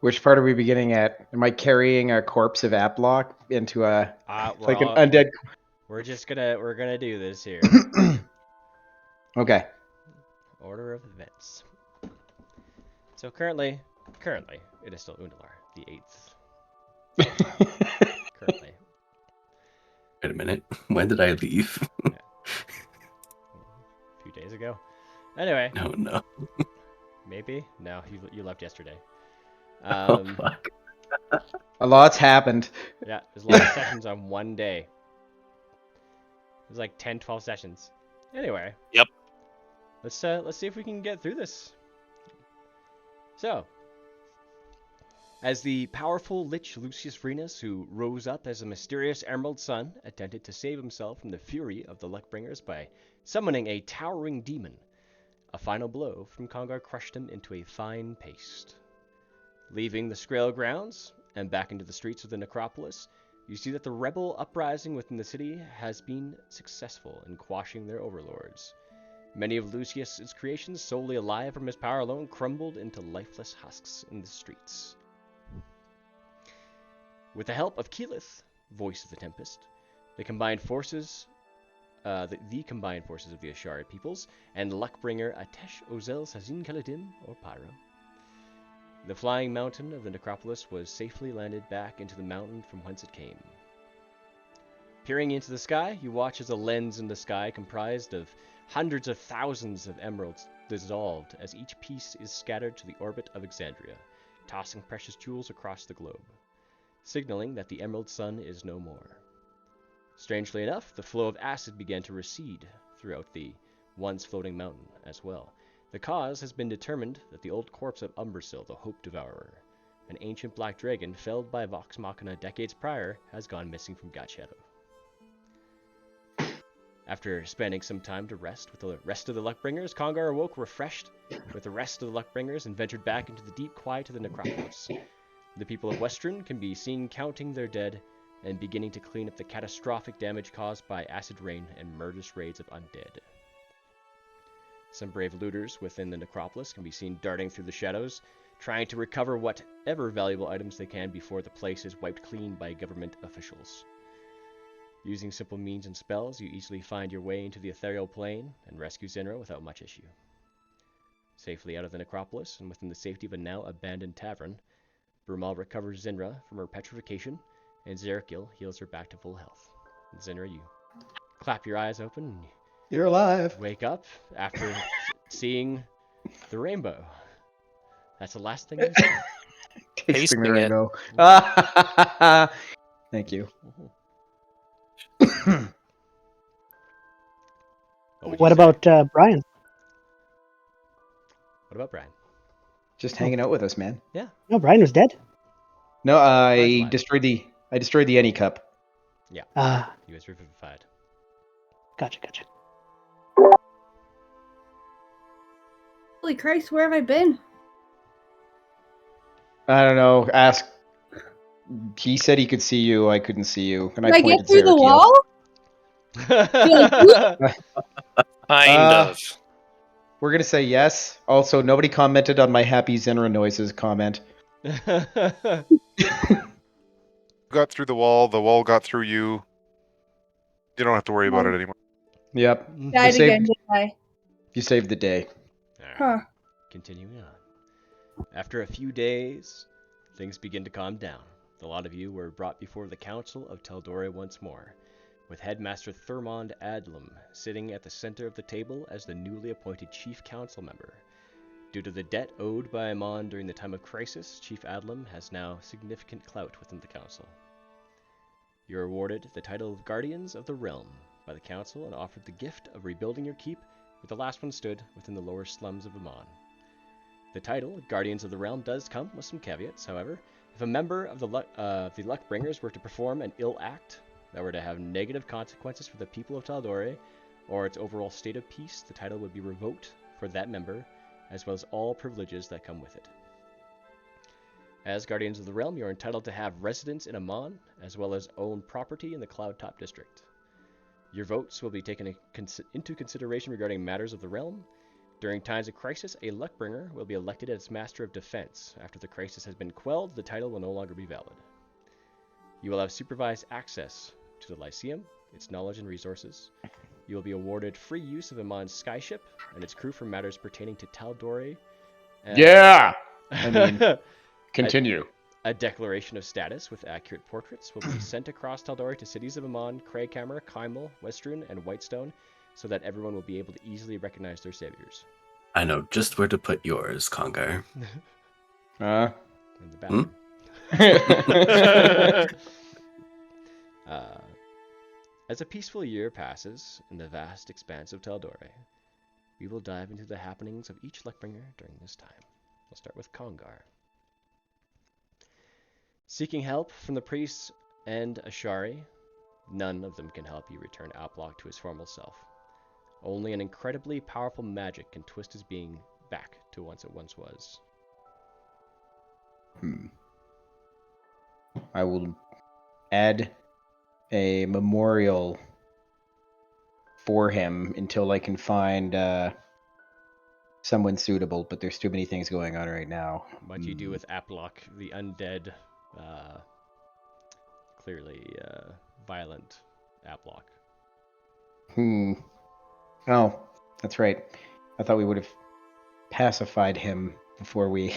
Which part are we beginning at? Am I carrying a corpse of Aplock into a like an undead? We're gonna do this here. Okay. Order of events. So currently, it is still Undalar, the 8th. Currently. Wait a minute. When did I leave? Yeah. A few days ago. Anyway. No. Maybe? No, you left yesterday. Oh, fuck. A lot's happened. Yeah, there's a lot of sessions on one day. There's like 10, 12 sessions. Anyway. Yep. Let's see if we can get through this. So, as the powerful Lich Lucius Renus, who rose up as a mysterious Emerald Sun, attempted to save himself from the fury of the Luckbringers by summoning a towering demon, a final blow from Congar crushed him into a fine paste. Leaving the Skrael grounds and back into the streets of the necropolis, you see that the rebel uprising within the city has been successful in quashing their overlords. Many of Lucius's creations, solely alive from his power alone, crumbled into lifeless husks in the streets. With the help of Keyleth, voice of the Tempest, the combined forces of the Ashari peoples, and Luckbringer Atesh Ozel Sazin Kaladim, or Pyro, the flying mountain of the necropolis was safely landed back into the mountain from whence it came. Peering into the sky, you watch as a lens in the sky comprised of hundreds of thousands of emeralds dissolved as each piece is scattered to the orbit of Exandria, tossing precious jewels across the globe, signaling that the Emerald Sun is no more. Strangely enough, the flow of acid began to recede throughout the once floating mountain as well. The cause has been determined that the old corpse of Umbersil, the Hope Devourer, an ancient black dragon felled by Vox Machina decades prior, has gone missing from Godshadow. After spending some time to rest with the rest of the Luckbringers, Congar awoke refreshed with the rest of the Luckbringers and ventured back into the deep quiet of the necropolis. The people of Western can be seen counting their dead and beginning to clean up the catastrophic damage caused by acid rain and murderous raids of undead. Some brave looters within the necropolis can be seen darting through the shadows, trying to recover whatever valuable items they can before the place is wiped clean by government officials. Using simple means and spells, you easily find your way into the ethereal plane and rescue Zinra without much issue. Safely out of the necropolis and within the safety of a now abandoned tavern, Brumal recovers Zinra from her petrification, and Zerkil heals her back to full health. And Zinra, you clap your eyes open and You're alive. wake up after seeing the rainbow. That's the last thing you see. Tasting the Tasting it. rainbow. Thank you. What about Brian? What about Brian? Just hanging out with us, man. Yeah. No, Brian was dead. No, I Brian's destroyed the Any Cup. Yeah. He was revivified. Gotcha. Holy Christ, where have I been? I don't know. Ask. He said he could see you. I couldn't see you, and Did I I pointed get through the Zerkil. wall? Kind of. We're gonna say yes. Also, nobody commented on my happy Zinra noises comment. Got through the wall got through you. You don't have to worry about it anymore. Yep. Died again, didn't I? You saved the day. Huh. Continuing on. After a few days, things begin to calm down. A lot of you were brought before the Council of Teldore once more, with Headmaster Thurmond Adlam sitting at the center of the table as the newly appointed Chief Council member. Due to the debt owed by Amon during the time of crisis, Chief Adlam has now significant clout within the Council. You're awarded the title of Guardians of the Realm by the Council and offered the gift of rebuilding your keep where the last one stood within the lower slums of Amon. The title, Guardians of the Realm, does come with some caveats, however. If a member of the Luckbringers were to perform an ill act that were to have negative consequences for the people of Teldore, or its overall state of peace, the title would be revoked for that member, as well as all privileges that come with it. As Guardians of the Realm, you are entitled to have residence in Amon, as well as own property in the Cloudtop District. Your votes will be taken into consideration regarding matters of the realm. During times of crisis, a Luckbringer will be elected as Master of Defense. After the crisis has been quelled, the title will no longer be valid. You will have supervised access to the Lyceum, its knowledge and resources. You will be awarded free use of Amon's skyship and its crew for matters pertaining to Tal'Dorei. Yeah! I mean, continue. A declaration of status with accurate portraits will be sent across Tal'Dorei to cities of Amon, Craighammer, Kymel, Westruun, and Whitestone, so that everyone will be able to easily recognize their saviors. I know just where to put yours, Congar. In the bathroom. As a peaceful year passes in the vast expanse of Tal'Dorei, we will dive into the happenings of each Luckbringer during this time. We'll start with Congar. Seeking help from the priests and Ashari, none of them can help you return Outlock to his former self. Only an incredibly powerful magic can twist his being back to once it once was. I will add a memorial for him until I can find someone suitable, but there's too many things going on right now. What do you do with Aplock, the undead, clearly violent Aplock? Oh, that's right. I thought we would have pacified him before we...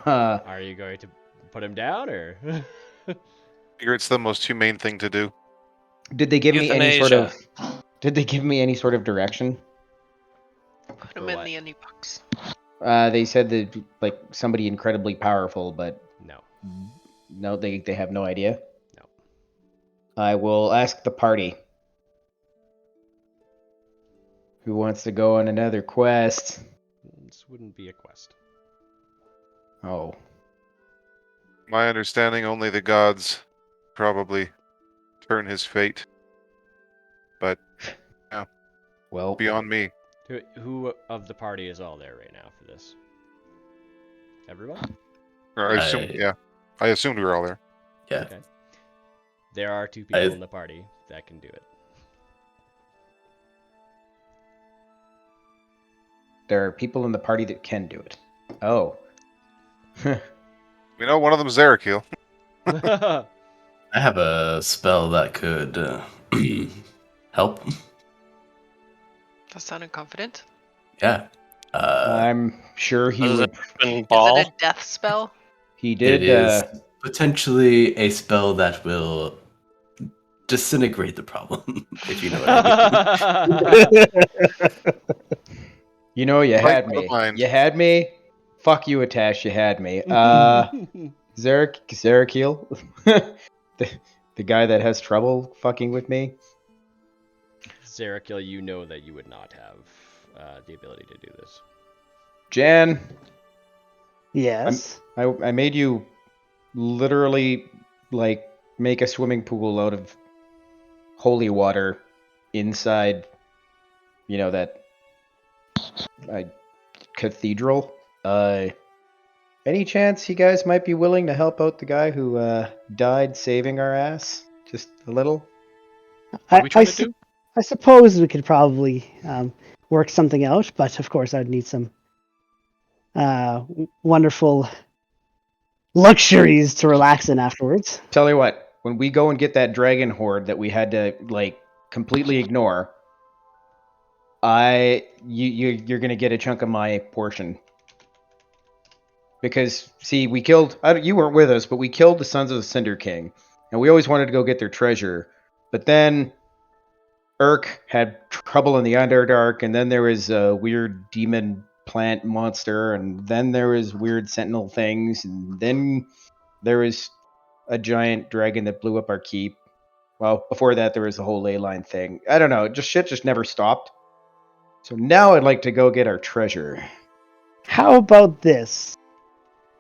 Are you going to put him down, or...? Figure it's the most humane thing to do. Did they give me any sort Euthanasia. of... Did they give me any sort of direction? Put him in the onion box. They said that, like, somebody incredibly powerful, but... No, they have no idea? No. I will ask the party. Who wants to go on another quest? This wouldn't be a quest. Oh. My understanding, only the gods probably turn his fate. But, yeah. Well, Beyond me. Who of the party is all there right now for this? Everyone? I assumed we were all there. Yeah. Okay. There are 2 people in the party that can do it. there are people in the party that can do it. Oh. We know one of them is Zarakil. I have a spell that could help. That sounded confident. Yeah. I'm sure he Is would. it ball? Is it a death spell? He did. It is potentially a spell that will disintegrate the problem, if you know what I mean. You know, you Right had to the me. mind. You had me. Fuck you, Atash. You had me. Zarakil, the guy that has trouble fucking with me. Zarakil, you know that you would not have the ability to do this. Jan, Yes. I made you literally like make a swimming pool out of holy water inside, you know, that cathedral. Any chance you guys might be willing to help out the guy who died saving our ass? Just a little? What are we trying to do? I suppose we could probably work something out, but of course I'd need some wonderful luxuries to relax in afterwards. Tell you what, when we go and get that dragon horde that we had to like completely ignore, you're gonna get a chunk of my portion. Because see, we killed. You weren't with us, but we killed the Sons of the Cinder King, and we always wanted to go get their treasure. But then Urk had trouble in the Underdark, and then there was a weird demon plant monster, and then there was weird sentinel things, and then there was a giant dragon that blew up our keep. Well, before that, there was the whole ley line thing. I don't know. Shit just never stopped. So now I'd like to go get our treasure. How about this?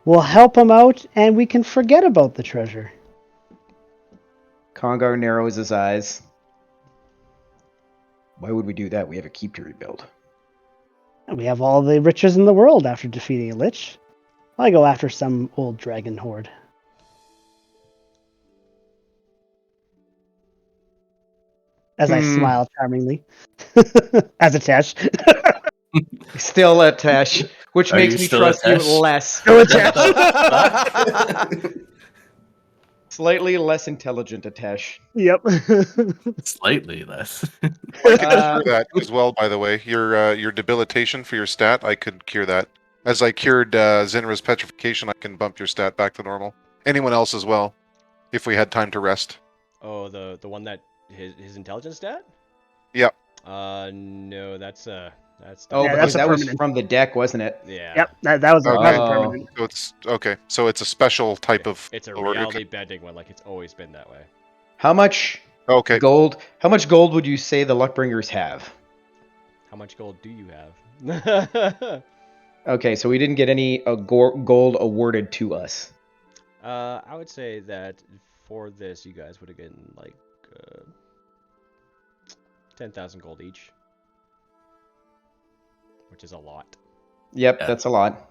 We'll help him out, and we can forget about the treasure. Congar narrows his eyes. Why would we do that? We have a keep to rebuild. And we have all the riches in the world after defeating a lich. Why go after some old dragon horde? As I smile charmingly. As attached. Still at Tesh, which Are makes you me still trust you Atesh? less. Still Atesh. Slightly less intelligent, Atesh. Yep. Slightly less. I can Uh, cure that as well, by the way. Your debilitation for your stat, I could cure that. As I cured Zinra's petrification, I can bump your stat back to normal. Anyone else as well, if we had time to rest. Oh, the one that his intelligence stat? Yep. No, that's oh, Yeah, because that's a that was permanent. from the deck, wasn't it? yeah. Yep, that was Okay. that's Oh. permanent. So it's okay. So it's a special type of. It's a Okay. reality bending one, like it's always been that way. How much Okay. gold? How much gold would you say the Luckbringers have? How much gold do you have? Okay, so we didn't get any gold awarded to us. I would say that for this, you guys would have gotten like 10,000 gold each, which is a lot. Yep, Yeah. that's a lot.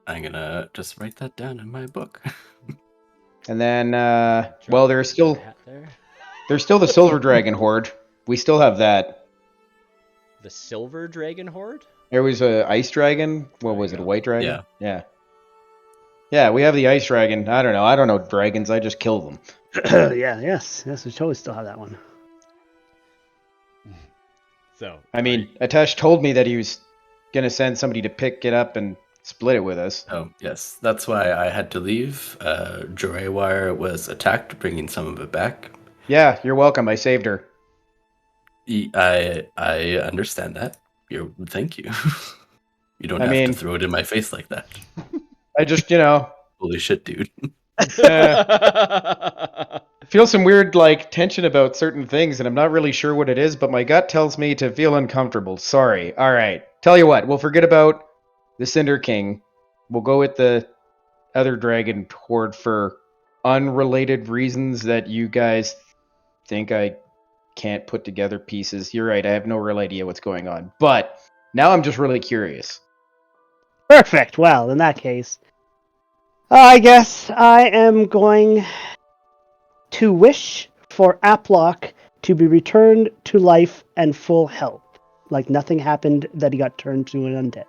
I'm gonna just write that down in my book. And then, Drop well, a there's still hat there. the Silver Dragon Horde. We still have that. The Silver Dragon Horde? There was a Ice Dragon. What There was you it? A go. White Dragon? Yeah. Yeah. Yeah, we have the Ice Dragon. I don't know. I don't know dragons. I just kill them. Yes, we totally still have that one. So I mean, Atesh told me that he was gonna send somebody to pick it up and split it with us. Oh, yes. That's why I had to leave. Joraywire was attacked, bringing some of it back. Yeah, you're welcome. I saved her. I understand that. Thank you. You don't I have mean- to throw it in my face like that. I just, Holy shit, dude. feel some weird tension about certain things, and I'm not really sure what it is, but my gut tells me to feel uncomfortable. Sorry. All right. Tell you what, we'll forget about the Cinder King. We'll go with the other dragon horde for unrelated reasons that you guys think I can't put together pieces. You're right. I have no real idea what's going on. But now I'm just really curious. Perfect. Well, in that case, I guess I am going to wish for Aplock to be returned to life and full health, like nothing happened that he got turned to an undead.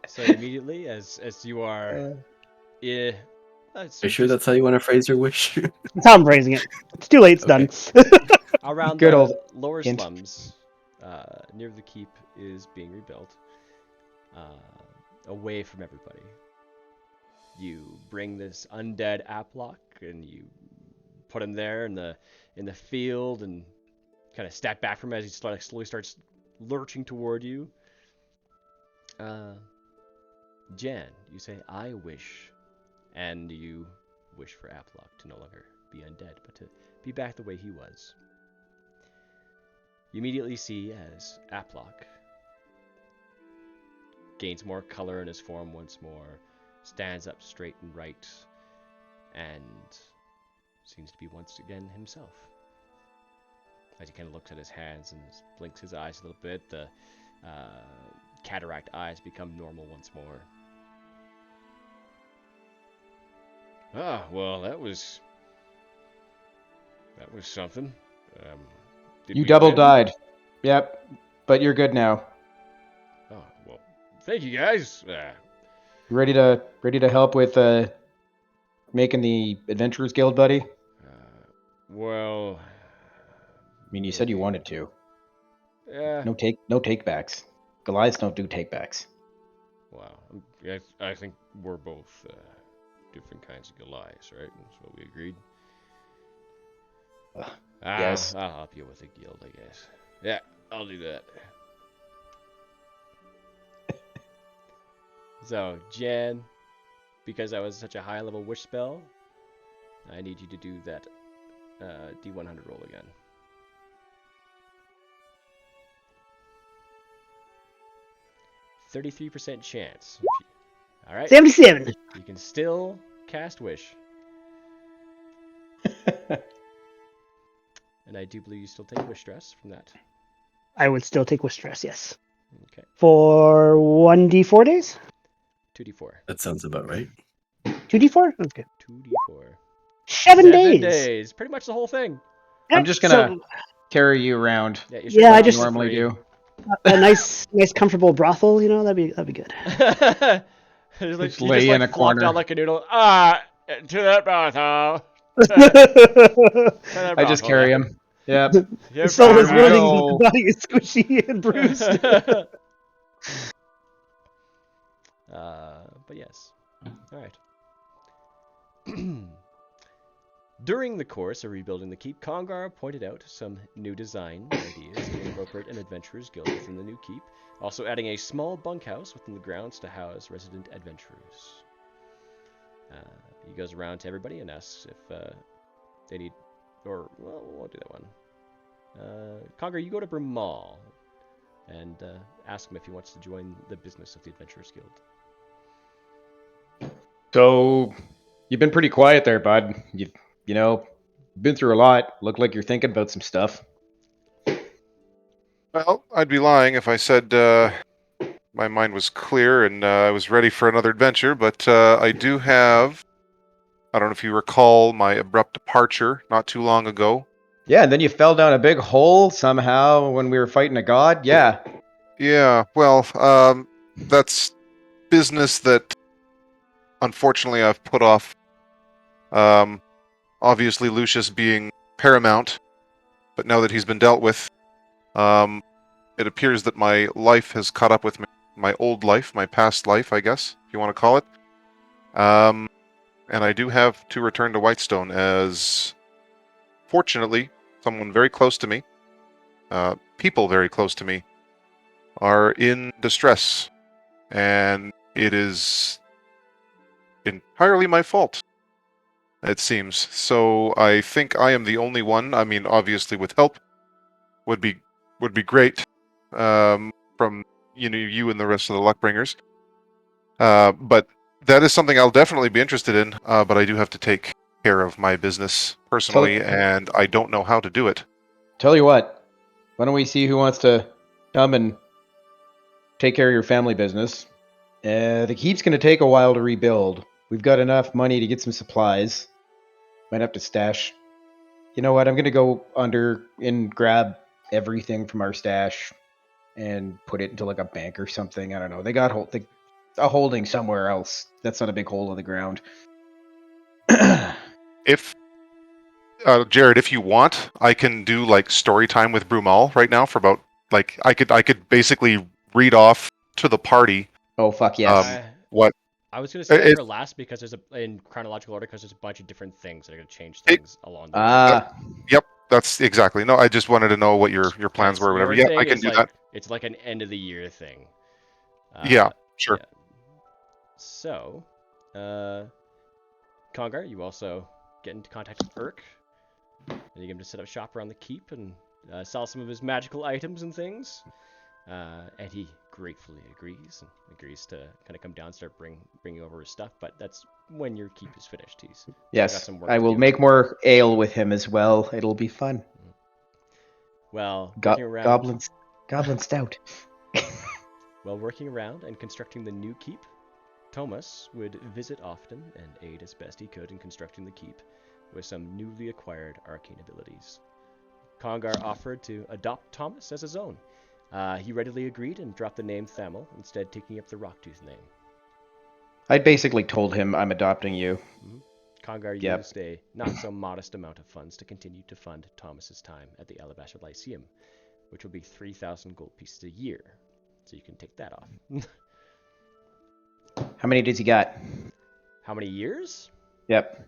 So immediately, as you are, Are you sure just that's how you want to phrase your wish? That's how I'm phrasing it. It's too late. It's done. around Good the old lower hint. slums, near the keep is being rebuilt, away from everybody. You bring this undead Aplock and you put him there in the field and kind of step back from him as he slowly starts lurching toward you. Jan, you say, I wish, and you wish for Aplock to no longer be undead, but to be back the way he was. You immediately see as Aplock gains more color in his form once more, stands up straight and right, and seems to be once again himself. As he kind of looks at his hands and blinks his eyes a little bit, the cataract eyes become normal once more. Ah, well, that was something. Did You we double win? died. Yep. But you're good now. Oh, well, thank you guys. You ready to help with making the Adventurers Guild, buddy? Well, I mean, you said you wanted to. yeah. No takebacks. Goliaths don't do takebacks. Wow. I think we're both different kinds of Goliaths, right? That's what we agreed. Yes. I'll help you with the guild, I guess. Yeah, I'll do that. So, Jan, because that was such a high level wish spell, I need you to do that D100 roll again. %33% chance. All right. 77. You can still cast wish. And I do believe you still take wish stress from that. I would still take with stress, yes. Okay. For 1d4 days? 2d4. That sounds about right. 2d4? Okay. 2d4. 7 days. 7 days. Pretty much the whole thing. I'm just gonna carry you around. Yeah, you Yeah, I like you just- normally do. A nice, comfortable brothel. That'd be good. Just lay in a flop corner. down like a noodle. To that brothel. I just carry him. Yep. The soul is Here we willing, go. the body is squishy and bruised. But yes. All right. During the course of rebuilding the keep, Congar pointed out some new design ideas to incorporate an adventurers guild within the new keep, also adding a small bunkhouse within the grounds to house resident adventurers. He goes around to everybody and asks if they need, or well, we won't do that one. Congar, you go to Brumal and ask him if he wants to join the business of the Adventurers Guild. So, you've been pretty quiet there, bud. You've been through a lot. Look like you're thinking about some stuff. Well, I'd be lying if I said my mind was clear and I was ready for another adventure, but I do have... I don't know if you recall my abrupt departure not too long ago. Yeah, and then you fell down a big hole somehow when we were fighting a god. Yeah. Yeah, well, that's business that unfortunately I've put off. Obviously Lucius being paramount, but now that he's been dealt with, it appears that my life has caught up with me. My old life, my past life, I guess, if you want to call it. And I do have to return to Whitestone as, fortunately, someone very close to me, people very close to me, are in distress. And it is entirely my fault, it seems. So I think I am the only one. I mean, obviously with help would be great, from you and the rest of the Luckbringers. But that is something I'll definitely be interested in, but I do have to take care of my business personally, and I don't know how to do it. Tell you what, why don't we see who wants to come and take care of your family business? The keep's going to take a while to rebuild. We've got enough money to get some supplies. Might have to stash. You know what? I'm going to go under and grab everything from our stash and put it into like a bank or something. I don't know. They got a holding somewhere else. That's not a big hole in the ground. If Jared, if you want, I can do like story time with Brumal right now for about like I could basically read off to the party. Oh fuck yes. What I was going to say that for last because there's in chronological order because there's a bunch of different things that are going to change things along the way. Yep, that's exactly. No, I just wanted to know what your plans were or whatever. Yeah, I can do that. It's like an end of the year thing. Yeah, sure. Yeah. So, Congar, you also get into contact with Urk, and you get him to set up shop around the keep and sell some of his magical items and things. And he gratefully agrees to kind of come down and start bringing over his stuff. But that's when your keep is finished. Yes, I will make more ale with him as well. It'll be fun. Well, goblin stout. While working around and constructing the new keep, Thomas would visit often and aid as best he could in constructing the keep with some newly acquired arcane abilities. Congar offered to adopt Thomas as his own. He readily agreed and dropped the name Thamel, instead taking up the Rocktooth name. I basically told him I'm adopting you. Mm-hmm. Congar used a not-so-modest amount of funds to continue to fund Thomas's time at the Alabaster Lyceum, which will be 3,000 gold pieces a year. So you can take that off. How many does he got? How many years? Yep.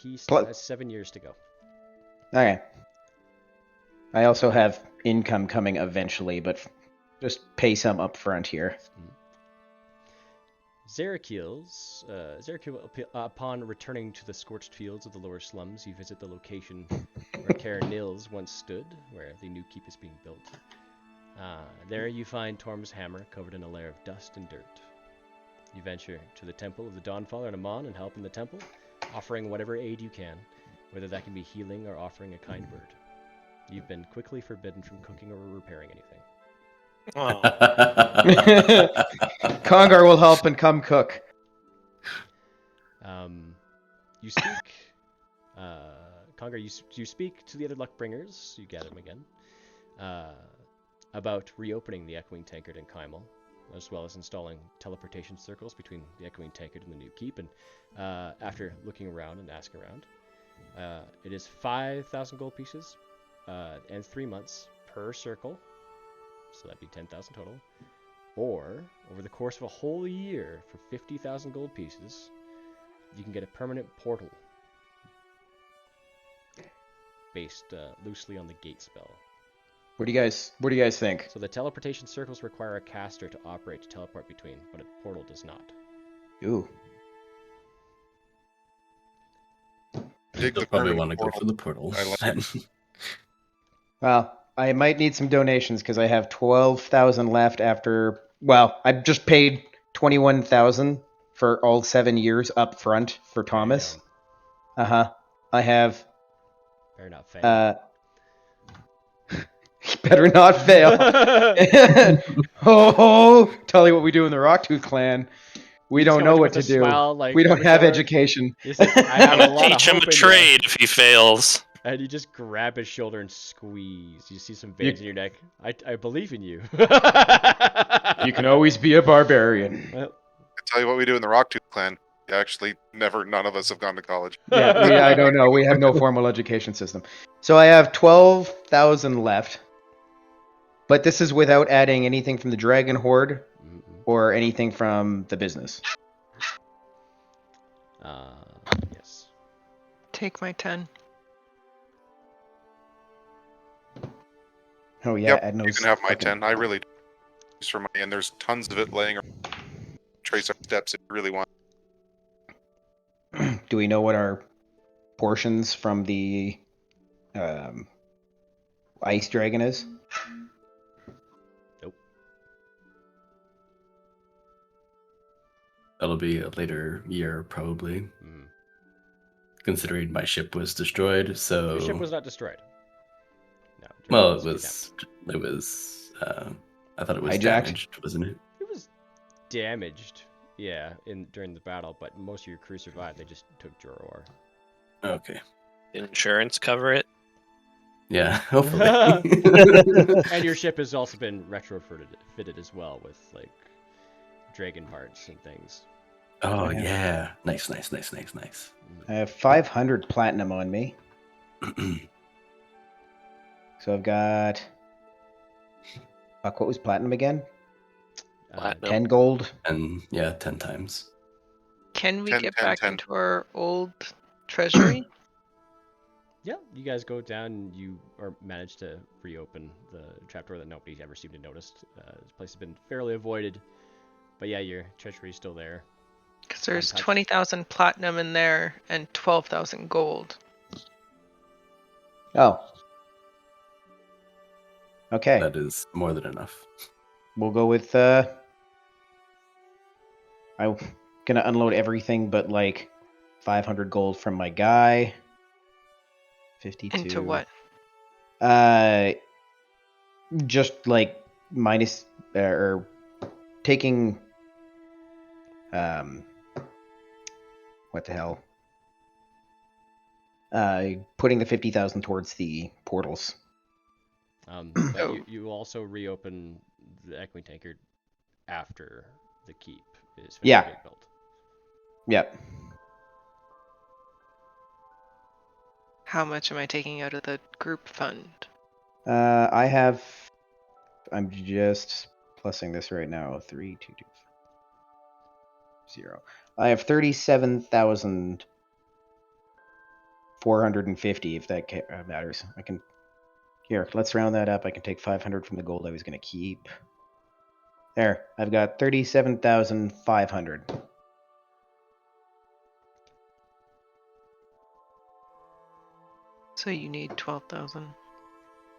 He still has 7 years to go. Okay. I also have income coming eventually, but just pay some up front here. Zerakiel, upon returning to the scorched fields of the lower slums, you visit the location where Caer Nils once stood, where the new keep is being built. There you find Torm's hammer covered in a layer of dust and dirt. You venture to the temple of the Dawnfather and Amon and help in the temple, offering whatever aid you can, whether that can be healing or offering a kind word. You've been quickly forbidden from cooking or repairing anything. Oh. Congar will help and come cook. you speak, Conger, you speak to the other Luckbringers, you gather them again, about reopening the Echoing Tankard in Kymel, as well as installing teleportation circles between the Echoing Tankard and the new keep. And after looking around and asking around, it is 5,000 gold pieces and 3 months per circle, so that'd be 10,000 total. Or, over the course of a whole year, for 50,000 gold pieces, you can get a permanent portal based loosely on the gate spell. What do you guys think? So the teleportation circles require a caster to operate to teleport between, but a portal does not. Ooh. Dig the Probably permanent want to go portal. for the portal. I like then. Well, I might need some donations because I have 12,000 left after. Well, I just paid 21,000 for all 7 years up front for Thomas. I have. Better not fail. Better not fail. Tell you what we do in the Rocktooth clan. We don't know what to do. Smile, like, We don't every have so- education. He's like, I have a lot of Teach him hope a in ya." trade if he fails. And you just grab his shoulder and squeeze. You see some veins in your neck. I believe in you. You can always be a barbarian. Well, I tell you what we do in the Rocktooth clan. Actually, none of us have gone to college. Yeah, I don't know. We have no formal education system. So I have 12,000 left. But this is without adding anything from the Dragon Horde or anything from the business. yes. Take my 10. Oh yeah, Yep, add no you can have my fucking- 10. I really do use for money, and there's tons of it laying around. Trace up steps if you really want. Do we know what our portions from the Ice Dragon is? Nope. That'll be a later year, probably. Mm. Considering my ship was destroyed, so... Your ship was not destroyed. No. Well, Dragon it was, I thought it was Hijacked? damaged, wasn't it? It was damaged, yeah, during the battle, but most of your crew survived. They just took Joror. Okay. Did insurance cover it? Yeah, hopefully. And your ship has also been fitted as well with, like, dragon parts and things. Oh, Yeah. yeah. Nice. I have 500 platinum on me. So I've got... Fuck, what was platinum again? Platinum. 10 gold. And, yeah, 10 times. Can we 10, get 10, back 10. into our old treasury? Yeah, you guys go down and manage to reopen the trapdoor that nobody ever seemed to notice. This place has been fairly avoided. But yeah, your treasury's still there. Because there's Untouched. 20,000 platinum in there and 12,000 gold. Oh. Okay. That is more than enough. We'll go with I'm gonna unload everything but like 500 gold from my guy. 52. Into what? Just like minus or taking what the hell? Putting the 50,000 towards the portals. But Oh. you also reopen the Echoing Tankard after the keep is finished Yeah. being built. Yep. How much am I taking out of the group fund? I'm just plussing this right now. 3, 2, 2, 0. I have 37,450 if that matters. I can. Here, let's round that up. I can take 500 from the gold I was going to keep. There, I've got 37,500. So you need 12,000.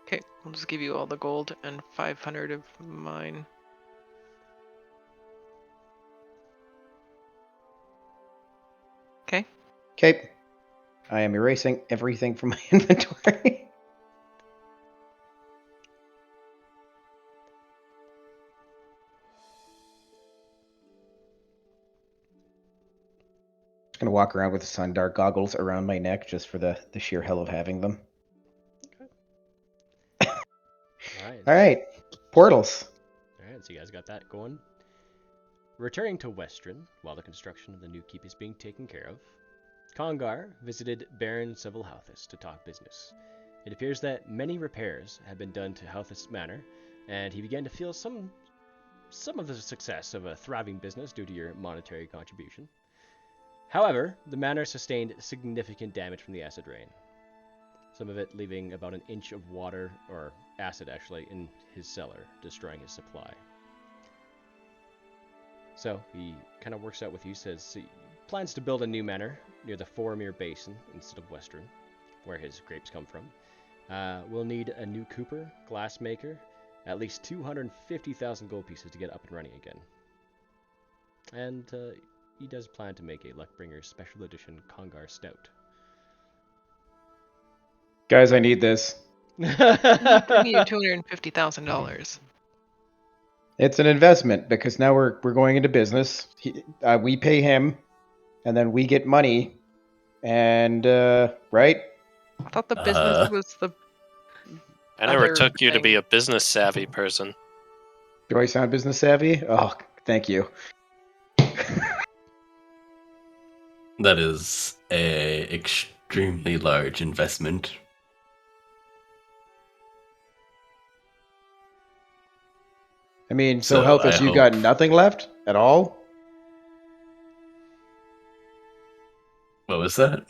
Okay, I'll just give you all the gold and 500 of mine. Okay. Okay. I am erasing everything from my inventory. gonna walk around with the Sundark goggles around my neck just for the sheer hell of having them. Alright. Alright. Portals. Alright, so you guys got that going. Returning to Western, while the construction of the new keep is being taken care of, Congar visited Baron Civilhouthis to talk business. It appears that many repairs had been done to Houthis Manor, and he began to feel some of the success of a thriving business due to your monetary contribution. However, the manor sustained significant damage from the acid rain, some of it leaving about an inch of water, or acid actually, in his cellar, destroying his supply. So he kind of works out with you, says he plans to build a new manor near the Foramir Basin instead of Western, where his grapes come from. We'll need a new cooper, glassmaker, at least 250,000 gold pieces to get up and running again. And he does plan to make a Luckbringer Special Edition Congar Stout. Guys, I need this. Give you $250,000. It's an investment because now we're going into business. We pay him, and then we get money. And right? I thought the business was the. I never other took you to thing. be a business savvy person. Do I sound business savvy? Oh, thank you. That is a extremely large investment. I mean, So Helthus, I you got hope- nothing left at all? What was that?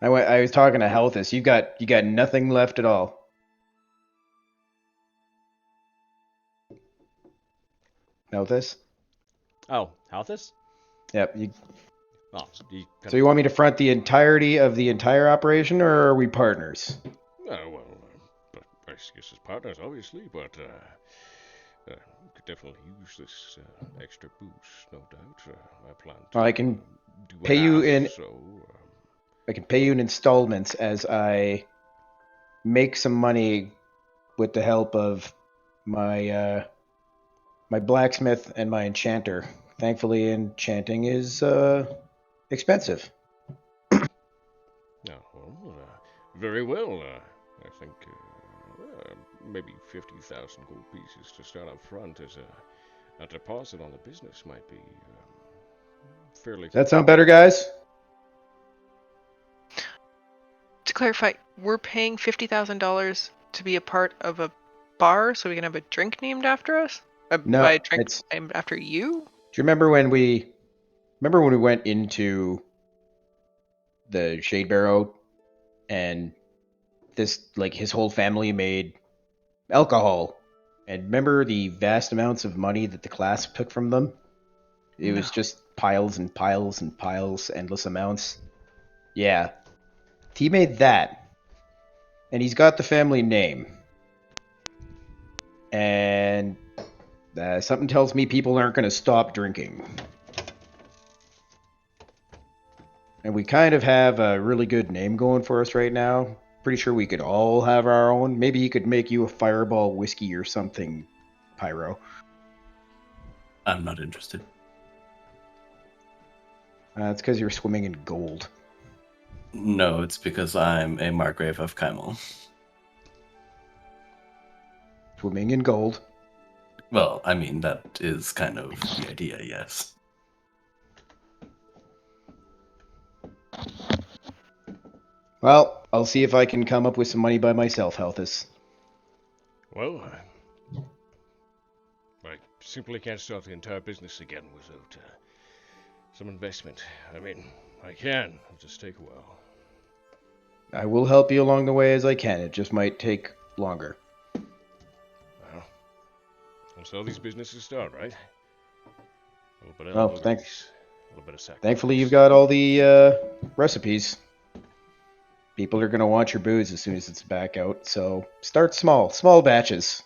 I was talking to Helthus. You got nothing left at all. Helthus? Oh, Houthis? Yep. Oh, So you want me to front the entirety of the entire operation, or are we partners? Well, I guess as partners, obviously, but we could definitely use this extra boost, no doubt. I plan to Well, I can do pay you half, in- So, I can pay you in installments as I make some money with the help of my my blacksmith and my enchanter. Thankfully, enchanting is expensive. very well. I think maybe 50,000 gold pieces to start up front as a deposit on the business might be fairly. Does that sound better, guys? To clarify, we're paying $50,000 to be a part of a bar so we can have a drink named after us? No, by a drink it's- named after you? Do you remember when we went into the Shade Barrow and this, like, his whole family made alcohol, and remember the vast amounts of money that the class took from them? It was just piles and piles and piles, endless amounts. Yeah. He made that. And he's got the family name. And something tells me people aren't going to stop drinking. And we kind of have a really good name going for us right now. Pretty sure we could all have our own. Maybe he could make you a Fireball whiskey or something, Pyro. I'm not interested. It's because you're swimming in gold. No, it's because I'm a Margrave of Kymel. Swimming in gold. Well, I mean, that is kind of the idea, yes. Well, I'll see if I can come up with some money by myself, Helthus. Well, I simply can't start the entire business again without some investment. I mean, I can. It'll just take a while. I will help you along the way as I can. It just might take longer. Well, that's how these businesses start, right? A little bit of Oh, thanks. grace, a little bit of sacrifice. Thankfully, you've got all the recipes. People are going to want your booze as soon as it's back out, so start small. Small batches.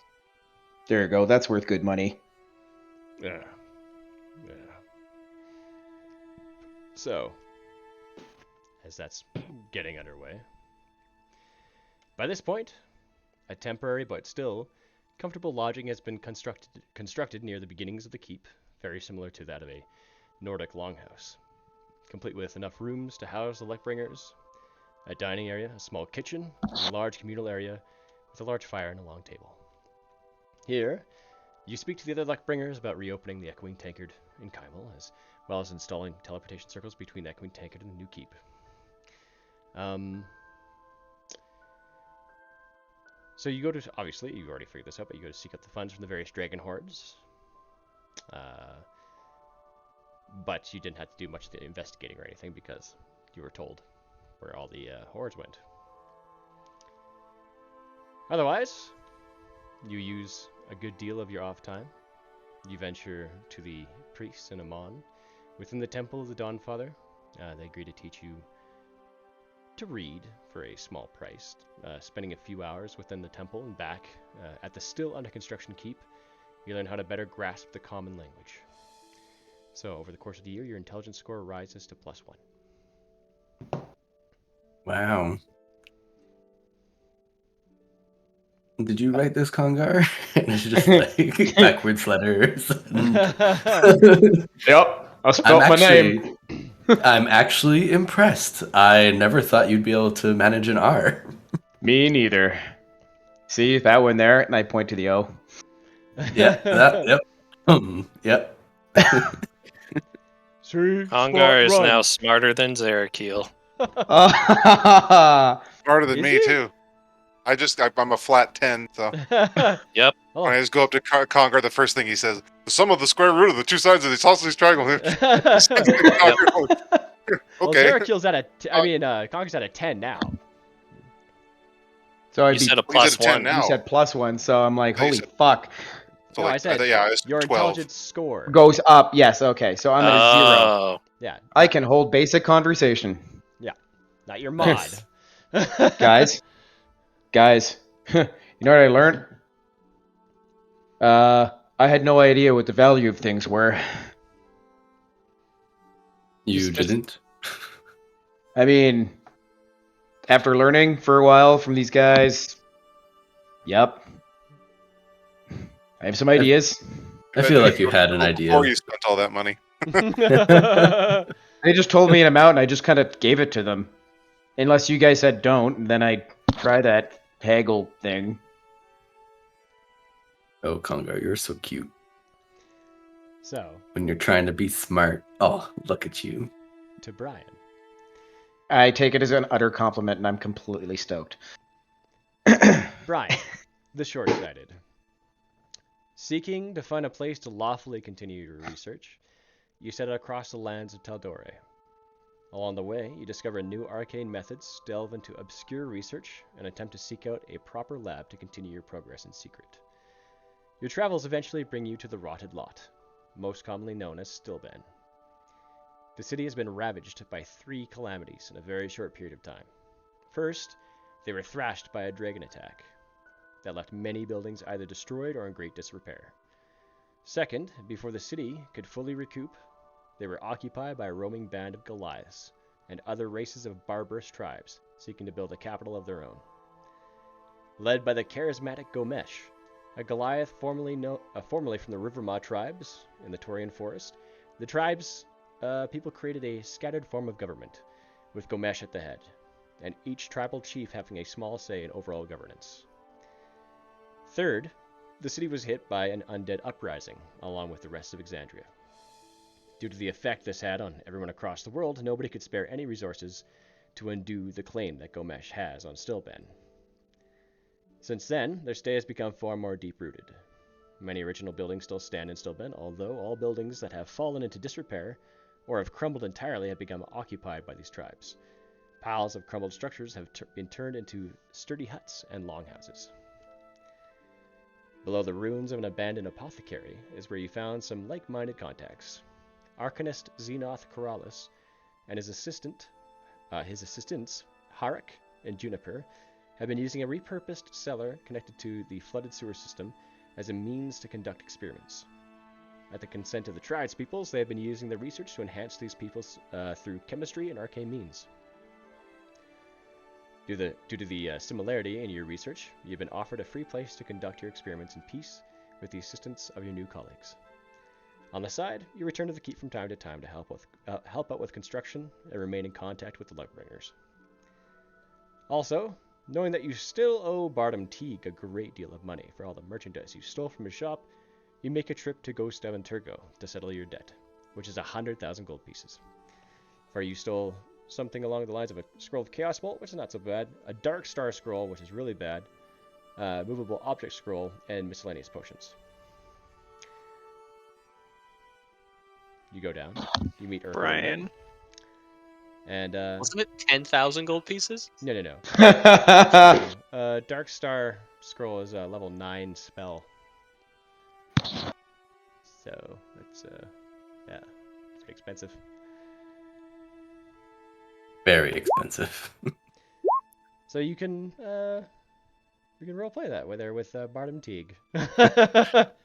There you go. That's worth good money. Yeah. So, as that's getting underway, by this point, a temporary but still comfortable lodging has been constructed near the beginnings of the keep, very similar to that of a Nordic longhouse. complete with enough rooms to house the luckbringers, a dining area, a small kitchen, and a large communal area with a large fire and a long table. Here, you speak to the other luckbringers about reopening the Echoing Tankard in Kymel, as well as installing teleportation circles between the Echoing Tankard and the new keep. So you go to, obviously, you already figured this out, but you go to seek out the funds from the various dragon hordes. But you didn't have to do much of the investigating or anything because you were told where all the hordes went. Otherwise, you use a good deal of your off time. You venture to the priests in Amon. Within the Temple of the Dawnfather, they agree to teach you to read for a small price, spending a few hours within the temple and back at the still under construction keep. You learn how to better grasp the common language. So over the course of the year, your intelligence score rises to +1. Wow. Did you write this, Congar? It's just like backwards letters. Yep, I spelled my name. I'm actually impressed. I never thought you'd be able to manage an R. Me neither. See that one there, and I point to the O. Yep. Yep. Congar is now smarter than Zerakeel. Smarter than me too. I'm a flat 10, so. Yep. When I just go up to Congar, the first thing he says, the sum of the square root of the two sides of the isosceles triangle. Well, Okay. Zerakeel's at Congar's at a 10 now. So You said a +1. You said +1, so I'm like, holy fuck. So No, like, I said it's your 12. intelligence score. Goes up, yes, okay. So I'm at a 0. Oh. Yeah, I can hold basic conversation. not your mod. Guys, you know what I learned? I had no idea what the value of things were. You didn't? I mean, after learning for a while from these guys, yep. I have some ideas. I feel like you had an idea. Before you spent all that money. They just told me an amount, and I just kind of gave it to them. Unless you guys said don't, then I try that haggle thing. Oh, Congar, you're so cute. So, When you're trying to be smart. Oh, look at you. to Brian. I take it as an utter compliment, and I'm completely stoked. Brian, the short-sighted. Seeking to find a place to lawfully continue your research, you set out across the lands of Taldore. Along the way, you discover new arcane methods, delve into obscure research, and attempt to seek out a proper lab to continue your progress in secret. Your travels eventually bring you to the Rotted Lot, most commonly known as Stilben. The city has been ravaged by 3 calamities in a very short period of time. First, they were thrashed by a dragon attack that left many buildings either destroyed or in great disrepair. Second, before the city could fully recoup, they were occupied by a roaming band of Goliaths and other races of barbarous tribes seeking to build a capital of their own. Led by the charismatic Gomesh, a Goliath formerly from the Rivermaw tribes in the Taurian forest, the tribe's people created a scattered form of government, with Gomesh at the head, and each tribal chief having a small say in overall governance. Third, the city was hit by an undead uprising, along with the rest of Exandria. Due to the effect this had on everyone across the world, nobody could spare any resources to undo the claim that Gomesh has on Stilben. Since then, their stay has become far more deep-rooted. Many original buildings still stand in Stilben, although all buildings that have fallen into disrepair or have crumbled entirely have become occupied by these tribes. Piles of crumbled structures have been turned into sturdy huts and longhouses. Below the ruins of an abandoned apothecary is where you found some like-minded contacts. Arcanist Xenoth Corrales and his assistants, Harak and Juniper, have been using a repurposed cellar connected to the flooded sewer system as a means to conduct experiments. At the consent of the tribespeoples, they have been using their research to enhance these peoples through chemistry and arcane means. Due to the similarity in your research, you have been offered a free place to conduct your experiments in peace with the assistance of your new colleagues. On the side, you return to the keep from time to time to help out with construction and remain in contact with the Lugbringers. Also, knowing that you still owe Barnum Teague a great deal of money for all the merchandise you stole from his shop, you make a trip to Ghost Devon Turgo to settle your debt, which is 100,000 gold pieces. For you stole something along the lines of a Scroll of Chaos Bolt, which is not so bad, a Dark Star Scroll, which is really bad, Movable Object Scroll, and miscellaneous potions. You go down, you meet Earth. Brian. And, Wasn't it 10,000 gold pieces? No. Dark Star Scroll is a level 9 spell. So, it's, yeah, it's pretty expensive. Very expensive. So you can roleplay that with Barnum Teague. Oh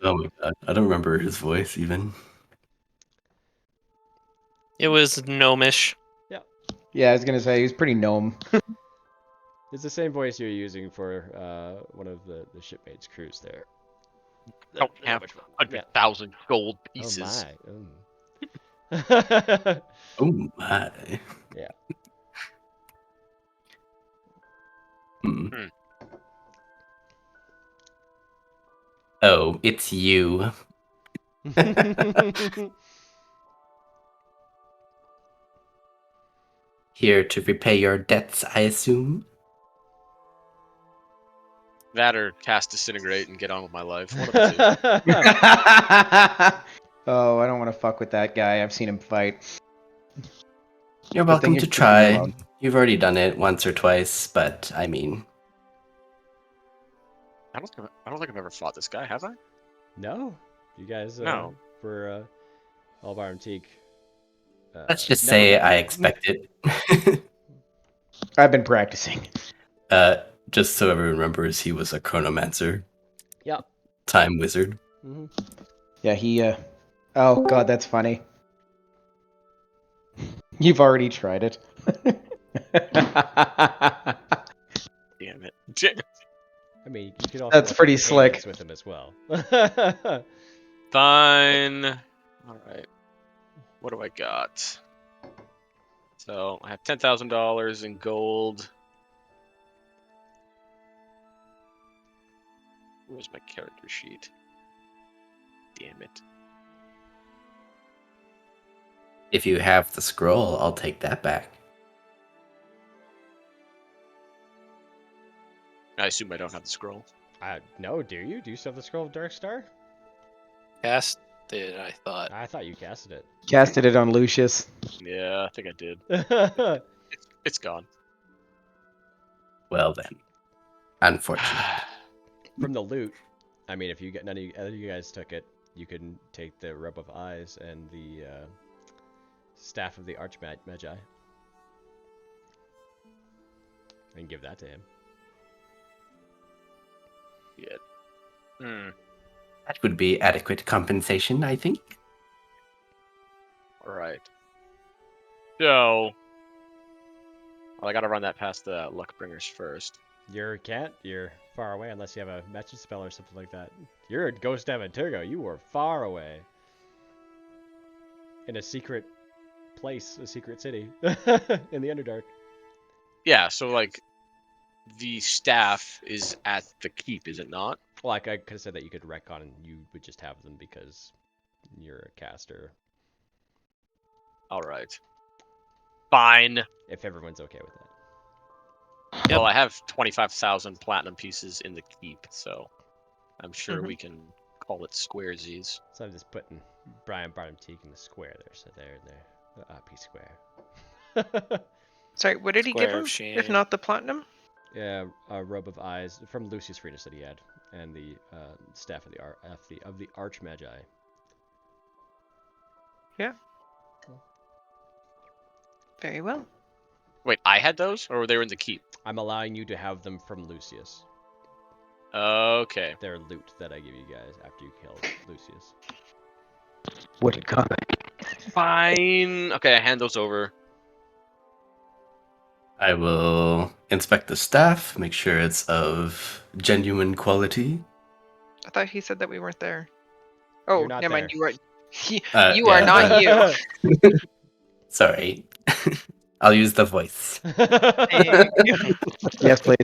my god, I don't remember his voice even. It was gnomish. Yeah, I was gonna say he's pretty gnome. It's the same voice you're using for one of the shipmates' crews there. Don't have 100,000 gold pieces. Oh my. Oh my. Yeah. Oh, it's you. Here to repay your debts, I assume? That or cast Disintegrate and get on with my life. One of the two. Oh, I don't want to fuck with that guy. I've seen him fight. You're Good welcome thing to you're keeping me try. alone. You've already done it once or twice, but I mean... I don't think I've ever fought this guy, have I? No, you guys No. for all Barnum Teague. Let's just say I expect it. I've been practicing. Just so everyone remembers, he was a chronomancer. Yeah. Time wizard. Mm-hmm. Yeah, he. Oh god, that's funny. You've already tried it. Damn it. I mean, you could also That's watch pretty the slick. paintings with him as well. Fine. Alright. What do I got? So, I have $10,000 in gold. Where's my character sheet? Damn it. If you have the scroll, I'll take that back. I assume I don't have the scroll. No, do you? Do you still have the Scroll of Dark Star? Cast it, I thought. I thought you casted it. Casted it on Lucius. Yeah, I think I did. It's gone. Well then. Unfortunate. From the loot, I mean, if you get none of you guys took it, you can take the Rub of Eyes and the Staff of the Archmagi and give that to him. Yeah. That would be adequate compensation, I think. Alright. So... Well, I gotta run that past the Luckbringers first. You can't. You're far away unless you have a message spell or something like that. You're at Ghost Devon Turgo. You were far away. In a secret place, a secret city. In the Underdark. Yeah, so like... The staff is at the keep, is it not? Well, I could have said that you could retcon and you would just have them because you're a caster. Alright. Fine. If everyone's okay with that. Yep. Well, I have 25,000 platinum pieces in the keep, so I'm sure we can call it squaresies. So I'm just putting Brian Barnum Teague in the square there, so there and there. P square. Sorry, what did he give him? If not the platinum? Yeah, a Robe of Eyes from Lucius Frenus that he had, and the Staff of the Archmagi. Yeah. Very well. Wait, I had those, or they were in the keep? I'm allowing you to have them from Lucius. Okay. They're loot that I give you guys after you killed Lucius. What a comic. Fine. Okay, I hand those over. I will inspect the staff, make sure it's of genuine quality. I thought he said that we weren't there. Oh, not never mind. there. You are not you. Sorry. I'll use the voice. Thank you. Yes, please.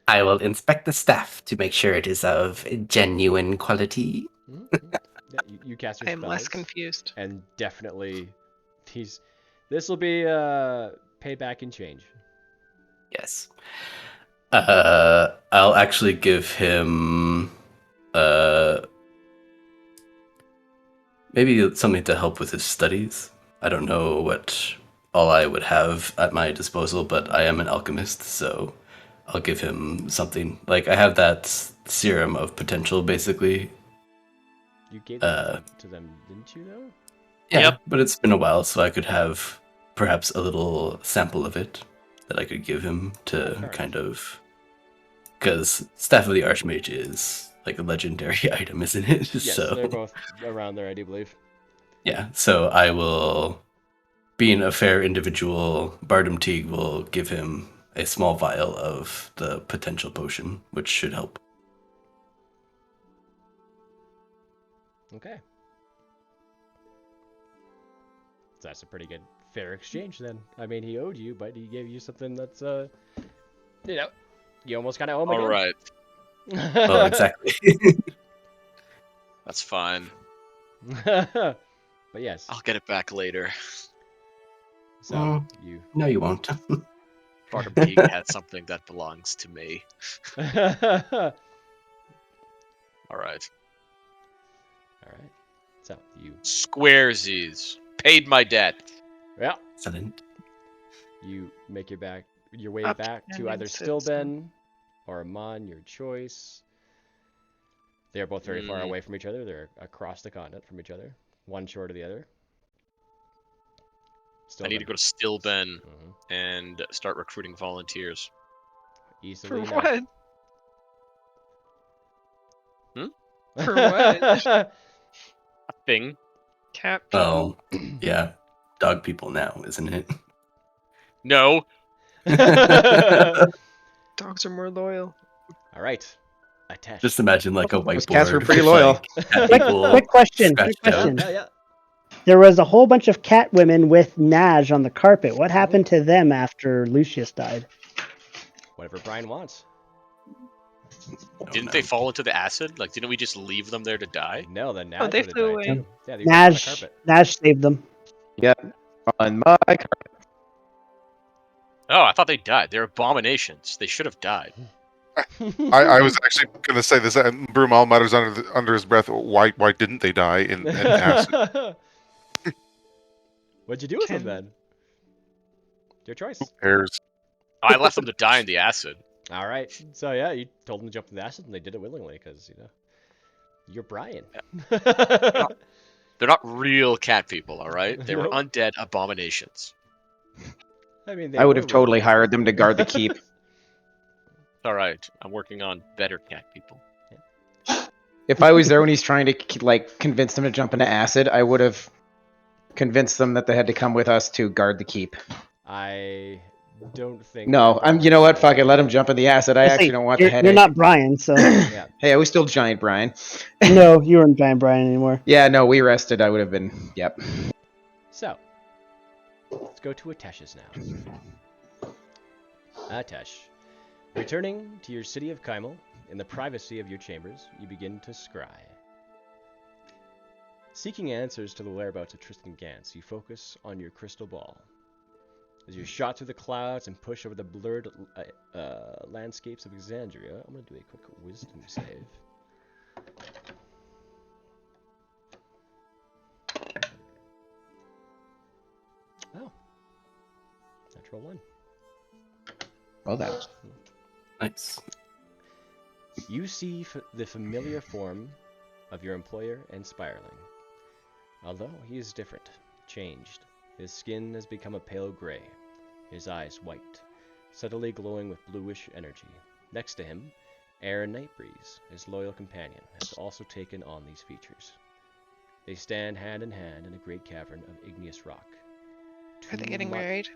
I will inspect the staff to make sure it is of genuine quality. Yeah, you cast your I am less spells, confused. and definitely this will be paid back in change. Yes. I'll actually give him maybe something to help with his studies. I don't know what all I would have at my disposal, but I am an alchemist, so I'll give him something. Like, I have that serum of potential, basically. You gave that to them, didn't you, though? Yeah, Yep. but it's been a while, so I could have perhaps a little sample of it that I could give him to Fair kind of... Because Staff of the Archmage is like a legendary item, isn't it? Yes, So they're both around there, I do believe. yeah, so I will, being a fair individual, Bardum Teague will give him a small vial of the potential potion, which should help. Okay. So that's a pretty good fair exchange then. I mean, he owed you, but he gave you something that's you know, you almost kind of owe him All again. right, Well, exactly. that's fine. But yes. I'll get it back later. So you. No, you won't. Bartum Teague had something that belongs to me. All right. All right. So you. Squaresies. Paid my debt. Yeah. Excellent. You make your way Up back to and either citizen. Stilben or Amon, your choice. They are both very far away from each other. They're across the continent from each other, one short of the other. I need to go to Stilben Mhm. and start recruiting volunteers. Easily For enough. what? Hmm? For what? A thing. Cat people. Well, yeah, dog people now, isn't it? No. Dogs are more loyal. All right. Atesh. Just imagine like a whiteboard. cats were pretty with, loyal. like, cat Quick, people quick question. Quick scratched out. question. Yeah. There was a whole bunch of cat women with Naj on the carpet. What happened to them after Lucius died? Whatever Brian wants. Didn't no. they fall into the acid? Like, didn't we just leave them there to die? No, the Naj Oh, they would have flew died away. too. Yeah, they were on the Naj, carpet. Naj saved them. On my carpet. Oh, I thought they died. They're abominations. They should have died. I was actually going to say this, and Brumal mutters under his breath, why didn't they die in acid? What'd you do with them then? Your choice. Who cares? I left them to die in the acid. All right. So yeah, you told them to jump in the acid, and they did it willingly because you're Brian. They're not real cat people, all right? They were Nope. undead abominations. I mean, they I would were have totally real. hired them to guard the keep. All right, I'm working on better cat people. If I was there when he's trying to like convince them to jump into acid, I would have convinced them that they had to come with us to guard the keep. I don't think. No, they're you know what? Brian. Fuck it, let him jump in the acid. I actually don't want the You're headache. not Brian, so Yeah. Hey, I was still Giant Brian. no, you weren't Giant Brian anymore. Yeah, no, we rested. I would have been. Yep. So let's go to Atesh's now. Atesh, returning to your city of Kymel, in the privacy of your chambers, you begin to scry. Seeking answers to the whereabouts of Tristan Gance, you focus on your crystal ball. As you shot through the clouds and push over the blurred landscapes of Exandria, I'm going to do a quick wisdom save. Oh. Natural 1. Well then. Nice. You see the familiar form of your employer and Spiraling. Although he is different, changed. His skin has become a pale gray, his eyes white, subtly glowing with bluish energy. Next to him, Aaron Nightbreeze, his loyal companion, has also taken on these features. They stand hand in hand in a great cavern of igneous rock. Are they getting married?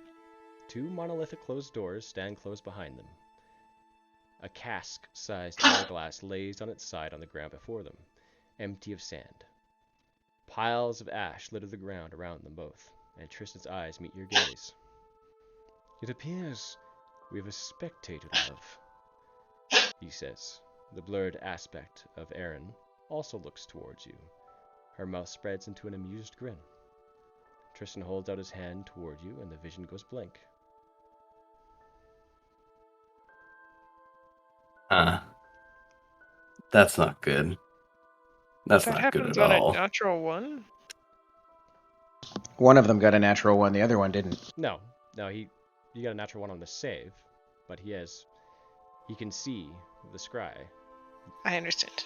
2 monolithic closed doors stand close behind them. A cask-sized hourglass lays on its side on the ground before them, empty of sand. Piles of ash litter the ground around them both, and Tristan's eyes meet your gaze. It appears we have a spectator, love, he says. The blurred aspect of Erin also looks towards you. Her mouth spreads into an amused grin. Tristan holds out his hand toward you, and the vision goes blank. That's not good. That's That not good happens at on all. a natural one. One of them got a natural one, the other one didn't. No, you got a natural one on the save, but he can see the scry, I understand.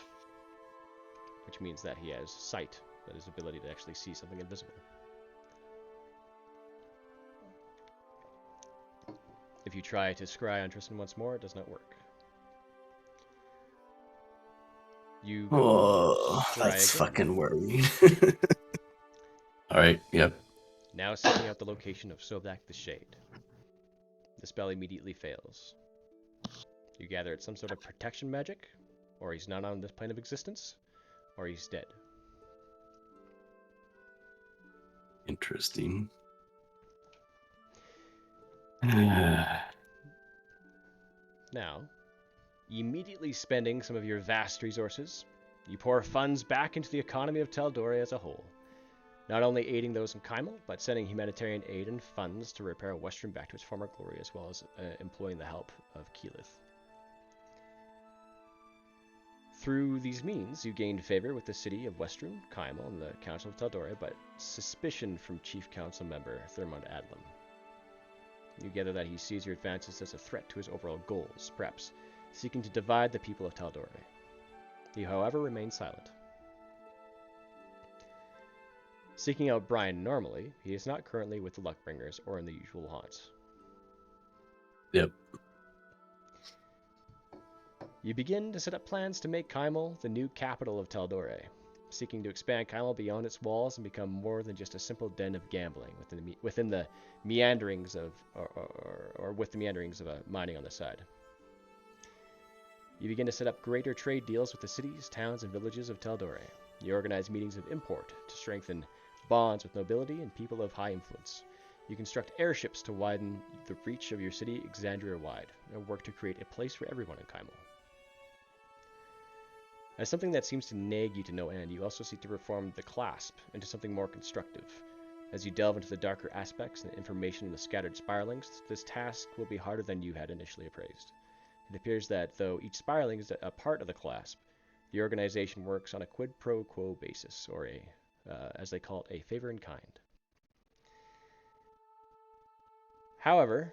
which means that he has sight, that is ability to actually see something invisible. If you try to scry on Tristan once more, it does not work. You go Oh, scry that's again. fucking worrying. Alright, yep. Now seeking out the location of Sobak the Shade. The spell immediately fails. You gather it's some sort of protection magic, or he's not on this plane of existence, or he's dead. Interesting. Now, immediately spending some of your vast resources, you pour funds back into the economy of Tal'Dorei as a whole, not only aiding those in Kymel, but sending humanitarian aid and funds to repair Western back to its former glory, as well as employing the help of Keyleth. Through these means, you gained favor with the city of Western, Kymel, and the Council of Tal'Dorei, but suspicion from Chief Council member Thermond Adlam. You gather that he sees your advances as a threat to his overall goals, perhaps seeking to divide the people of Tal'Dorei. He, however, remains silent. Seeking out Brian normally, he is not currently with the Luckbringers or in the usual haunts. Yep. You begin to set up plans to make Kymel the new capital of Tal'Dorei, seeking to expand Kymel beyond its walls and become more than just a simple den of gambling within the meanderings of mining on the side. You begin to set up greater trade deals with the cities, towns, and villages of Tal'Dorei. You organize meetings of import to strengthen bonds with nobility and people of high influence. You construct airships to widen the reach of your city Exandria-wide, and work to create a place for everyone in Kymel. As something that seems to nag you to no end, you also seek to reform the clasp into something more constructive. As you delve into the darker aspects and information in the scattered spiralings, this task will be harder than you had initially appraised. It appears that, though each spiraling is a part of the clasp, the organization works on a quid pro quo basis, or as they call it, a favor in kind. However,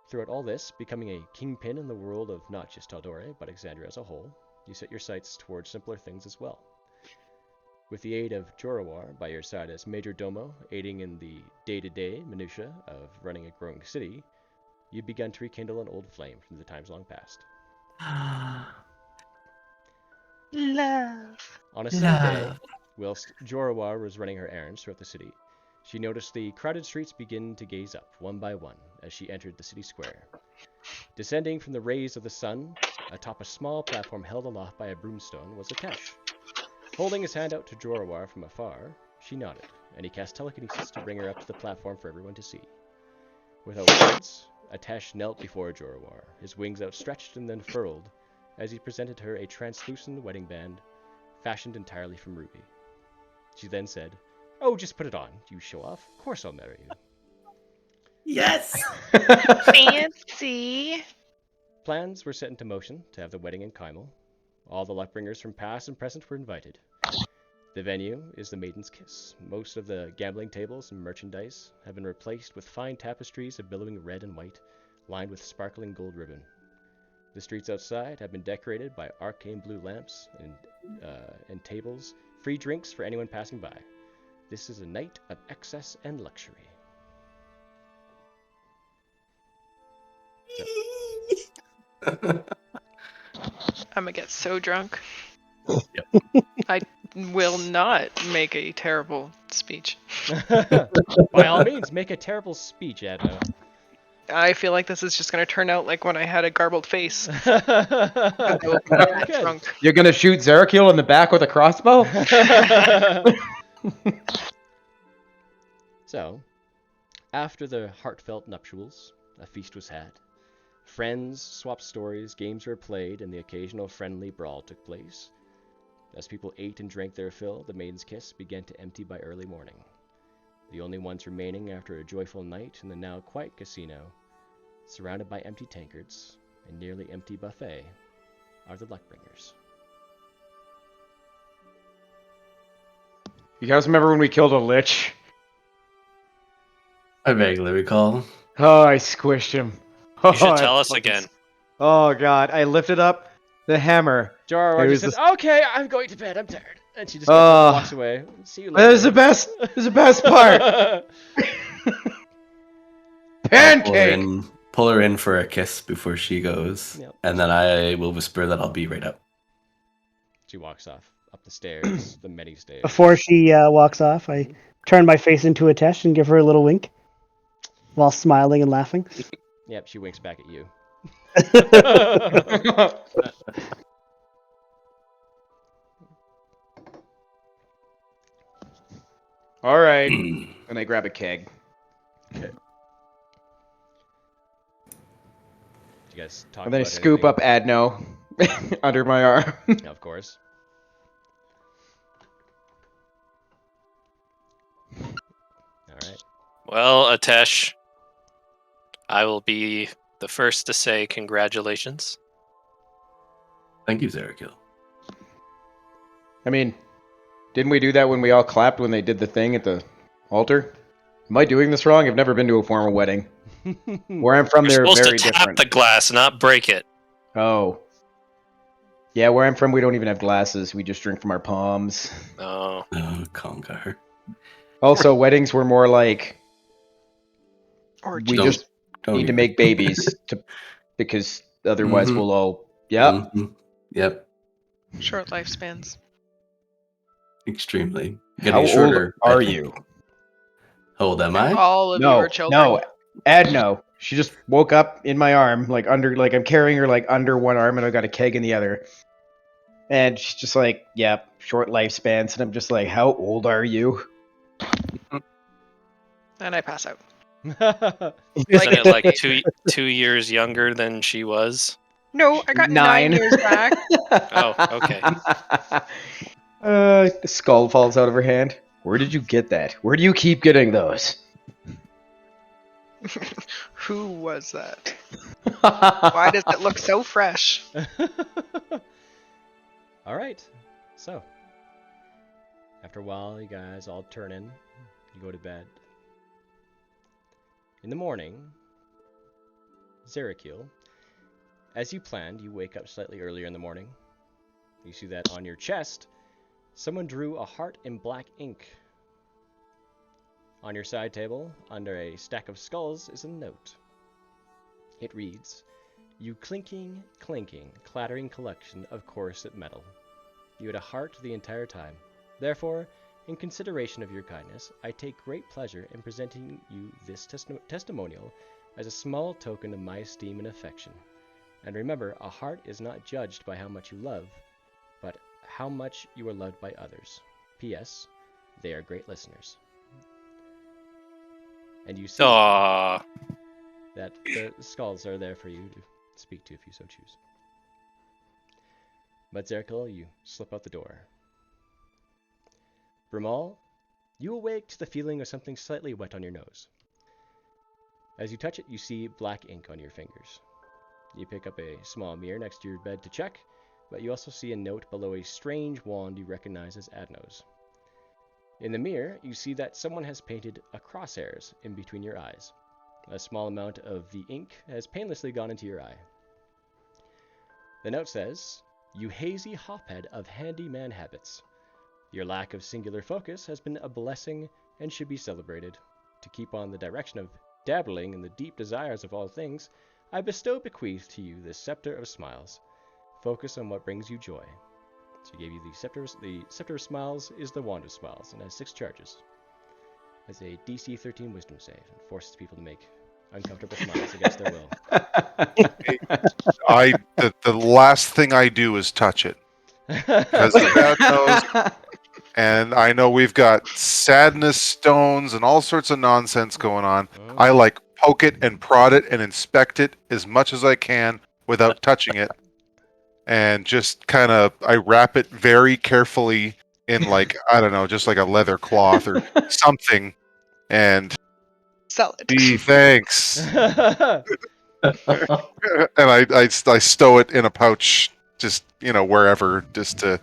throughout all this, becoming a kingpin in the world of not just Tal'Dorei, but Exandria as a whole, you set your sights towards simpler things as well. With the aid of Jorawar by your side as Major Domo, aiding in the day-to-day minutiae of running a growing city, you've begun to rekindle an old flame from the times long past. Love. On a sunny day, whilst Jorawar was running her errands throughout the city, she noticed the crowded streets begin to gaze up, one by one, as she entered the city square. Descending from the rays of the sun, atop a small platform held aloft by a broomstone, was Atesh. Holding his hand out to Jorawar from afar, she nodded, and he cast telekinesis to bring her up to the platform for everyone to see. Without words, Atesh knelt before Jorawar, his wings outstretched and then furled, as he presented her a translucent wedding band, fashioned entirely from ruby. She then said, "Oh, just put it on, you show-off. Of course I'll marry you." Yes! Fancy. Plans were set into motion to have the wedding in Kymel. All the Luckbringers from past and present were invited. The venue is the Maiden's Kiss. Most of the gambling tables and merchandise have been replaced with fine tapestries of billowing red and white, lined with sparkling gold ribbon. The streets outside have been decorated by arcane blue lamps and tables, free drinks for anyone passing by. This is a night of excess and luxury. I'm gonna get so drunk. Yep. I will not make a terrible speech. By all means, make a terrible speech, Adno. I feel like this is just gonna turn out like when I had a garbled face. Good. Drunk. You're gonna shoot Zerakiel in the back with a crossbow? So, after the heartfelt nuptials, a feast was had. Friends swapped stories, games were played, and the occasional friendly brawl took place. As people ate and drank their fill, the maiden's kiss began to empty by early morning. The only ones remaining after a joyful night in the now quiet casino, surrounded by empty tankards and nearly empty buffet, are the Luckbringers. You guys remember when we killed a lich? I vaguely recall. Oh, I squished him. Oh, You should I tell us fucking again. Oh god, I lifted up the hammer. Jorah It just was said, "Okay, I'm going to bed. I'm tired," and she just gets up and walks away. See you later. That was the best. It was the best part. Pancake. Pull her in for a kiss before she goes, Yep. and then I will whisper that I'll be right up. She walks off up the stairs, the many stairs. Before she walks off, I turn my face into Atesh and give her a little wink while smiling and laughing. Yep, she winks back at you. All right. And I grab a keg. Okay. You guys talk And then I about scoop anything? up Adno under my arm. Yeah, of course. All right. Well, Atesh, I will be the first to say congratulations. Thank you, Zerakil. I mean, didn't we do that when we all clapped when they did the thing at the altar? Am I doing this wrong? I've never been to a formal wedding. Where I'm from, You're they're supposed very to tap different. the glass, not break it. Oh. Yeah, where I'm from, we don't even have glasses. We just drink from our palms. Oh. Oh, Congar. Also, weddings were more like Or we Don't- just don't need to even- make babies because otherwise Mhm. we'll all. Yep. Mhm. Yep. short lifespans. Extremely. How Getting old shorter. are you? How old am I? All of you No, are children. no. Adno. She just woke up in my arm, like I'm carrying her like under one arm, and I've got a keg in the other. And she's just like, "Yep, short lifespans." And I'm just like, "How old are you?" And I pass out. Isn't it like 2 years younger than she was? No, I got 9 years back. Oh, okay. The skull falls out of her hand. Where did you get that? Where do you keep getting those? Who was that? Why does it look so fresh? All right. So, after a while, you guys all turn in. You go to bed. In the morning, Zerakil, as you planned, you wake up slightly earlier in the morning. You see that on your chest, someone drew a heart in black ink. On your side table, under a stack of skulls, is a note. It reads, "You clinking, clattering collection of corset metal. You had a heart the entire time. Therefore, in consideration of your kindness, I take great pleasure in presenting you this testimonial as a small token of my esteem and affection. And remember, a heart is not judged by how much you love, but how much you are loved by others. P.S. They are great listeners." And you see Aww. that the skulls are there for you to speak to if you so choose. But Zerakil, you slip out the door. Brimal, you awake to the feeling of something slightly wet on your nose. As you touch it, you see black ink on your fingers. You pick up a small mirror next to your bed to check, but you also see a note below a strange wand you recognize as Adno's. In the mirror, you see that someone has painted a crosshairs in between your eyes. A small amount of the ink has painlessly gone into your eye. The note says, "You hazy hophead of handyman habits. Your lack of singular focus has been a blessing and should be celebrated. To keep on the direction of dabbling in the deep desires of all things, I bequeath to you this scepter of smiles. Focus on what brings you joy." She gave you the scepter. The scepter of smiles is the wand of smiles and has 6 charges. Has a DC 13 wisdom save and forces people to make uncomfortable smiles against their will. The last thing I do is touch it. Because the bad knows and I know we've got sadness stones and all sorts of nonsense going on. Oh. I like poke it and prod it and inspect it as much as I can without touching it, and just kind of I wrap it very carefully in like I don't know, just like a leather cloth or something, and Sell it. gee, thanks. And I stow it in a pouch, just wherever, just to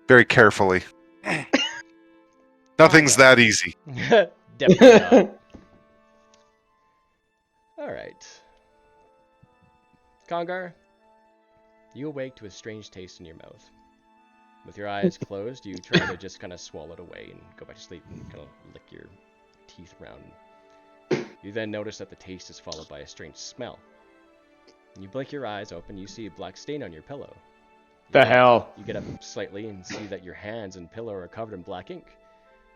very carefully. Nothing's that easy. Definitely not. Alright. Congar, you awake to a strange taste in your mouth. With your eyes closed, you try to just kind of swallow it away and go back to sleep and kind of lick your teeth around. You then notice that the taste is followed by a strange smell. You blink your eyes open, you see a black stain on your pillow. The hell? You get up slightly and see that your hands and pillow are covered in black ink.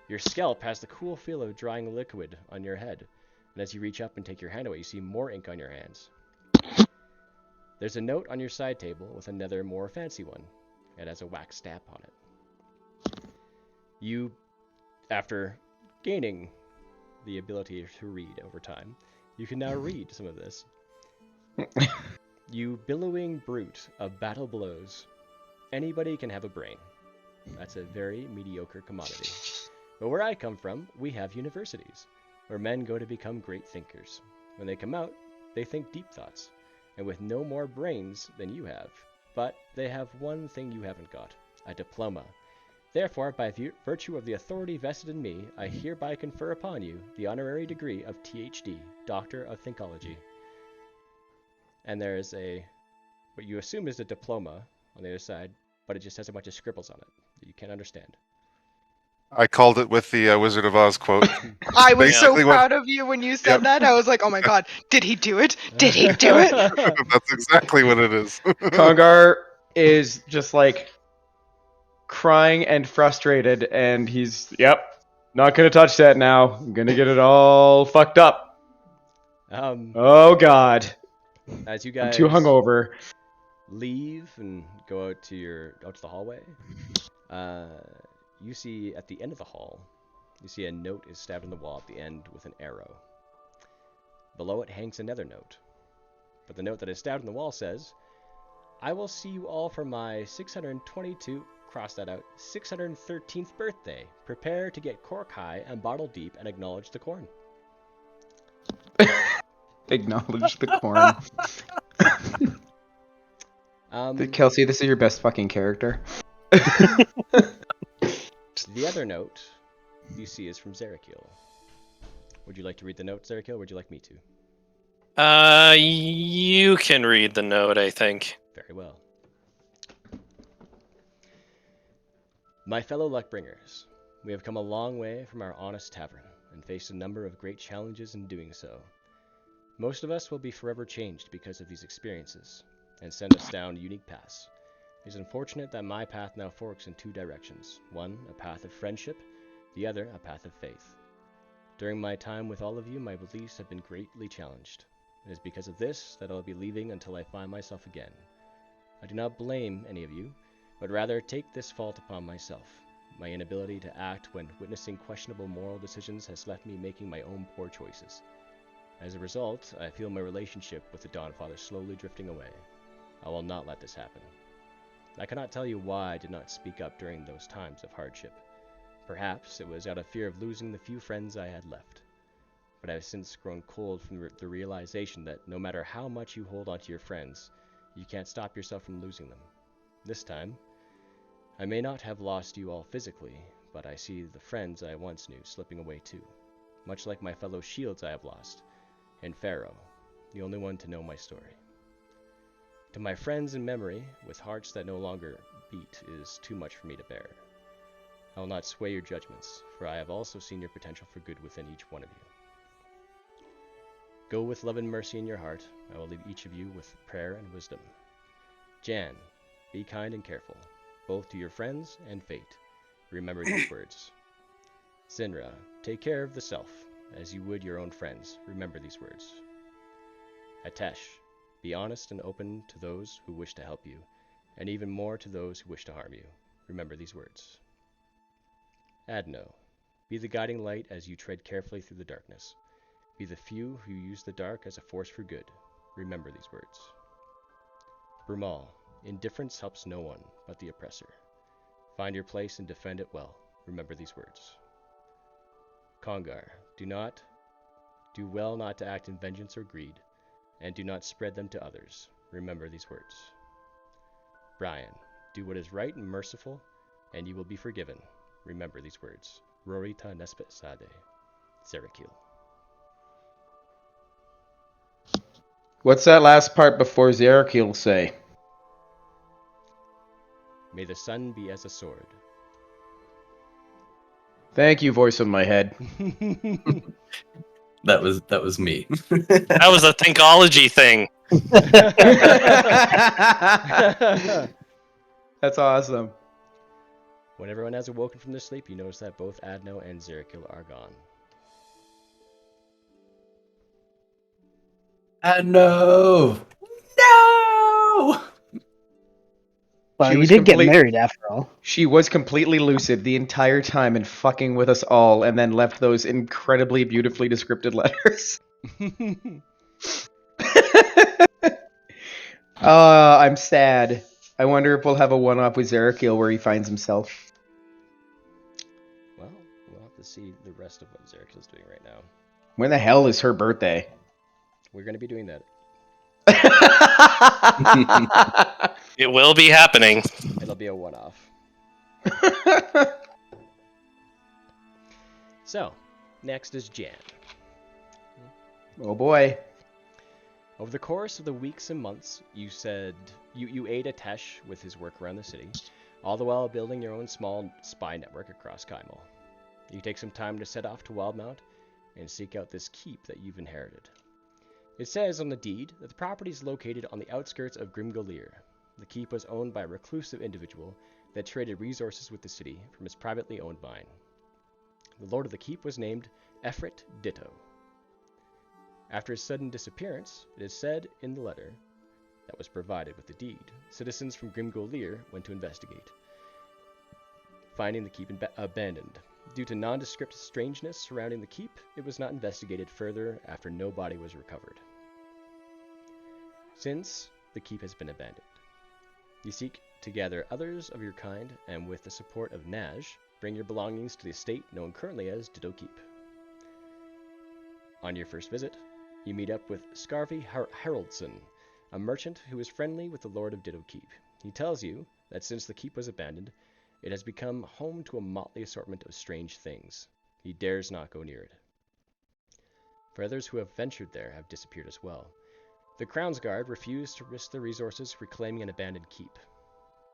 Your scalp has the cool feel of drying liquid on your head, and as you reach up and take your hand away, you see more ink on your hands. There's a note on your side table with another more fancy one. It has a wax stamp on it. You, after gaining the ability to read over time, you can now read some of this. You billowing brute of battle blows. Anybody can have a brain. That's a very mediocre commodity. But where I come from, we have universities, where men go to become great thinkers. When they come out, they think deep thoughts, and with no more brains than you have. But they have one thing you haven't got, a diploma. Therefore, by virtue of the authority vested in me, I hereby confer upon you the honorary degree of THD, Doctor of Thinkology. And there is what you assume is a diploma on the other side, but it just has a bunch of scribbles on it that you can't understand. I called it with the Wizard of Oz quote. I was so Basically proud of you when you said that. I was like, oh my god, did he do it? Did he do it? That's exactly what it is. Congar is just like crying and frustrated, and he's, not gonna touch that now. I'm gonna get it all fucked up. Oh god. As you I'm guys too hungover. leave and go out to the hallway, you see at the end of the hall, you see a note is stabbed in the wall at the end with an arrow. Below it hangs another note. But the note that is stabbed in the wall says, I will see you all for my 622, cross that out, 613th birthday. Prepare to get cork high and bottle deep and acknowledge the corn. Acknowledge the corn. Kelsey, this is your best fucking character. The other note you see is from Zerakiel. Would you like to read the note, Zerakiel, or would you like me to? You can read the note, I think. Very well. My fellow luckbringers, we have come a long way from our honest tavern and faced a number of great challenges in doing so. Most of us will be forever changed because of these experiences and send us down unique paths. It is unfortunate that my path now forks in two directions. One, a path of friendship, the other, a path of faith. During my time with all of you, my beliefs have been greatly challenged. It is because of this that I will be leaving until I find myself again. I do not blame any of you, but rather take this fault upon myself. My inability to act when witnessing questionable moral decisions has left me making my own poor choices. As a result, I feel my relationship with the Dawnfather slowly drifting away. I will not let this happen. I cannot tell you why I did not speak up during those times of hardship. Perhaps it was out of fear of losing the few friends I had left. But I have since grown cold from the realization that no matter how much you hold onto your friends, you can't stop yourself from losing them. This time, I may not have lost you all physically, but I see the friends I once knew slipping away too, much like my fellow shields I have lost, and Pharaoh, the only one to know my story. To my friends in memory, with hearts that no longer beat, is too much for me to bear. I will not sway your judgments, for I have also seen your potential for good within each one of you. Go with love and mercy in your heart. I will leave each of you with prayer and wisdom. Jan, be kind and careful, both to your friends and fate. Remember these words. Sinra, take care of the self, as you would your own friends. Remember these words. Atesh, be honest and open to those who wish to help you, and even more to those who wish to harm you. Remember these words. Adno, be the guiding light as you tread carefully through the darkness. Be the few who use the dark as a force for good. Remember these words. Brumal, indifference helps no one but the oppressor. Find your place and defend it well. Remember these words. Congar, do well not to act in vengeance or greed, and do not spread them to others. Remember these words. Brian, do what is right and merciful, and you will be forgiven. Remember these words. Rorita Nespet Sade, Zerakil. What's that last part before Zerakil say? May the sun be as a sword. Thank you, voice in my head. That was me. That was a Thinkology thing. That's awesome. When everyone has awoken from their sleep, you notice that both Adno and Zerakil are gone. No! Well, She you was did get complete- married after all. She was completely lucid the entire time and fucking with us all, and then left those incredibly beautifully descripted letters. I'm sad. I wonder if we'll have a one-up with Zerakil where he finds himself. Well, we'll have to see the rest of what Zerakil's doing right now. When the hell is her birthday? We're going to be doing that. It will be happening. It'll be a one-off. So, next is Jan. Oh boy. Over the course of the weeks and months, you aid Atesh with his work around the city, all the while building your own small spy network across Kaimal. You take some time to set off to Wildmount and seek out this keep that you've inherited. It says on the deed that the property is located on the outskirts of Grimgolir. The keep was owned by a reclusive individual that traded resources with the city from his privately owned mine. The lord of the keep was named Efrit Ditto. After his sudden disappearance, it is said in the letter that was provided with the deed, citizens from Grimgolir went to investigate, finding the keep abandoned. Due to nondescript strangeness surrounding the keep, it was not investigated further after no body was recovered. Since the keep has been abandoned, you seek to gather others of your kind, and with the support of Naj, bring your belongings to the estate known currently as Ditto Keep. On your first visit, you meet up with Scarvy Haroldson, a merchant who is friendly with the Lord of Ditto Keep. He tells you that since the keep was abandoned, it has become home to a motley assortment of strange things. He dares not go near it. For others who have ventured there have disappeared as well. The Crown's Guard refused to risk their resources reclaiming an abandoned keep.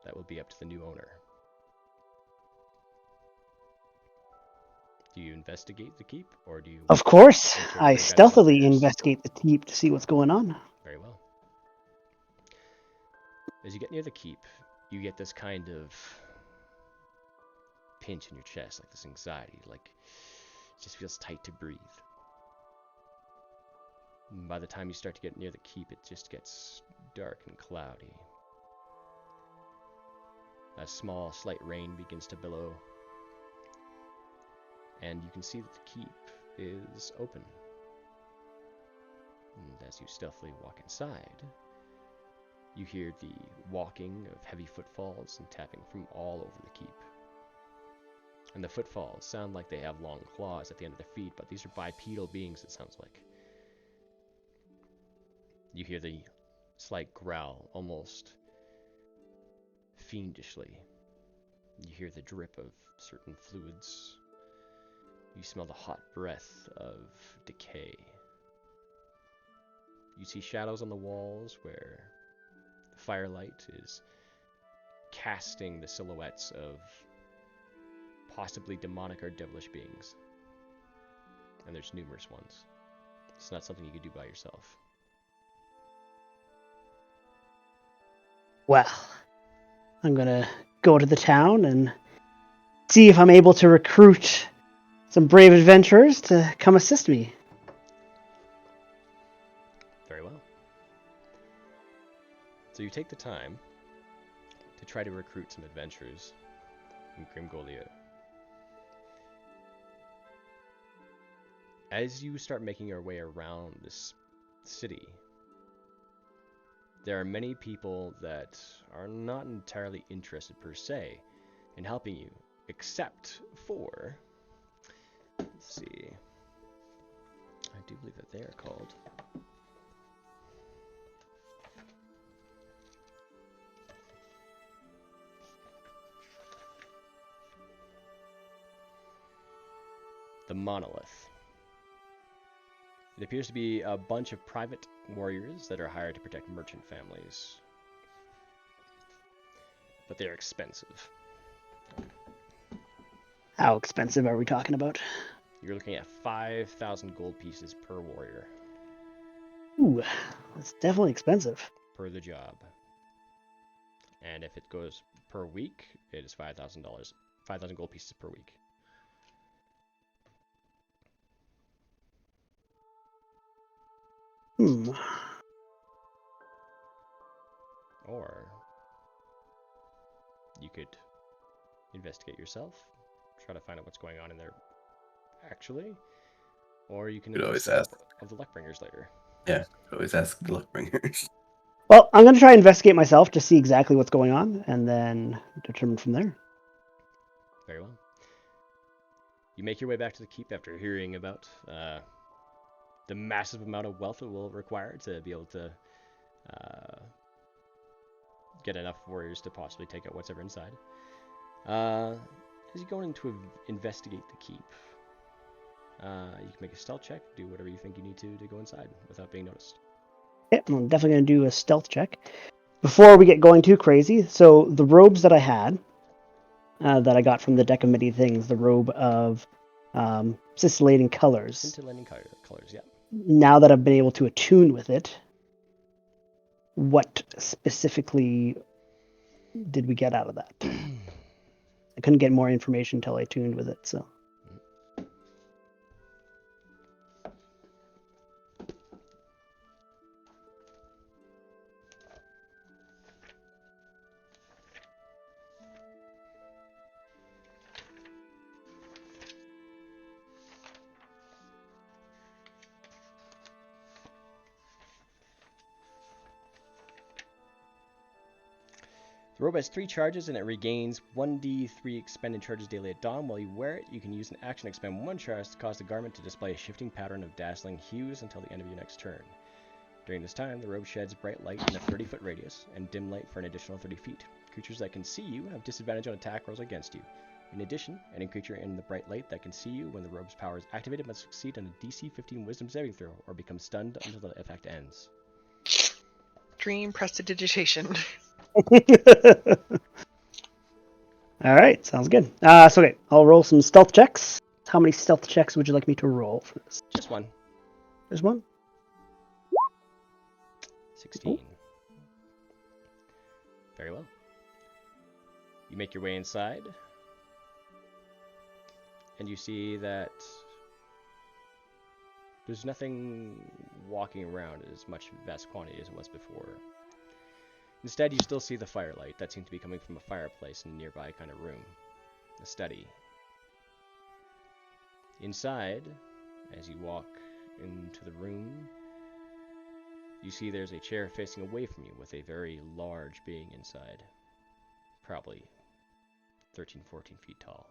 That will be up to the new owner. Do you investigate the keep, or do you... Of course, make your I way back to stealthily Wilderness? investigate the keep to see what's going on. Very well. As you get near the keep, you get this kind of pinch in your chest, like this anxiety, like it just feels tight to breathe. And by the time you start to get near the keep, it just gets dark and cloudy. A small, slight rain begins to billow, and you can see that the keep is open. And as you stealthily walk inside, you hear the walking of heavy footfalls and tapping from all over the keep. And the footfalls sound like they have long claws at the end of their feet, but these are bipedal beings, it sounds like. You hear the slight growl, almost fiendishly. You hear the drip of certain fluids. You smell the hot breath of decay. You see shadows on the walls where the firelight is casting the silhouettes of possibly demonic or devilish beings. And there's numerous ones. It's not something you could do by yourself. Well, I'm gonna go to the town and see if I'm able to recruit some brave adventurers to come assist me. Very well. So you take the time to try to recruit some adventurers in Grimgolia. As you start making your way around this city, there are many people that are not entirely interested per se in helping you, except for, let's see, I do believe that they are called the Monolith. It appears to be a bunch of private warriors that are hired to protect merchant families. But they're expensive. How expensive are we talking about? You're looking at 5,000 gold pieces per warrior. Ooh, that's definitely expensive. Per the job. And if it goes per week, it is $5,000. 5,000 gold pieces per week. Or you could investigate yourself, try to find out what's going on in there actually, or you can always investigate ask. of the Luckbringers later. Yeah, always ask the Luckbringers. Well, I'm going to try and investigate myself to see exactly what's going on, and then determine from there. Very well. You make your way back to the keep after hearing about the massive amount of wealth it will require to be able to get enough warriors to possibly take out whatever inside. As you go in to investigate the keep, you can make a stealth check, do whatever you think you need to go inside without being noticed. Yeah, I'm definitely going to do a stealth check. Before we get going too crazy, so the robes that I had, that I got from the deck of many things, the robe of scintillating colors. Scintillating colors, yeah. Now that I've been able to attune with it, what specifically did we get out of that? I couldn't get more information until I tuned with it, so. The robe has 3 charges and it regains 1d3 expended charges daily at dawn. While you wear it, you can use an action to expend 1 charge to cause the garment to display a shifting pattern of dazzling hues until the end of your next turn. During this time, the robe sheds bright light in a 30-foot radius and dim light for an additional 30 feet. Creatures that can see you have disadvantage on attack rolls against you. In addition, any creature in the bright light that can see you when the robe's power is activated must succeed on a DC 15 Wisdom saving throw or become stunned until the effect ends. Dream prestidigitation. All right, sounds good. So okay, I'll roll some stealth checks. How many stealth checks would you like me to roll for this? Just one. Just one? 16. Very well. You make your way inside, and you see that there's nothing walking around as much vast quantity as it was before. Instead, you still see the firelight that seems to be coming from a fireplace in a nearby kind of room, a study. Inside, as you walk into the room, you see there's a chair facing away from you with a very large being inside, probably 13, 14 feet tall,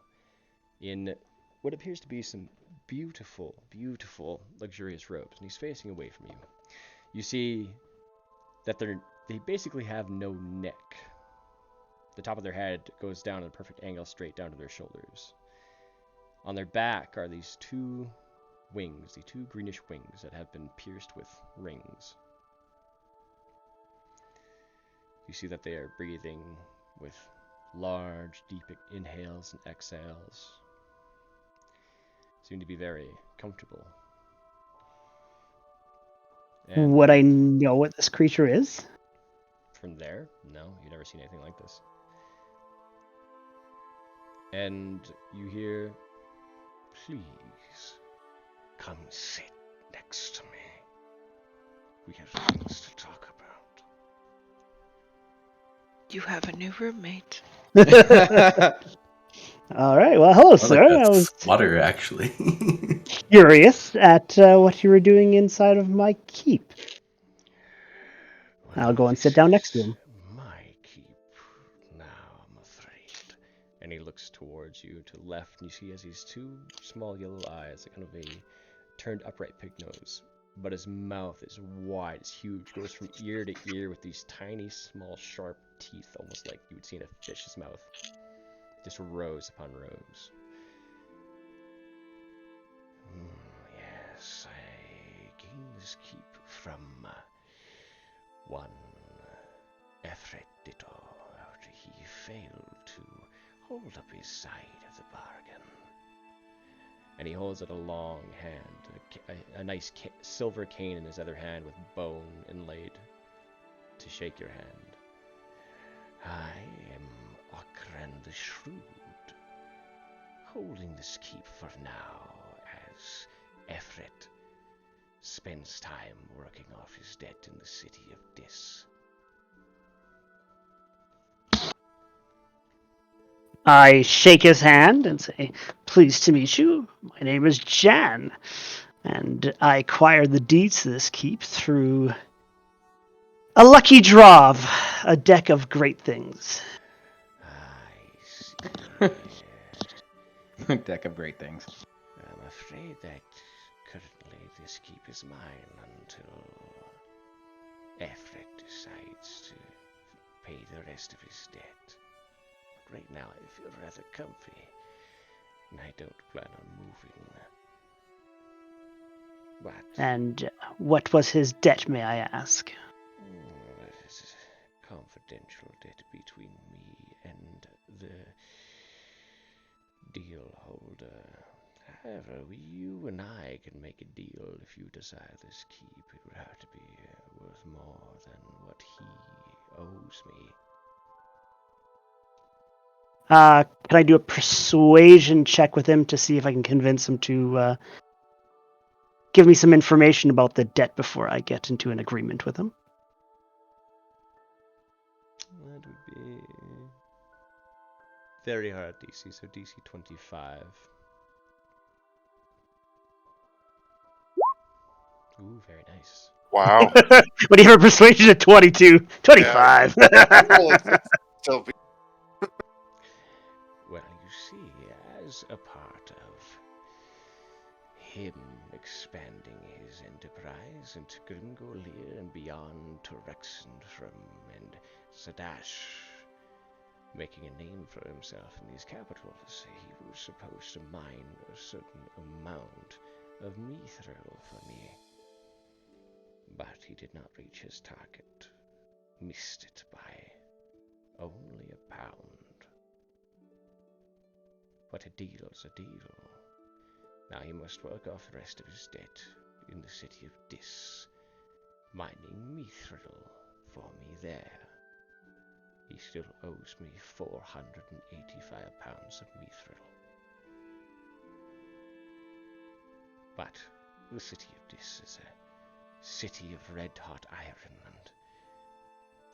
in what appears to be some beautiful, beautiful, luxurious robes, and he's facing away from you. You see that they basically have no neck. The top of their head goes down at a perfect angle straight down to their shoulders. On their back are these 2 wings, the 2 greenish wings that have been pierced with rings. You see that they are breathing with large, deep inhales and exhales. Seem to be very comfortable. And would I know what this creature is? from there, no, you've never seen anything like this. And you hear, Please, come sit next to me. We have things to talk about. You have a new roommate. All right. Well, hello, More sir. like I a was squatter, actually. curious at what you were doing inside of my keep. I'll go and sit down next to him. My keep now, I'm afraid. And he looks towards you to the left, and you see he has these two small yellow eyes, kind of a turned upright pig nose. But his mouth is wide, it's huge, goes from ear to ear with these tiny, small, sharp teeth, almost like you would see in a fish's mouth. Just rows upon rows. Yes, I gained this keep from one Ephredito after he failed to hold up his side of the bargain. And he holds out a long hand, a nice silver cane in his other hand with bone inlaid to shake your hand. I am Okran the Shrewd, holding this keep for now as Ephret spends time working off his debt in the city of Dis. I shake his hand and say, "Pleased to meet you. My name is Jan, and I acquired the deeds to this keep through a lucky draw of a deck of great things." I see. Deck of great things. I'm afraid that currently this keep is mine until Ephret decides to pay the rest of his debt. But right now I feel rather comfy, and I don't plan on moving. But And what was his debt, may I ask? that is a confidential debt between me and the deal holder. However, you and I can make a deal if you desire this keep. It would have to be worth more than what he owes me. Can I do a persuasion check with him to see if I can convince him to give me some information about the debt before I get into an agreement with him? That would be very hard DC, so DC 25. Ooh, very nice. Wow. What do you have a persuasion at 22? 25. Still be- Well, you see, as a part of him expanding his enterprise into Grimgolir and beyond to Rexendrum and Zadash, making a name for himself in these capitals, he was supposed to mine a certain amount of mithril for me. But he did not reach his target. Missed it by only a pound. But a deal's a deal. Now he must work off the rest of his debt in the city of Dis, mining mithril for me there. He still owes me 485 pounds of mithril. But the city of Dis is a city of red-hot iron, and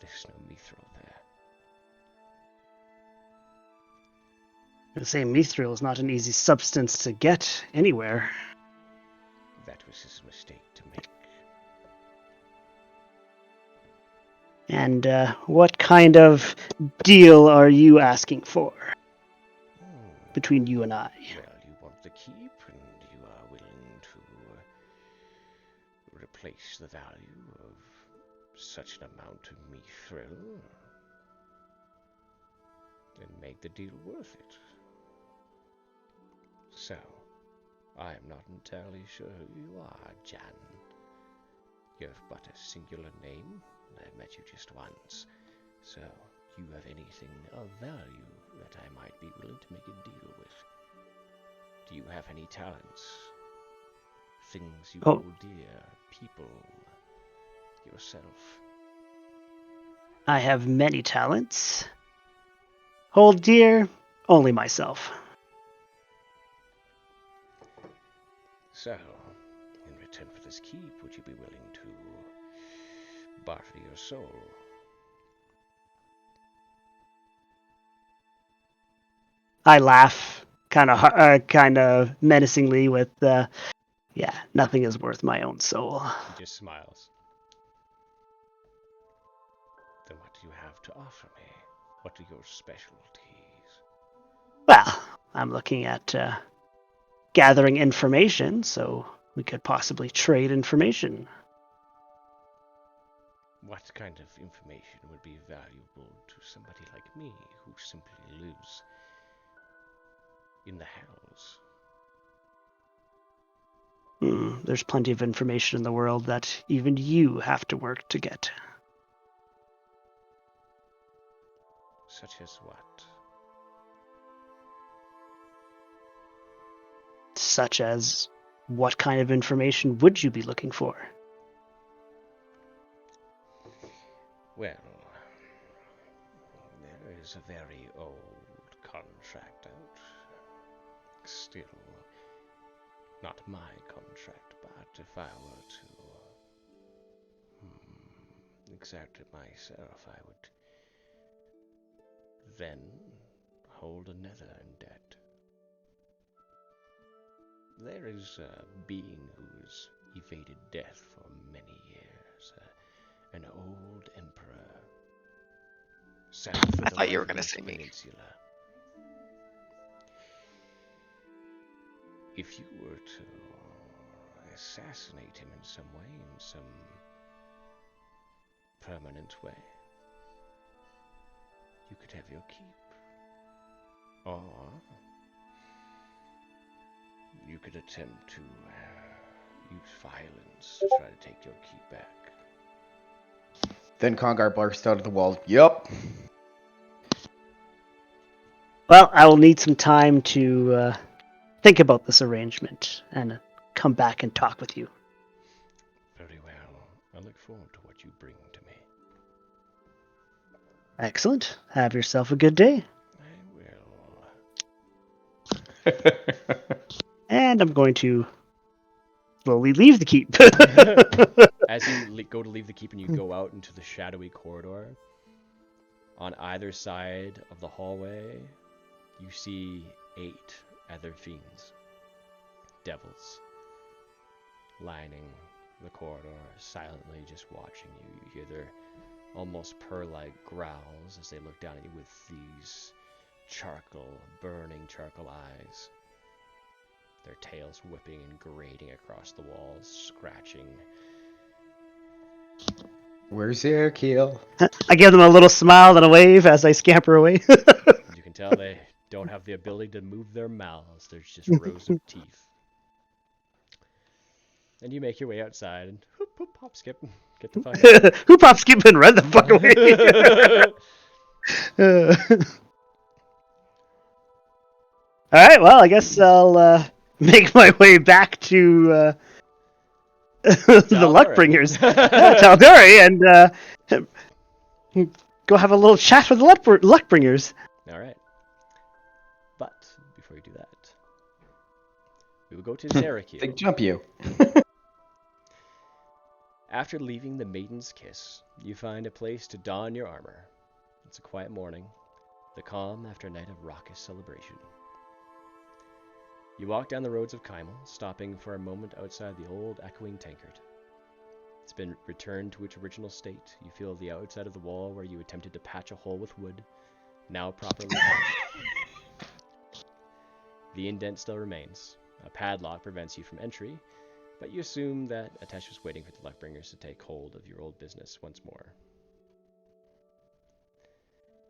there's no mithril there. I say mithril is not an easy substance to get anywhere. That was his mistake to make. And what kind of deal are you asking for between you and I? Well, you want the keep, and you are willing to replace the value of such an amount of mithril, and make the deal worth it. So, I am not entirely sure who you are, Jan. You have but a singular name, and I've met you just once. So, do you have anything of value that I might be willing to make a deal with? Do you have any talents? Things you hold dear, people, yourself? I have many talents. Hold dear only myself. So, in return for this keep, would you be willing to barter your soul? I laugh, kind of menacingly with, yeah, nothing is worth my own soul. He just smiles. Then what do you have to offer me? What are your specialties? Well, I'm looking at gathering information, so we could possibly trade information. What kind of information would be valuable to somebody like me who simply lives in the hells? There's plenty of information in the world that even you have to work to get. Such as what? Such as, what kind of information would you be looking for? Well, there is a very old contract out. Still, not my contract, but if I were to exact it myself, I would then hold another in debt. There is a being who's evaded death for many years, an old emperor. I thought you were going to say me. Peninsula. If you were to assassinate him in some way, in some permanent way, you could have your keep. Or you could attempt to use violence to try to take your keep back. Then Congar burst out of the wall. Yup. Well, I will need some time to think about this arrangement and come back and talk with you. Very well. I look forward to what you bring to me. Excellent. Have yourself a good day. I will. And I'm going to slowly leave the keep. As you go to leave the keep and you go out into the shadowy corridor, on either side of the hallway, you see 8 other fiends, devils, lining the corridor, silently just watching you. You hear their almost purr-like growls as they look down at you with these burning charcoal eyes. Their tails whipping and grating across the walls, scratching. Where's Airkeel? I give them a little smile and a wave as I scamper away. You can tell they don't have the ability to move their mouths. There's just rows of teeth. And you make your way outside and hoop, hoop, hop, skip, get the fuck out. Hoop, hop, skip, and run the fuck away. Alright, well, I guess I'll make my way back to the Luckbringers. Tal'Dorei, and go have a little chat with the Luckbringers. Alright. But, before you do that, we will go to JerryGeeVO. Big jump, you. After leaving the Maiden's Kiss, you find a place to don your armor. It's a quiet morning, the calm after a night of raucous celebration. You walk down the roads of Kymel, stopping for a moment outside the old Echoing Tankard. It's been returned to its original state. You feel the outside of the wall where you attempted to patch a hole with wood, now properly patched. The indent still remains. A padlock prevents you from entry, but you assume that Atesh was waiting for the Luckbringers to take hold of your old business once more.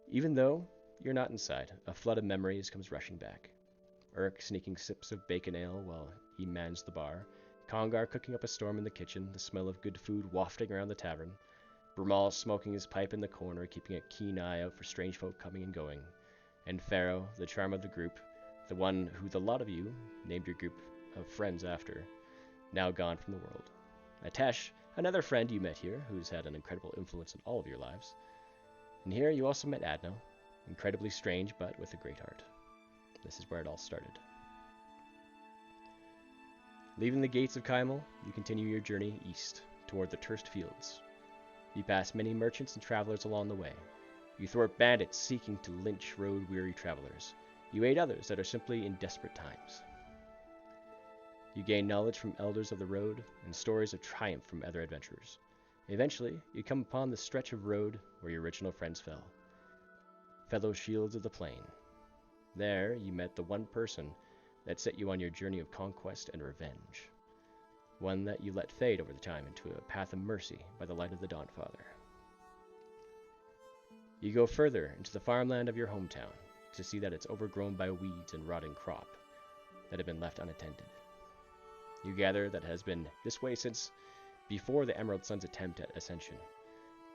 Even though you're not inside, a flood of memories comes rushing back. Urk sneaking sips of bacon ale while he mans the bar, Congar cooking up a storm in the kitchen, the smell of good food wafting around the tavern, Bramal smoking his pipe in the corner, keeping a keen eye out for strange folk coming and going, and Pharaoh, the charm of the group, the one who the lot of you named your group of friends after, now gone from the world. Atesh, another friend you met here, who's had an incredible influence in all of your lives. And here you also met Adno, incredibly strange but with a great heart. This is where it all started. Leaving the gates of Kymel, you continue your journey east, toward the Terst Fields. You pass many merchants and travelers along the way. You thwart bandits seeking to lynch road-weary travelers. You aid others that are simply in desperate times. You gain knowledge from elders of the road and stories of triumph from other adventurers. Eventually, you come upon the stretch of road where your original friends fell. Fellow shields of the plain. There, you met the one person that set you on your journey of conquest and revenge. One that you let fade over the time into a path of mercy by the light of the Dawnfather. You go further into the farmland of your hometown to see that it's overgrown by weeds and rotting crop that have been left unattended. You gather that it has been this way since before the Emerald Sun's attempt at ascension.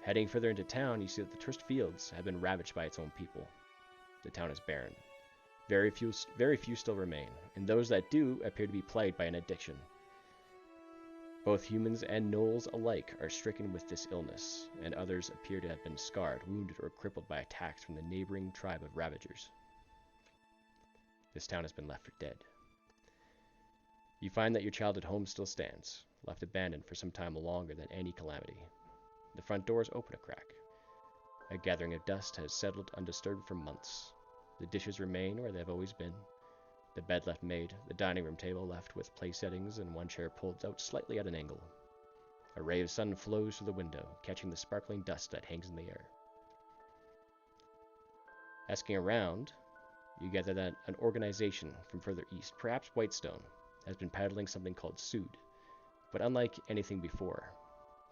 Heading further into town, you see that the Trist Fields have been ravaged by its own people. The town is barren. Very few still remain, and those that do appear to be plagued by an addiction. Both humans and gnolls alike are stricken with this illness, and others appear to have been scarred, wounded, or crippled by attacks from the neighboring tribe of Ravagers. This town has been left for dead. You find that your childhood home still stands, left abandoned for some time longer than any calamity. The front doors open a crack. A gathering of dust has settled undisturbed for months. The dishes remain where they have always been. The bed left made, the dining room table left with place settings, and one chair pulled out slightly at an angle. A ray of sun flows through the window, catching the sparkling dust that hangs in the air. Asking around, you gather that an organization from further east, perhaps Whitestone, has been peddling something called Sood, but unlike anything before,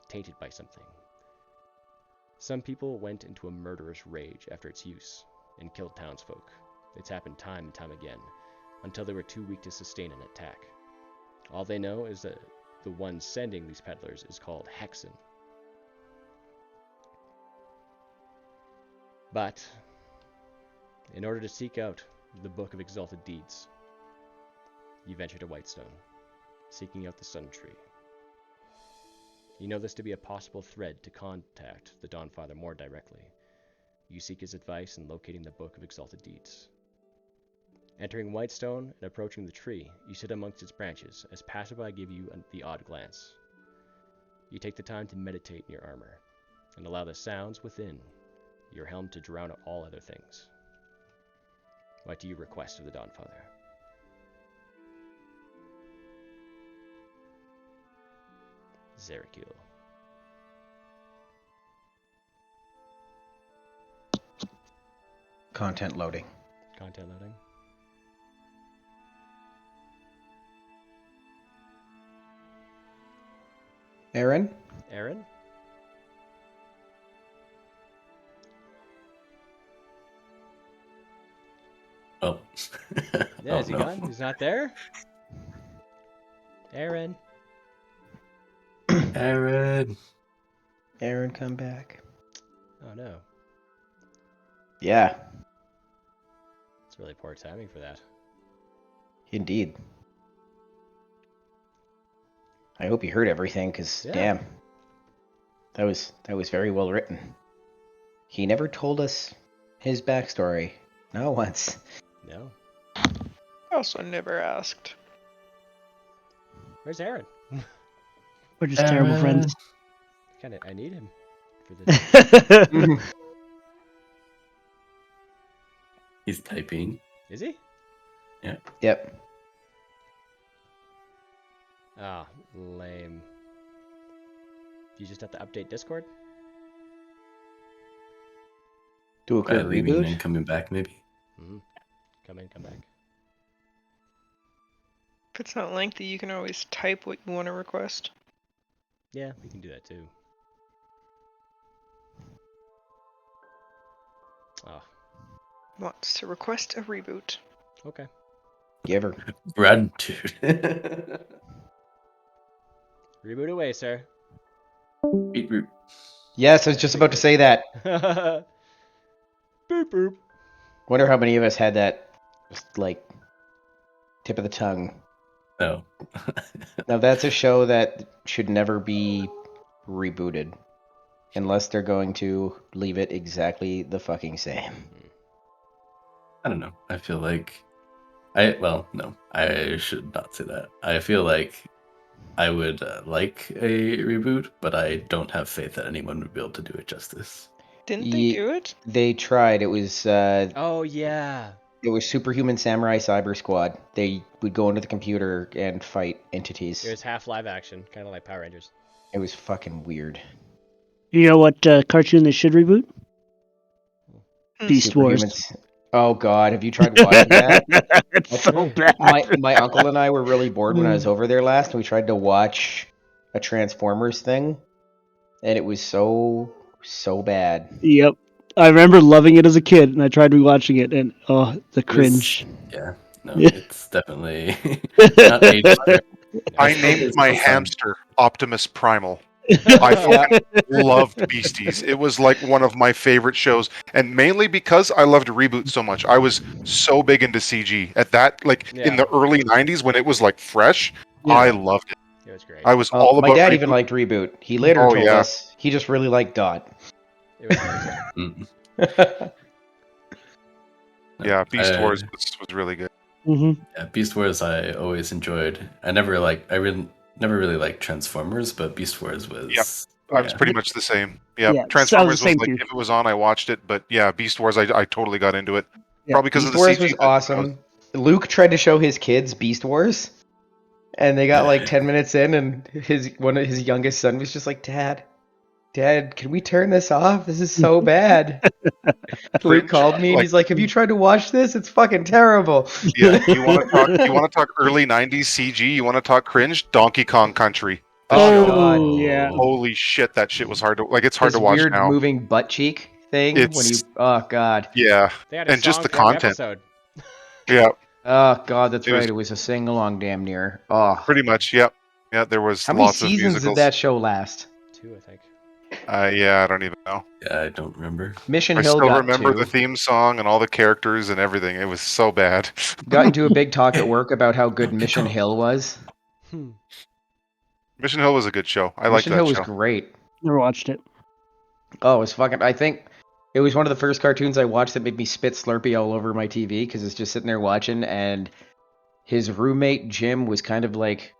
tainted by something. Some people went into a murderous rage after its use and killed townsfolk. It's happened time and time again, until they were too weak to sustain an attack. All they know is that the one sending these peddlers is called Hexen. But, in order to seek out the Book of Exalted Deeds, you venture to Whitestone, seeking out the Sun Tree. You know this to be a possible thread to contact the Dawnfather more directly. You seek his advice in locating the Book of Exalted Deeds. Entering Whitestone and approaching the tree, you sit amongst its branches as passerby give you the odd glance. You take the time to meditate in your armor, and allow the sounds within your helm to drown out all other things. What do you request of the Dawnfather? JerryGeeVO. Content loading. Content loading. Aaron? Aaron? Oh. Yeah, Oh, is he no. gone? He's not there? Aaron? Aaron. Aaron, come back. Oh no. Yeah, It's really poor timing for that. indeed. I hope you heard everything, because Yeah. damn, that was very well written. He never told us his backstory, not once. No. Also never asked. Where's Aaron? We're just terrible friends. I need him for this. He's typing. Is he? Yep. Ah, lame. Do you just have to update Discord? Do a quick Leaving reboot. and coming back, maybe. Mm-hmm. Come in, come back. If it's not lengthy, you can always type what you want to request. Yeah, we can do that too. Ah, Wants to request a reboot. okay. Giver. Gratitude. Reboot away, sir. Beep, boop. Yes, I was just about to say that. Boop boop. Wonder how many of us had that, just like, tip of the tongue. No. Now that's a show that should never be rebooted, unless they're going to leave it exactly the fucking same. I don't know. I feel like no, I should not say that. I feel like I would like a reboot, but I don't have faith that anyone would be able to do it justice. Didn't they do it? They tried. It was Oh yeah. It was Superhuman Samurai Cyber Squad. They would go into the computer and fight entities. It was half live action, kind of like Power Rangers. It was fucking weird. You know what cartoon they should reboot? Beast Wars. Superhumans. Oh god, have you tried watching that? It's so bad. My uncle and I were really bored when I was over there last, and we tried to watch a Transformers thing, and it was so bad. Yep. I remember loving it as a kid, and I tried rewatching it, and the cringe. Yeah, no, it's definitely not aged. I named my hamster Optimus Primal. I fucking loved Beasties. It was like one of my favorite shows, and mainly because I loved Reboot so much. I was so big into CG at that, in the early '90s when it was like fresh. Yeah. I loved it. It was great. I was all about. My dad Reboot. even liked Reboot. He later told us he just really liked Dot. It was great. Yeah, Beast Wars was really good. Mm-hmm. Yeah, Beast Wars I always enjoyed. I never really liked Transformers, but Beast Wars was. Yep. I was pretty much the same. Yeah, Yeah, Transformers so the was same like too. if it was on, I watched it. But yeah, Beast Wars, I totally got into it. Yeah. Probably because Beast of the Wars CG. was awesome. Luke tried to show his kids Beast Wars, and they got like 10 minutes in, and his youngest son was just like, Dad, can we turn this off? This is so bad. Luke called me and he's like, have you tried to watch this? It's fucking terrible. Yeah, you want to talk early '90s CG? You want to talk cringe? Donkey Kong Country. Oh, yeah. Holy shit, that shit was hard to it's hard His to watch weird now. moving butt cheek thing oh god. Yeah, They had a and just song the for every content. episode. Yeah, Oh god, that's right. It was a sing along damn near. Oh. pretty much. Yep. Yeah, there was How many lots of seasons musicals. did that show last? 2, I think. Yeah, I don't even know. Yeah, I don't remember. Mission I Hill still got remember 2. the theme song and all the characters and everything. It was so bad. Got into a big talk at work about how good Mission Hill was. Mission Hill was a good show. I liked Mission that Hill was show. great. Never watched it. Oh, it was fucking. I think it was one of the first cartoons I watched that made me spit Slurpee all over my TV because it's just sitting there watching, and his roommate Jim was kind of like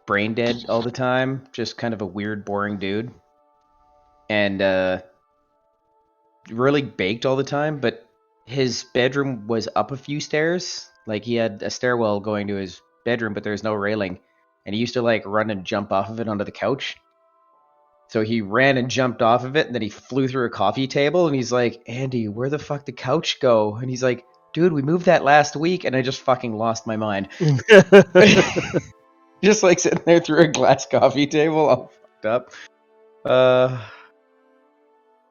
brain dead all the time, just kind of a weird, boring dude, and really baked all the time. But his bedroom was up a few stairs, like he had a stairwell going to his bedroom, but there's no railing, and he used to like run and jump off of it onto the couch. So he ran and jumped off of it, and then he flew through a coffee table, and he's like, Andy, where the fuck did the couch go? And he's like, dude, we moved that last week, and I just fucking lost my mind. Just like sitting there through a glass coffee table, all fucked up.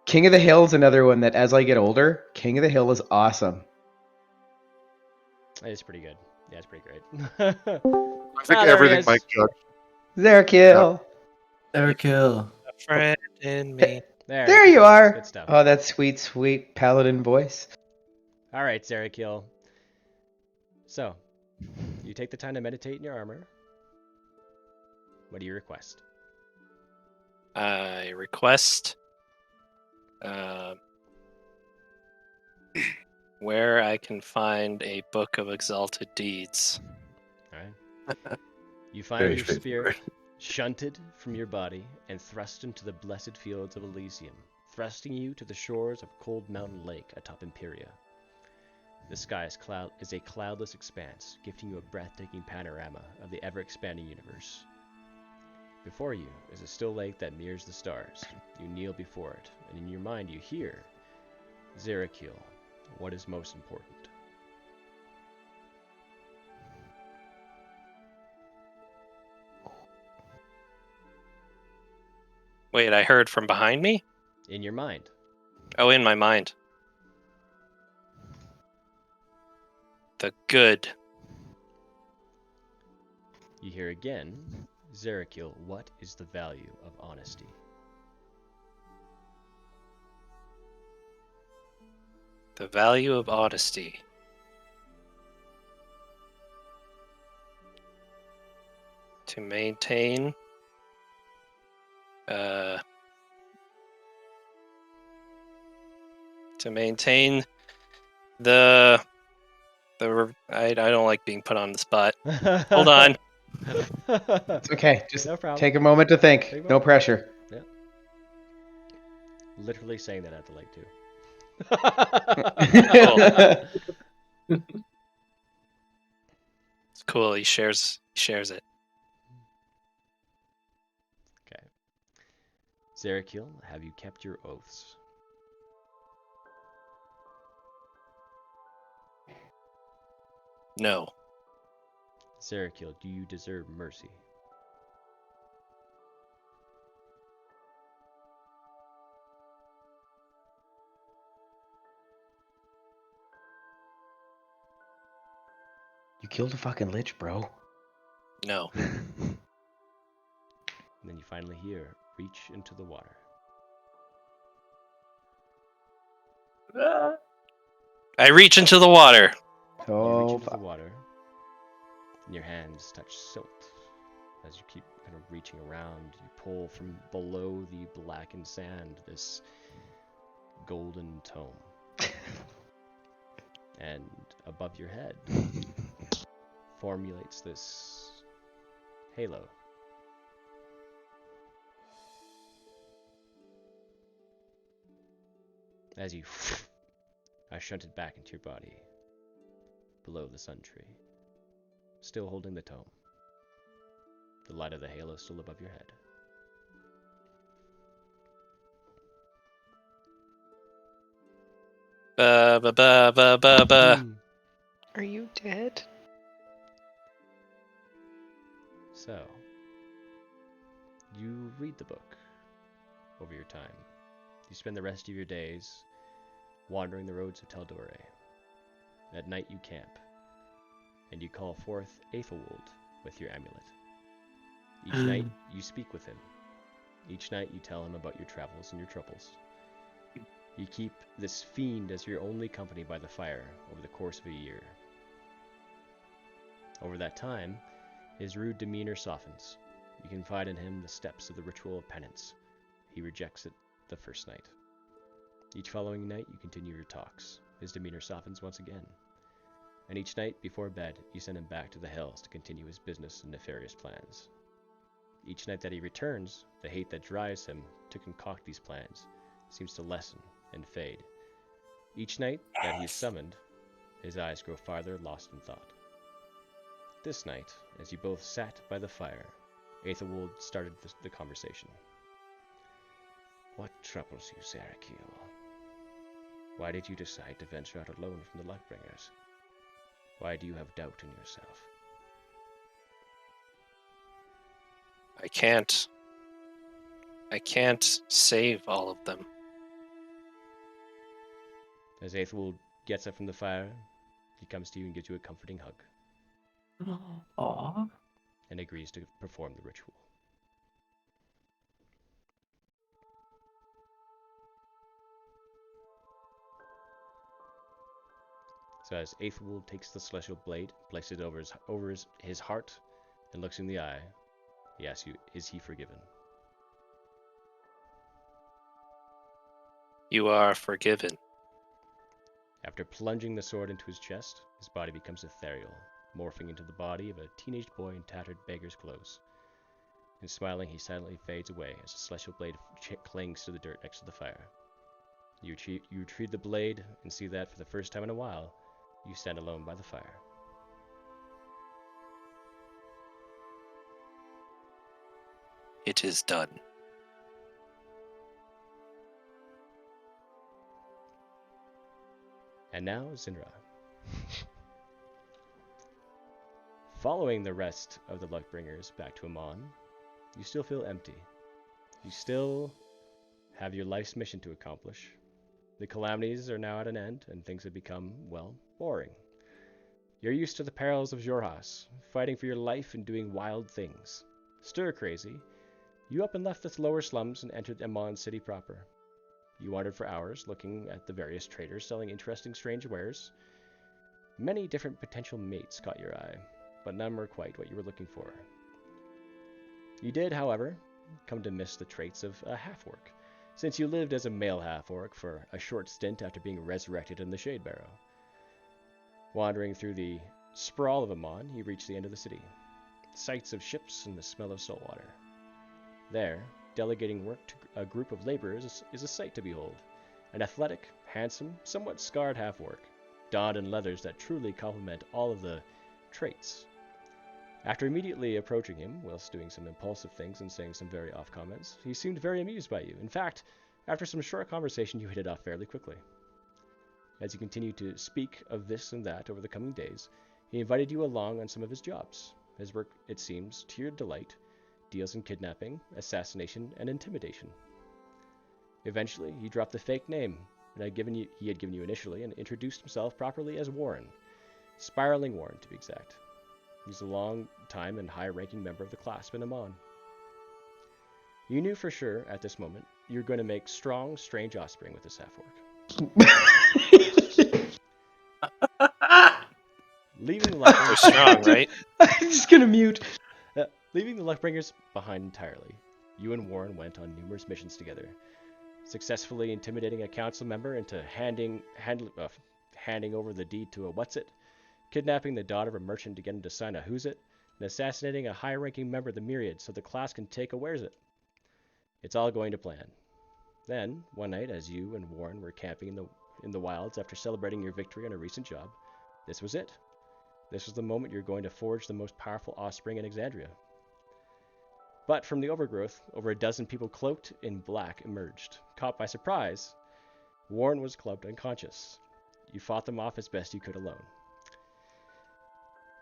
King of the Hill is another one that, as I get older, King of the Hill is awesome. It's pretty good. Yeah, it's pretty great. I think everything Mike Judge. Zerkill. Zerkill. A friend in me. There you are. Good stuff. Oh, that sweet, sweet paladin voice. All right, Zerkill. So, you take the time to meditate in your armor. What do you request? I request where I can find a book of exalted deeds. All right. You find Very your spirit straightforward. shunted from your body and thrust into the blessed fields of Elysium, thrusting you to the shores of Cold Mountain Lake atop Imperia. The sky is a cloudless expanse, gifting you a breathtaking panorama of the ever-expanding universe. Before you is a still lake that mirrors the stars. You kneel before it, and in your mind you hear, Zerkill, what is most important? Wait, I heard from behind me? In your mind. Oh, in my mind. The good. You hear again, Zerkill, what is the value of honesty? The value of honesty. To maintain the I don't like being put on the spot. Hold on. It's okay. Just No problem. take a moment to think. Take a No moment. pressure. Yeah. Literally saying that at the lake too. cool. He shares it. Okay. Zerakil, have you kept your oaths? No. Zerakil, do you deserve mercy? You killed a fucking lich, bro. No. And then you finally hear, reach into the water. I reach into the water. You Oh, reach into the fuck. water, and your hands touch silt. As you keep kind of reaching around, you pull from below the blackened sand this golden tome. And above your head formulates this halo. As you are shunted back into your body below the sun tree, still holding the tome. The light of the halo still above your head. Ba ba ba ba ba ba. Are you dead? So, you read the book over your time. You spend the rest of your days wandering the roads of Teldore. At night you camp, and you call forth Aethelwold with your amulet. Each night you speak with him. Each night you tell him about your travels and your troubles. You keep this fiend as your only company by the fire over the course of a year. Over that time, his rude demeanor softens. You confide in him the steps of the ritual of penance. He rejects it the first night. Each following night, you continue your talks. His demeanor softens once again. And each night, before bed, you send him back to the hills to continue his business and nefarious plans. Each night that he returns, the hate that drives him to concoct these plans seems to lessen and fade. Each night that he is summoned, his eyes grow farther lost in thought. This night, as you both sat by the fire, Aethelwold started the conversation. What troubles you, Zerakil? Why did you decide to venture out alone from the Luckbringers? Why do you have doubt in yourself? I can't save all of them. As Aethelwold gets up from the fire, he comes to you and gives you a comforting hug. Aww. And agrees to perform the ritual. So as Aethelwold takes the celestial blade, places it over his heart, and looks in the eye, he asks you, is he forgiven? You are forgiven. After plunging the sword into his chest, his body becomes ethereal, morphing into the body of a teenage boy in tattered beggar's clothes. And smiling, he silently fades away as the celestial blade clings to the dirt next to the fire. You retrieve the blade and see that for the first time in a while, you stand alone by the fire. It is done. And now, Zinra. Following the rest of the Luckbringers back to Amon, you still feel empty. You still have your life's mission to accomplish. The calamities are now at an end, and things have become, well, boring. You're used to the perils of Jorhas, fighting for your life and doing wild things. Stir-crazy, you up and left the lower slums and entered Amon city proper. You wandered for hours, looking at the various traders selling interesting strange wares. Many different potential mates caught your eye, but none were quite what you were looking for. You did, however, come to miss the traits of a half-orc, since you lived as a male half-orc for a short stint after being resurrected in the Shade Barrow. Wandering through the sprawl of Amon, you reach the end of the city. Sights of ships and the smell of saltwater. There, delegating work to a group of laborers is a sight to behold. An athletic, handsome, somewhat scarred half-orc, donned in leathers that truly complement all of the traits After immediately approaching him, whilst doing some impulsive things and saying some very off comments, he seemed very amused by you. In fact, after some short conversation, you hit it off fairly quickly. As you continued to speak of this and that over the coming days, he invited you along on some of his jobs. His work, it seems, to your delight, deals in kidnapping, assassination, and intimidation. Eventually, he dropped the fake name he had given you initially and introduced himself properly as Warren. Spiraling Warren, to be exact. He's a long-time and high-ranking member of the class, been Amon. You knew for sure, at this moment, you were going to make strong, strange offspring with this half-orc. Leaving the They're strong, right? I'm just gonna mute. Leaving the Luckbringers behind entirely, you and Warren went on numerous missions together, successfully intimidating a council member into handing over the deed to a what's-it, kidnapping the daughter of a merchant to get him to sign a who's-it, and assassinating a high-ranking member of the Myriad so the class can take a where's-it. It's all going to plan. Then, one night, as you and Warren were camping in the wilds after celebrating your victory on a recent job, this was it. This was the moment you're going to forge the most powerful offspring in Exandria. But from the overgrowth, over a dozen people cloaked in black emerged. Caught by surprise, Warren was clubbed unconscious. You fought them off as best you could alone.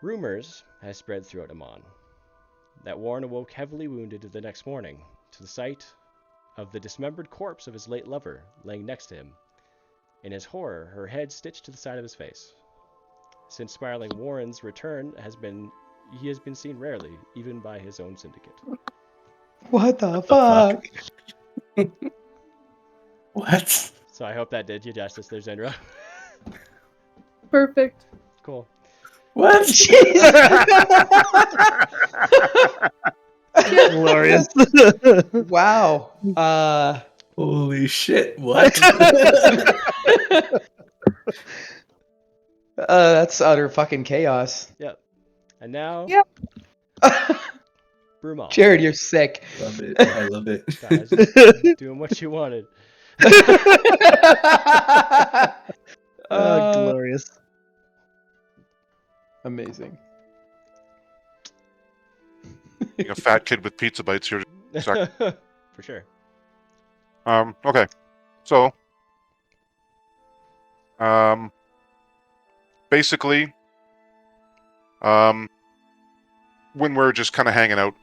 Rumors has spread throughout Amon that Warren awoke heavily wounded the next morning to the sight of the dismembered corpse of his late lover laying next to him. In his horror, her head stitched to the side of his face. Since Spiraling Warren's return he has been seen rarely, even by his own syndicate. What the fuck? What? So I hope that did you justice there, Zendra. Perfect. Cool. What? Glorious. Wow. Holy shit, what? That's utter fucking chaos. Yep. And now... Yep. Brumal. Jared, you're sick. Love it. I love it. Guys, just doing what you wanted. Glorious. Amazing. Being a fat kid with pizza bites here. Sorry. For sure. Okay. So, basically, when we're just kind of hanging out,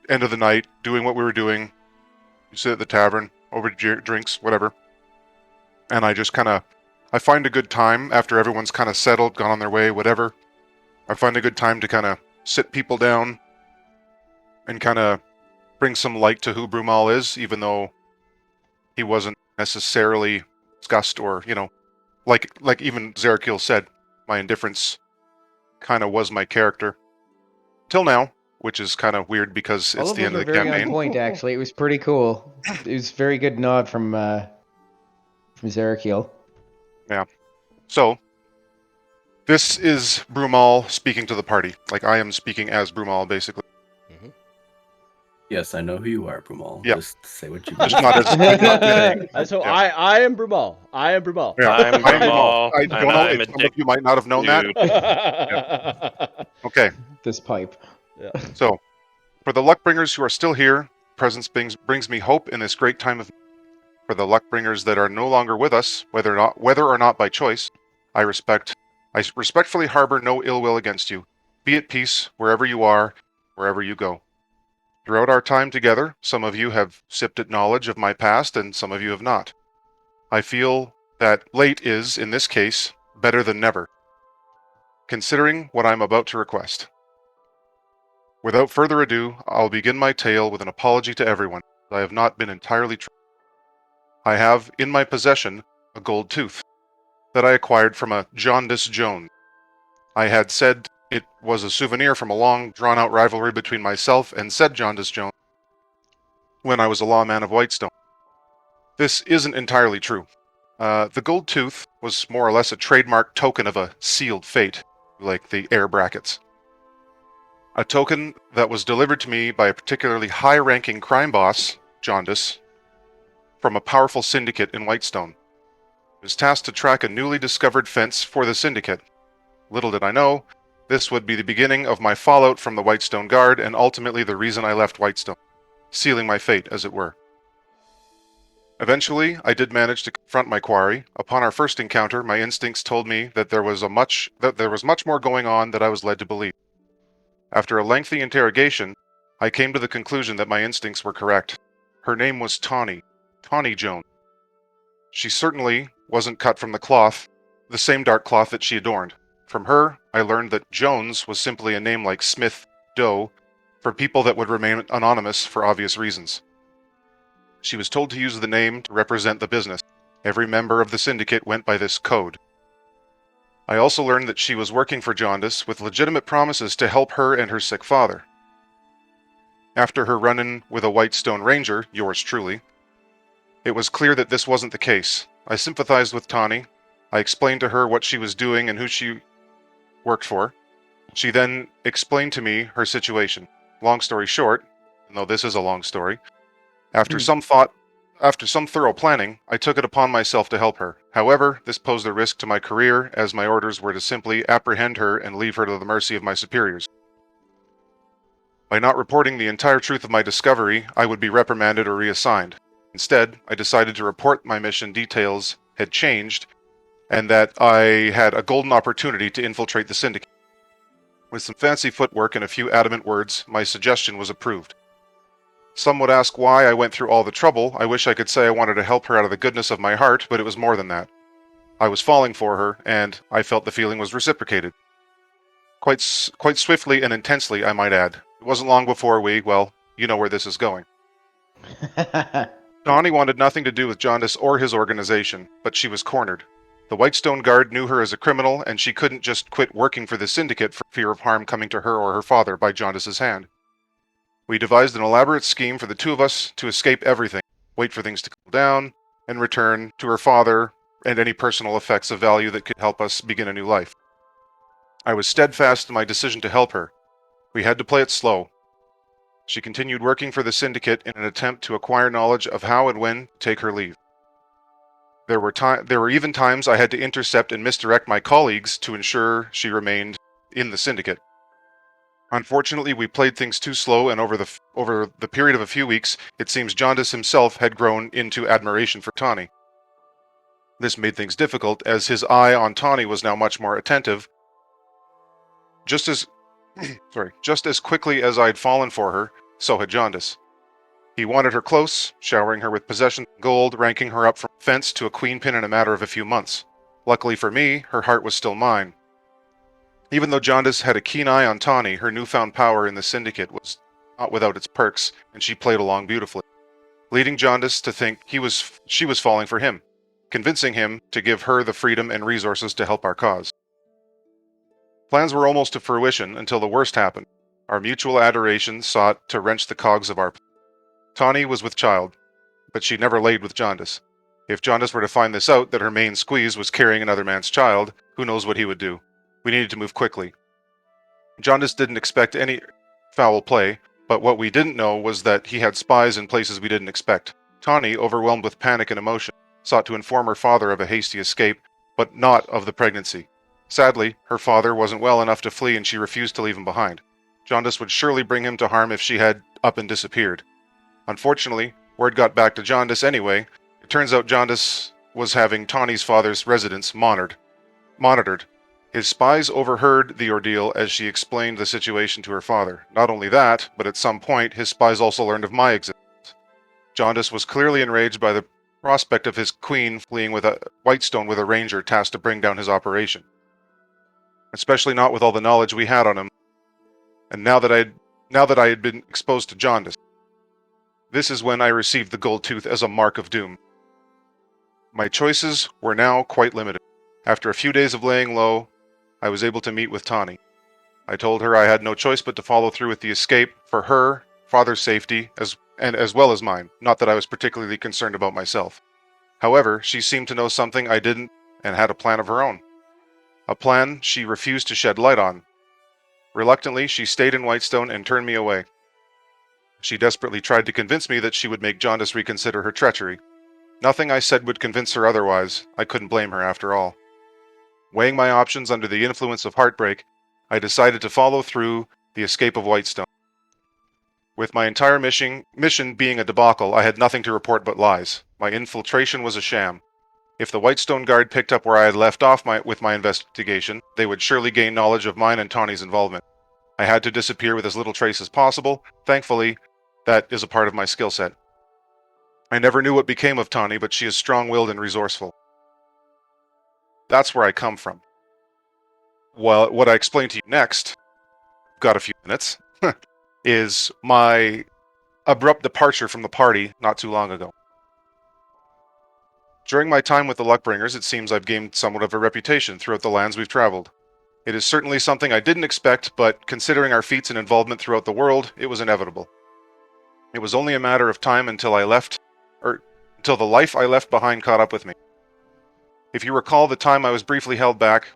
end of the night, doing what we were doing, you sit at the tavern, over drinks, whatever, and I just kind of, I find a good time after everyone's kind of settled, gone on their way, whatever. I find a good time to kind of sit people down and kind of bring some light to who Brumal is, even though he wasn't necessarily discussed or, like even Zerakil said, my indifference kind of was my character. Till now, which is kind of weird because it's the end of the very campaign. on point, actually. It was pretty cool. It was a very good nod from Zerakil. Yeah. So, this is Brumal speaking to the party. Like, I am speaking as Brumal, basically. Mm-hmm. Yes, I know who you are, Brumal. Yeah. Just say what you Just want. not as... So Yeah. I am Brumal. I am Brumal. Yeah, I'm Brumal, I and don't know I'm if a some dick of you might not have known that. dude. Okay. This pipe. Yeah. So, for the Luckbringers who are still here, presence brings me hope in this great time of need. For the Luckbringers that are no longer with us, whether or not by choice, I respectfully harbor no ill will against you. Be at peace wherever you are, wherever you go. Throughout our time together, some of you have sipped at knowledge of my past, and some of you have not. I feel that late is, in this case, better than never, considering what I'm about to request. Without further ado, I'll begin my tale with an apology to everyone. I have not been entirely true. I have in my possession a gold tooth that I acquired from a Jaundice Jones. I had said it was a souvenir from a long, drawn-out rivalry between myself and said Jaundice Jones when I was a lawman of Whitestone. This isn't entirely true. The gold tooth was more or less a trademark token of a sealed fate, like the air brackets. A token that was delivered to me by a particularly high-ranking crime boss, Jaundice, from a powerful syndicate in Whitestone. He was tasked to track a newly discovered fence for the syndicate. Little did I know, this would be the beginning of my fallout from the Whitestone Guard, and ultimately the reason I left Whitestone, sealing my fate, as it were. Eventually, I did manage to confront my quarry. Upon our first encounter, my instincts told me that there was much more going on than I was led to believe. After a lengthy interrogation, I came to the conclusion that my instincts were correct. Her name was Tawny Jones. She certainly wasn't cut from the same dark cloth that she adorned. From her, I learned that Jones was simply a name like Smith, Doe, for people that would remain anonymous for obvious reasons. She was told to use the name to represent the business. Every member of the syndicate went by this code. I also learned that she was working for Jaundice with legitimate promises to help her and her sick father. After her run-in with a Whitestone Ranger, yours truly, it was clear that this wasn't the case. I sympathized with Tawny. I explained to her what she was doing and who she worked for. She then explained to me her situation. Long story short, even though this is a long story, after some thorough planning, I took it upon myself to help her. However, this posed a risk to my career, as my orders were to simply apprehend her and leave her to the mercy of my superiors. By not reporting the entire truth of my discovery, I would be reprimanded or reassigned. Instead, I decided to report my mission details had changed, and that I had a golden opportunity to infiltrate the syndicate. With some fancy footwork and a few adamant words, my suggestion was approved. Some would ask why I went through all the trouble. I wish I could say I wanted to help her out of the goodness of my heart, but it was more than that. I was falling for her, and I felt the feeling was reciprocated. Quite swiftly and intensely, I might add. It wasn't long before you know where this is going. Tawny wanted nothing to do with Jaundice or his organization, but she was cornered. The Whitestone Guard knew her as a criminal, and she couldn't just quit working for the syndicate for fear of harm coming to her or her father by Jaundice's hand. We devised an elaborate scheme for the two of us to escape everything, wait for things to cool down, and return to her father and any personal effects of value that could help us begin a new life. I was steadfast in my decision to help her. We had to play it slow. She continued working for the syndicate in an attempt to acquire knowledge of how and when to take her leave. There were even times I had to intercept and misdirect my colleagues to ensure she remained in the syndicate. Unfortunately, we played things too slow, and over the period of a few weeks, it seems Jaundice himself had grown into admiration for Tawny. This made things difficult, as his eye on Tawny was now much more attentive. Just as quickly as I'd fallen for her, so had Jaundice. He wanted her close, showering her with possessions and gold, ranking her up from a fence to a queen pin in a matter of a few months. Luckily for me, her heart was still mine. Even though Jaundice had a keen eye on Tawny, her newfound power in the syndicate was not without its perks, and she played along beautifully, leading Jaundice to think she was falling for him, convincing him to give her the freedom and resources to help our cause. Plans were almost to fruition until the worst happened. Our mutual adoration sought to wrench the cogs of our plan. Tawny was with child, but she never laid with Jaundice. If Jaundice were to find this out, that her main squeeze was carrying another man's child, who knows what he would do. We needed to move quickly. Jaundice didn't expect any foul play, but what we didn't know was that he had spies in places we didn't expect. Tawny, overwhelmed with panic and emotion, sought to inform her father of a hasty escape, but not of the pregnancy. Sadly, her father wasn't well enough to flee, and she refused to leave him behind. Jaundice would surely bring him to harm if she had up and disappeared. Unfortunately, word got back to Jaundice anyway. It turns out Jaundice was having Tawny's father's residence monitored. His spies overheard the ordeal as she explained the situation to her father. Not only that, but at some point, his spies also learned of my existence. Jaundice was clearly enraged by the prospect of his queen fleeing with a Whitestone with a ranger tasked to bring down his operation. Especially not with all the knowledge we had on him, and now that I had been exposed to Jaundice. This is when I received the gold tooth as a mark of doom. My choices were now quite limited. After a few days of laying low, I was able to meet with Tawny. I told her I had no choice but to follow through with the escape for her father's safety as well as mine, not that I was particularly concerned about myself. However, she seemed to know something I didn't and had a plan of her own. A plan she refused to shed light on. Reluctantly, she stayed in Whitestone and turned me away. She desperately tried to convince me that she would make Jaundice reconsider her treachery. Nothing I said would convince her otherwise. I couldn't blame her after all. Weighing my options under the influence of heartbreak, I decided to follow through the escape of Whitestone. With my entire mission being a debacle, I had nothing to report but lies. My infiltration was a sham. If the Whitestone Guard picked up where I had left off with my investigation, they would surely gain knowledge of mine and Tawny's involvement. I had to disappear with as little trace as possible. Thankfully, that is a part of my skill set. I never knew what became of Tawny, but she is strong-willed and resourceful. That's where I come from. Well, what I explain to you next, got a few minutes, is my abrupt departure from the party not too long ago. During my time with the Luckbringers, it seems I've gained somewhat of a reputation throughout the lands we've traveled. It is certainly something I didn't expect, but considering our feats and involvement throughout the world, it was inevitable. It was only a matter of time until until the life I left behind caught up with me. If you recall the time I was briefly held back,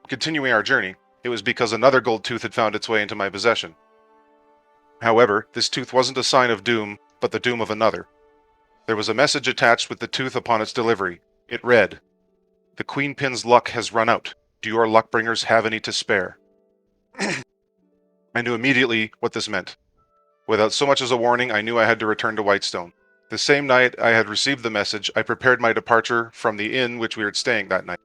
continuing our journey, it was because another gold tooth had found its way into my possession. However, this tooth wasn't a sign of doom, but the doom of another. There was a message attached with the tooth upon its delivery. It read, "The Queenpin's luck has run out. Do your Luckbringers have any to spare?" I knew immediately what this meant. Without so much as a warning, I knew I had to return to Whitestone. The same night I had received the message, I prepared my departure from the inn which we were staying that night.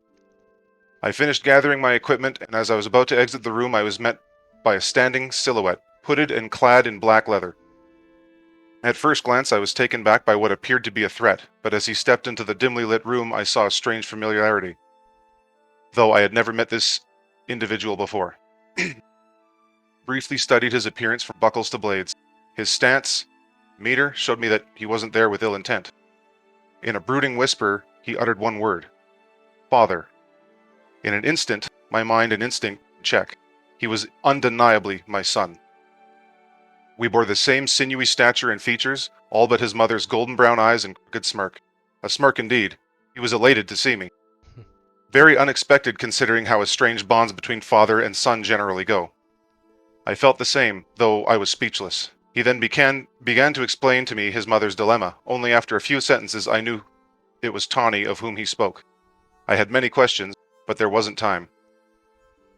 I finished gathering my equipment, and as I was about to exit the room, I was met by a standing silhouette, hooded and clad in black leather. At first glance, I was taken back by what appeared to be a threat, but as he stepped into the dimly lit room, I saw a strange familiarity, though I had never met this individual before. Briefly studied his appearance from buckles to blades. His stance, meter, showed me that he wasn't there with ill intent. In a brooding whisper, he uttered one word: "Father." In an instant, my mind and instinct check. He was undeniably my son. We bore the same sinewy stature and features, all but his mother's golden brown eyes and crooked smirk. A smirk indeed. He was elated to see me. Very unexpected considering how estranged bonds between father and son generally go. I felt the same, though I was speechless. He then began to explain to me his mother's dilemma. Only after a few sentences I knew it was Tawny of whom he spoke. I had many questions, but there wasn't time.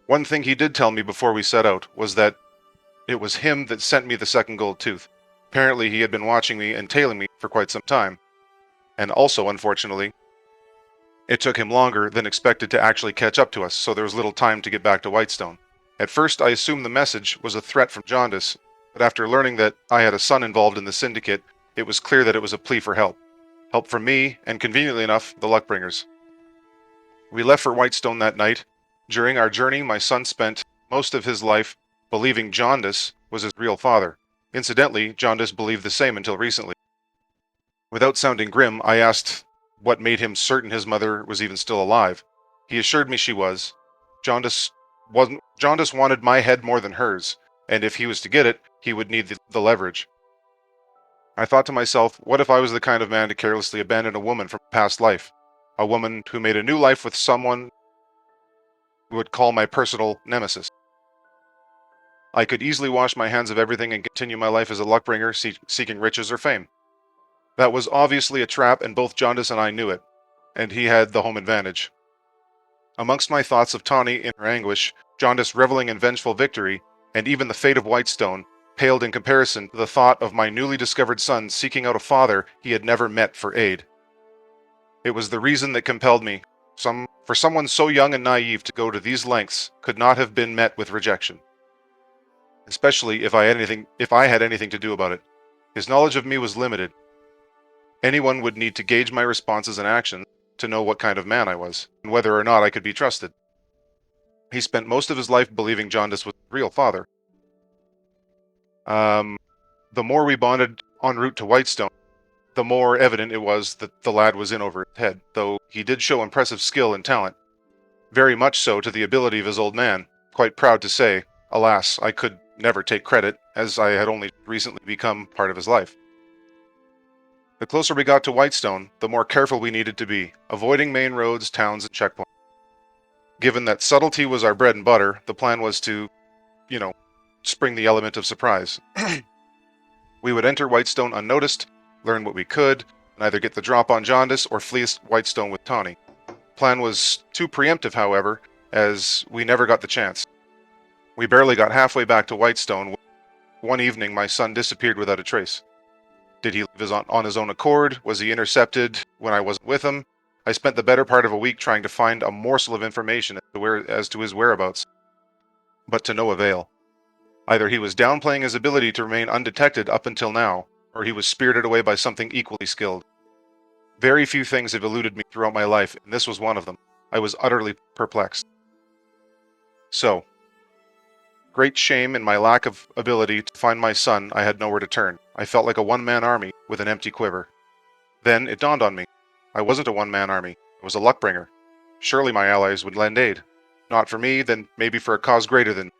One thing he did tell me before we set out was that it was him that sent me the second gold tooth. Apparently he had been watching me and tailing me for quite some time. And also, unfortunately, it took him longer than expected to actually catch up to us, so there was little time to get back to Whitestone. At first I assumed the message was a threat from Jaundice, but after learning that I had a son involved in the syndicate, it was clear that it was a plea for help. Help from me, and conveniently enough, the Luckbringers. We left for Whitestone that night. During our journey, my son spent most of his life believing Jaundice was his real father. Incidentally, Jaundice believed the same until recently. Without sounding grim, I asked what made him certain his mother was even still alive. He assured me she was. Jaundice wanted my head more than hers, and if he was to get it, he would need the leverage. I thought to myself, what if I was the kind of man to carelessly abandon a woman from a past life? A woman who made a new life with someone who would call my personal nemesis. I could easily wash my hands of everything and continue my life as a Luckbringer seeking riches or fame. That was obviously a trap, and both Jaundice and I knew it, and he had the home advantage. Amongst my thoughts of Tawny in her anguish, Jaundice reveling in vengeful victory, and even the fate of Whitestone, paled in comparison to the thought of my newly discovered son seeking out a father he had never met for aid. It was the reason that compelled me. For someone so young and naive to go to these lengths could not have been met with rejection. Especially if I had anything to do about it. His knowledge of me was limited. Anyone would need to gauge my responses and actions to know what kind of man I was, and whether or not I could be trusted. He spent most of his life believing Jaundice was his real father. The more we bonded en route to Whitestone, the more evident it was that the lad was in over his head, though he did show impressive skill and talent. Very much so to the ability of his old man. Quite proud to say, alas, I could never take credit, as I had only recently become part of his life. The closer we got to Whitestone, the more careful we needed to be, avoiding main roads, towns, and checkpoints. Given that subtlety was our bread and butter, the plan was to, spring the element of surprise. We would enter Whitestone unnoticed, learn what we could, and either get the drop on Jaundice or flee Whitestone with Tawny. Plan was too preemptive, however, as we never got the chance. We barely got halfway back to Whitestone. One evening, my son disappeared without a trace. Did he leave on his own accord? Was he intercepted when I wasn't with him? I spent the better part of a week trying to find a morsel of information as to his whereabouts, but to no avail. Either he was downplaying his ability to remain undetected up until now, or he was spirited away by something equally skilled. Very few things have eluded me throughout my life, and this was one of them. I was utterly perplexed. So, great shame in my lack of ability to find my son, I had nowhere to turn. I felt like a one-man army with an empty quiver. Then it dawned on me. I wasn't a one-man army. I was a luckbringer. Surely my allies would lend aid. Not for me, then maybe for a cause greater than me.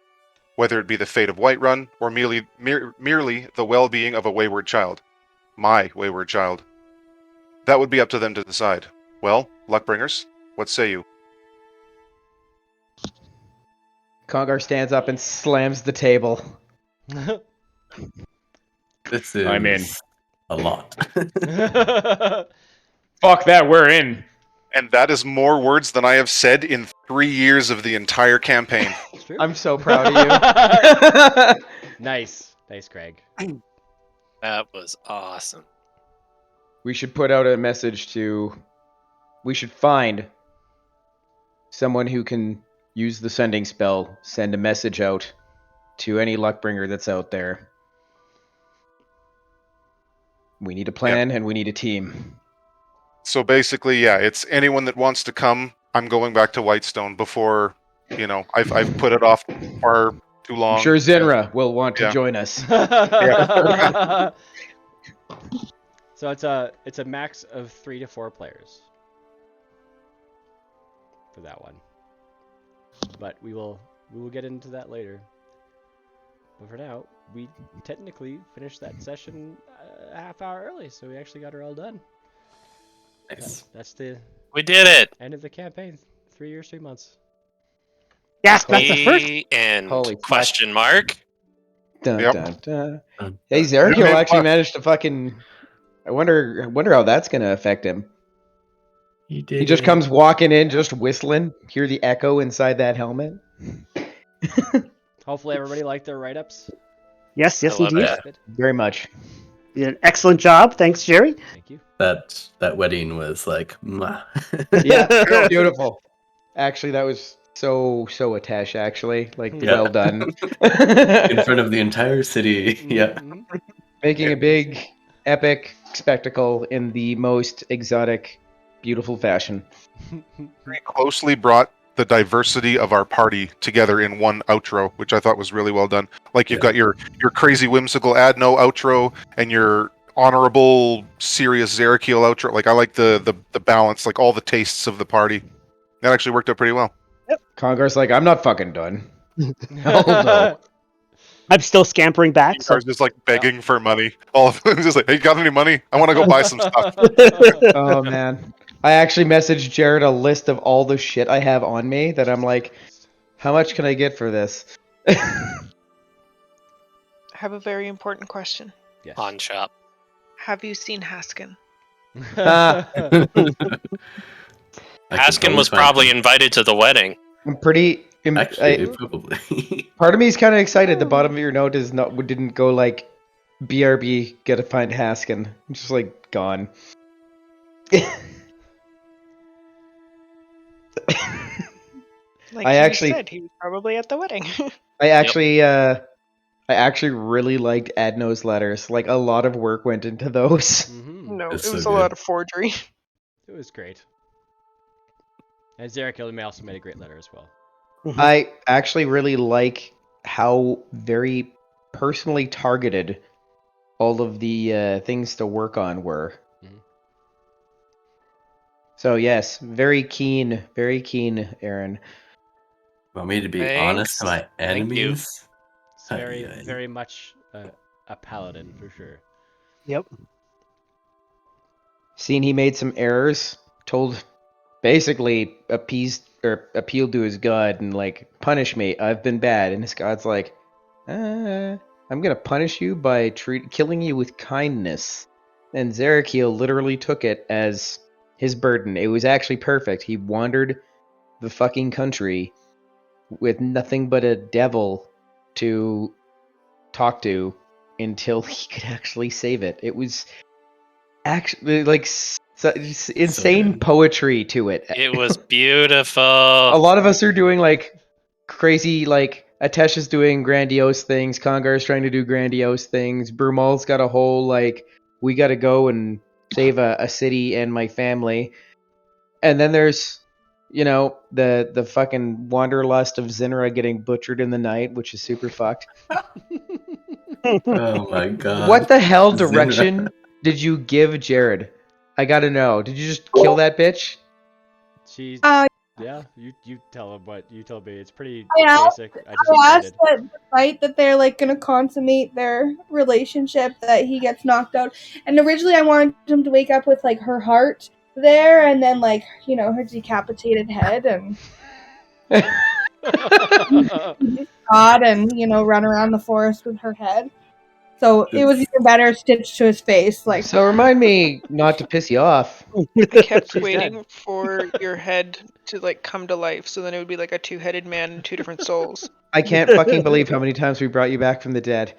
Whether it be the fate of Whiterun, or merely the well-being of a wayward child. My wayward child. That would be up to them to decide. Well, luckbringers, what say you? Congar stands up and slams the table. This is I'm in. a lot. Fuck that, we're in. And that is more words than I have said in 3 years of the entire campaign. I'm so proud of you. Nice, Craig. That was awesome. We should put out a message to... We should find someone who can use the sending spell, send a message out to any luckbringer that's out there. We need a plan, and we need a team. So basically, yeah, it's anyone that wants to come. I'm going back to Whitestone before, I've put it off far too long. I'm sure Zinra will want to join us. So it's a max of 3 to 4 players for that one. But we will get into that later. But for now, we technically finished that session a half hour early, so we actually got her all done. Nice. That's the We did it. End of the campaign. 3 years, 3 months. Yes, that's the first. And Holy question mark. Dun, Yep. dun, dun. Hey, Zerkiel actually managed to fucking... I wonder how that's going to affect him. He did. He just comes walking in, just whistling. Hear the echo inside that helmet. Hopefully everybody liked their write-ups. Yes, I love indeed. it. Very much. You did an excellent job. Thanks, Jerry. Thank you. That wedding was like, mwah. Yeah, beautiful. Actually, that was so Atesh, actually. Like, Yeah. well done. In front of the entire city. Yeah. Making a big, epic spectacle in the most exotic, beautiful fashion. Very closely brought the diversity of our party together in one outro, which I thought was really well done. Like, you've got your crazy, whimsical Adno outro and your honorable, serious Zerakiel outro. Like, I like the balance, like all the tastes of the party. That actually worked out pretty well. Congar's like, I'm not fucking done. Oh, no. I'm still scampering back. So. Congar's just like begging for money. All of them just like, hey, got any money? I want to go buy some stuff. Oh, man. I actually messaged Jared a list of all the shit I have on me that I'm like, how much can I get for this? I have a very important question. Yes. On shop. Have you seen Haskin? Haskin was probably invited to the wedding. I'm pretty... Actually, probably. Part of me is kind of excited. The bottom of your note didn't go like, BRB, gotta find Haskin. I'm just like, gone. Like I you actually said, he was probably at the wedding. I actually really liked Adno's letters. Like, a lot of work went into those. No, It's it was so a lot good. of forgery. It was great. And Zerakiel also made a great letter as well. I actually really like how very personally targeted all of the things to work on were. So yes, very keen, Aaron. Want me to be Thanks. honest to my Thank you. enemies? It's very much a paladin for sure. Yep. Seen he made some errors, basically appealed to his god and like, punish me, I've been bad. And his god's like, I'm gonna punish you by killing you with kindness. And Zerakiel literally took it as his burden. It was actually perfect. He wandered the fucking country with nothing but a devil to talk to until he could actually save it. It was actually like insane good. poetry to it. It was beautiful. A lot of us are doing like crazy, like Atesh is doing grandiose things, Kongar's trying to do grandiose things, Brumal's got a whole like we gotta go and save a city and my family. And then there's the fucking wanderlust of Zinra getting butchered in the night, which is super fucked. Oh my god. What the hell Zinra. direction did you give Jared? I gotta know. Did you just kill that bitch? She's yeah. You tell him what you told me. It's pretty basic. I asked that the fight that they're like gonna consummate their relationship, that he gets knocked out. And originally I wanted him to wake up with like her heart there, and then like her decapitated head, and God, and run around the forest with her head. So it was even better stitched to his face. Like, so remind me not to piss you off. I kept She's waiting dead. for your head to like come to life, so then it would be like a two-headed man and two different souls. I can't fucking believe how many times we brought you back from the dead.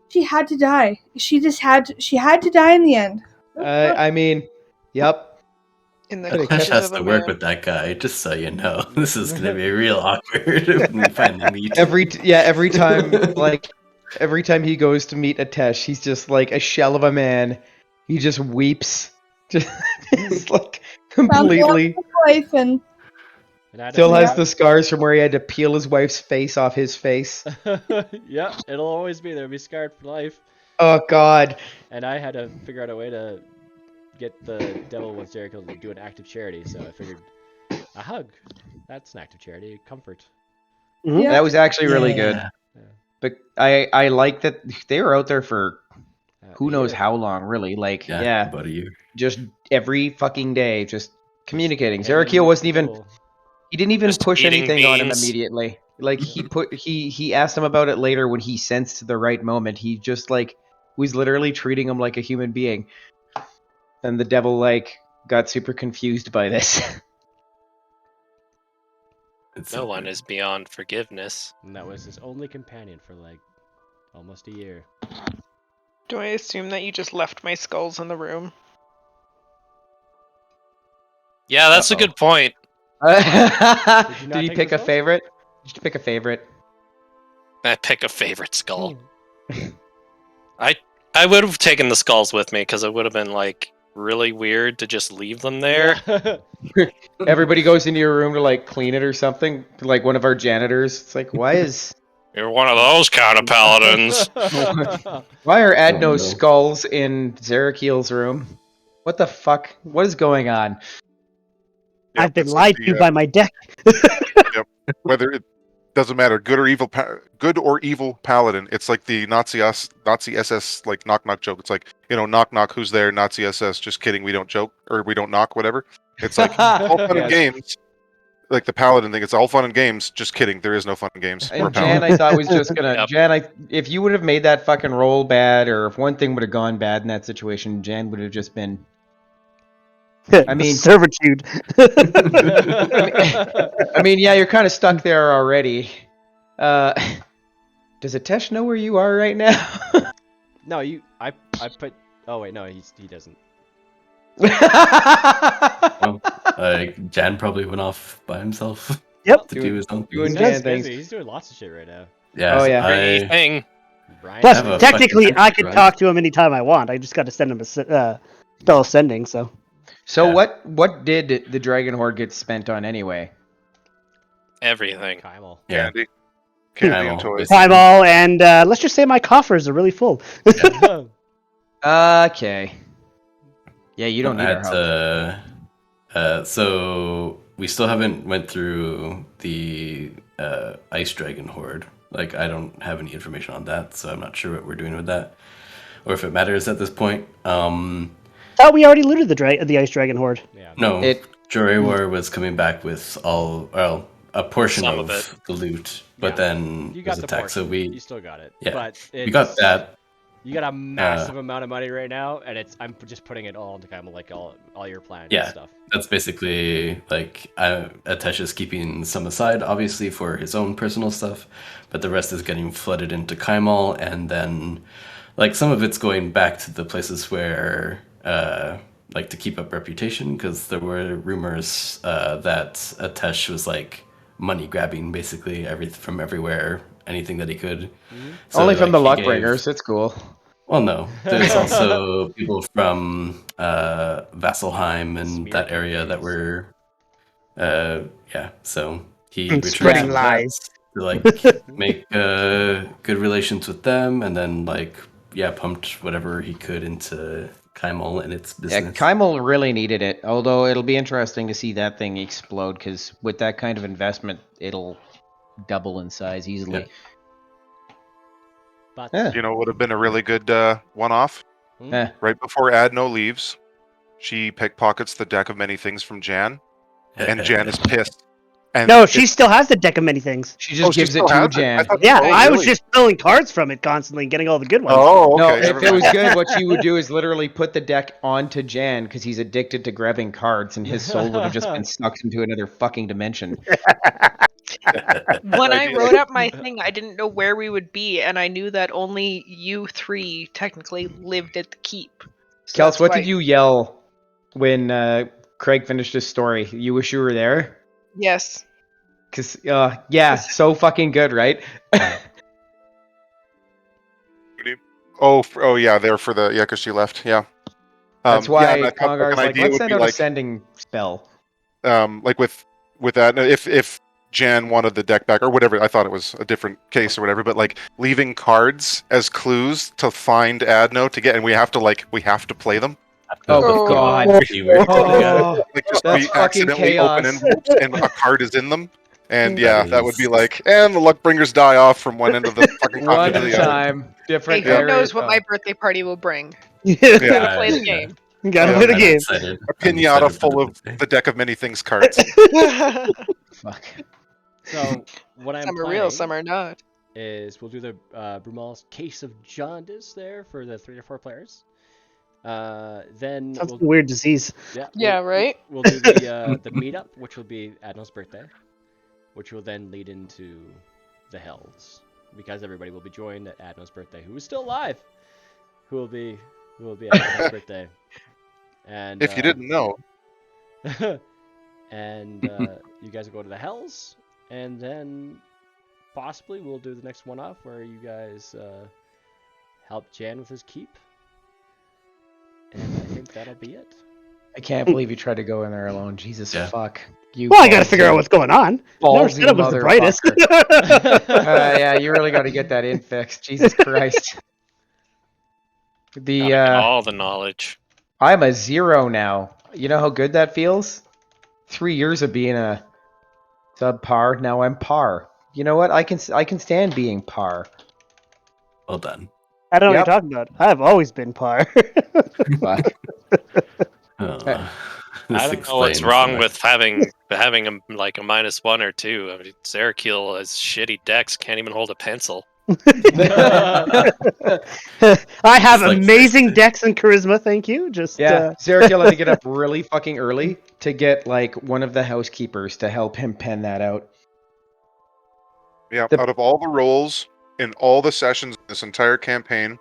she had to die. She had to die in the end. I mean, yep. In the Atesh clutches has of a to work man. with that guy, just so you know. This is gonna be real awkward when we finally meet. Every time he goes to meet Atesh, he's just like a shell of a man. He just weeps, just like completely. Wife and Still has the scars from where he had to peel his wife's face off his face. Yeah, it'll always be there. Be scarred for life. Oh God. And I had to figure out a way to get the devil once Jericho to do an act of charity, so I figured a hug. That's an act of charity, comfort. Mhm. Yeah. That was actually really good. Yeah. But I like that they were out there for who a knows year. how long, really. Like, yeah, about a year. just every fucking day, just communicating. Hanging Zerakiel with wasn't even. people. He didn't even Just push eating anything on him beans. immediately. Like he asked him about it later when he sensed the right moment. He just like was literally treating him like a human being. And the devil like got super confused by this. No one is beyond forgiveness. And that was his only companion for like almost a year. Do I assume that you just left my skulls in the room? Yeah, that's a good point. Did not he take pick the a skull? favorite? Did you pick a favorite? I pick a favorite skull. I would have taken the skulls with me because it would have been like really weird to just leave them there. Everybody goes into your room to like clean it or something. Like one of our janitors. It's like, why is You're one of those kind of paladins. why are Adno's no. skulls in Zerakiel's room? What the fuck? What is going on? Yep, I've been it's lied like to by my deck. whether it doesn't matter, good or evil paladin. It's like the Nazi SS like knock knock joke. It's like, knock knock, who's there? Nazi SS. Just kidding, we don't joke or we don't knock, whatever. It's like all fun and games. Like the paladin thing, it's all fun and games. Just kidding, there is no fun and games. We're And Jan, paladin. I thought was just gonna. Yep. Jan, if you would have made that fucking roll bad, or if one thing would have gone bad in that situation, Jan would have just been. I mean, servitude. I mean, yeah, you're kind of stuck there already. Does Atesh know where you are right now? No, I put. Oh wait, no, he doesn't. Jan probably went off by himself. Yep. To do his own doing thing. Jan He's things. busy. He's doing lots of shit right now. Yeah. Oh, yeah. Anything. Brian, Plus, have a technically, fucking I can right? talk to him anytime I want. I just got to send him a spell sending. So So Yeah. what did the Dragon Horde get spent on anyway? Everything. Kyle. Yeah. Candy I'm and toys. always- Primal, and let's just say my coffers are really full. Okay. Yeah, you don't need our At, help. so we still haven't went through the Ice Dragon Horde. Like, I don't have any information on that, so I'm not sure what we're doing with that, or if it matters at this point. Thought we already looted the Ice Dragon Horde. Yeah. No, It- Jorywar was coming back with a portion Some of of the loot, but Yeah. then You got was the attacked. portion. So we You still got it. yeah, But we got that. You got a massive amount of money right now, and I'm just putting it all into kind of like all your plans and stuff. That's basically like Atesh is keeping some aside, obviously for his own personal stuff, but the rest is getting flooded into Kaimal, and then like some of it's going back to the places where like to keep up reputation, because there were rumors that Atesh was like money grabbing basically from everywhere, anything that he could. So, Only from the like, Luckbringers. It's cool. Well, no. There's also people from Vasselheim and Smear that area that campaigns. were, so he Spreading retreated lies. to like make good relations with them, and then like pumped whatever he could into Kaimal and its Yeah, business. Kaimal really needed it. Although it'll be interesting to see that thing explode, because with that kind of investment, it'll double in size easily. Yeah. But You know, it would have been a really good one-off. Eh. Right before Adno leaves, she pickpockets the deck of many things from Jan, and Jan is pissed. And No, she still has the deck of many things. She just gives it still to has it? Jan. I thought- Yeah, oh, I was really? just pulling cards from it constantly and getting all the good ones. Oh, okay. No, never if it was mind. good, what she would do is literally put the deck onto Jan, because he's addicted to grabbing cards, and his soul would have just been sucked into another fucking dimension. When I idea. wrote up my thing, I didn't know where we would be, and I knew that only you three technically lived at the keep. So Kels, that's what why- did you yell when Craig finished his story? You wish you were there? Yes. Cause yeah, so fucking good, right? Oh yeah, there for the because she left. Yeah. That's why and I thought, Congar's an like, idea let's would send be out like, a sending spell. like with that, if Jan wanted the deck back or whatever, I thought it was a different case or whatever, but like leaving cards as clues to find Adno to get, and we have to play them. Oh god. Oh, Like just That's we fucking accidentally chaos. open envelopes and a card is in them. And yeah, that would be like, and the Luckbringers die off from one end of the fucking One continent at to a the other. time. Different Hey, who areas. knows what my birthday party will bring? Yeah. Gotta play the game. Gotta play the I'm game. excited. A I'm pinata excited for full of birthday. the deck of many things cards. Fuck. So what I'm Some are planning real, some are not. is we'll do the Brumal's Case of Jaundice there for the 3 to 4 players. Then Sounds we'll, like a weird disease. Yeah, right? We'll do the meetup, which will be Adno's birthday, which will then lead into the Hells, because everybody will be joined at Adno's birthday, who is still alive, who will be at Adno's birthday. And If you didn't know, and you guys will go to the Hells, and then possibly we'll do the next one off where you guys help Jan with his keep. And I think that'll be it. I can't believe you tried to go in there alone. Jesus fuck. You Well, I gotta figure out what's going on. Never ballsy said I was the brightest. motherfucker. Yeah, you really got to get that in fixed. Jesus Christ. All the knowledge. I'm a 0 now. You know how good that feels? 3 years of being a subpar. Now I'm par. You know what? I can stand being par. Well done. I don't know what you're talking about. I've always been par. Fuck. I don't know what's wrong with having a like a -1 or 2. I mean, Zerakiel has shitty decks, can't even hold a pencil. I have It's like- amazing decks and charisma, thank you. Just Yeah, Zerakiel had to get up really fucking early to get like one of the housekeepers to help him pen that out. yeah, out of all the roles in all the sessions in this entire campaign,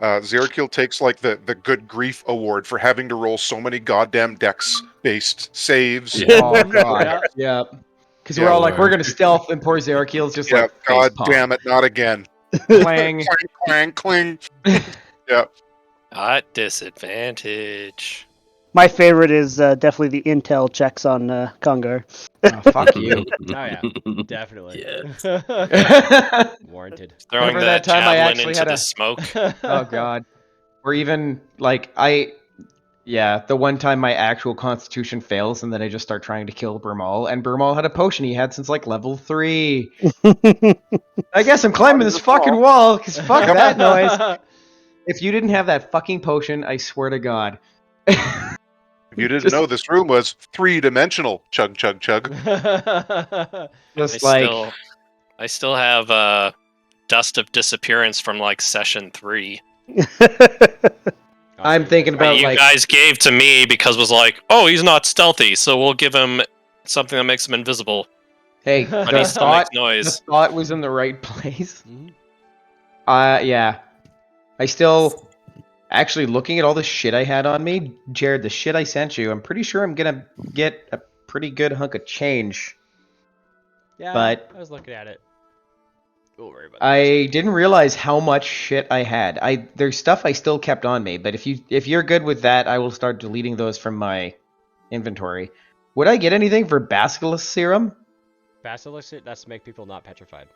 Zerakiel takes like the good grief award for having to roll so many goddamn dex-based saves. Yeah. Oh god. Yeah. Because we're Yeah, all like, we're Lord. gonna stealth, and poor Zerakiel's just Yeah, like, god face palm. damn it, not again. Clang. Clang, clang, cling. Yeah. At disadvantage. my favorite is definitely the intel checks on Congar. Oh, fuck you. Oh yeah, definitely. Yes. Warranted. Throwing Remember that that time I javelin actually into had the a- smoke. Oh god. Or even like the one time my actual constitution fails and then I just start trying to kill Burmal, and Burmal had a potion he had since like level 3. I guess I'm climbing this fucking wall, because fuck that noise. If you didn't have that fucking potion, I swear to god. If you didn't Just- know, this room was 3-dimensional. Chug, chug, chug. Just like I still have dust of disappearance from like session 3. I'm thinking about you like guys gave to me because was like, oh, he's not stealthy, so we'll give him something that makes him invisible. hey, But the he still makes thought noise. was in the right place. Mhm. Yeah. I still actually looking at all the shit I had on me, Jared, the shit I sent you, I'm pretty sure I'm gonna get a pretty good hunk of change. Yeah, But I was looking at it. Don't worry about that. I didn't realize how much shit I had. There's stuff I still kept on me, but if you're good with that, I will start deleting those from my inventory. Would I get anything for Basilisk Serum? Basilisk, that's to make people not petrified.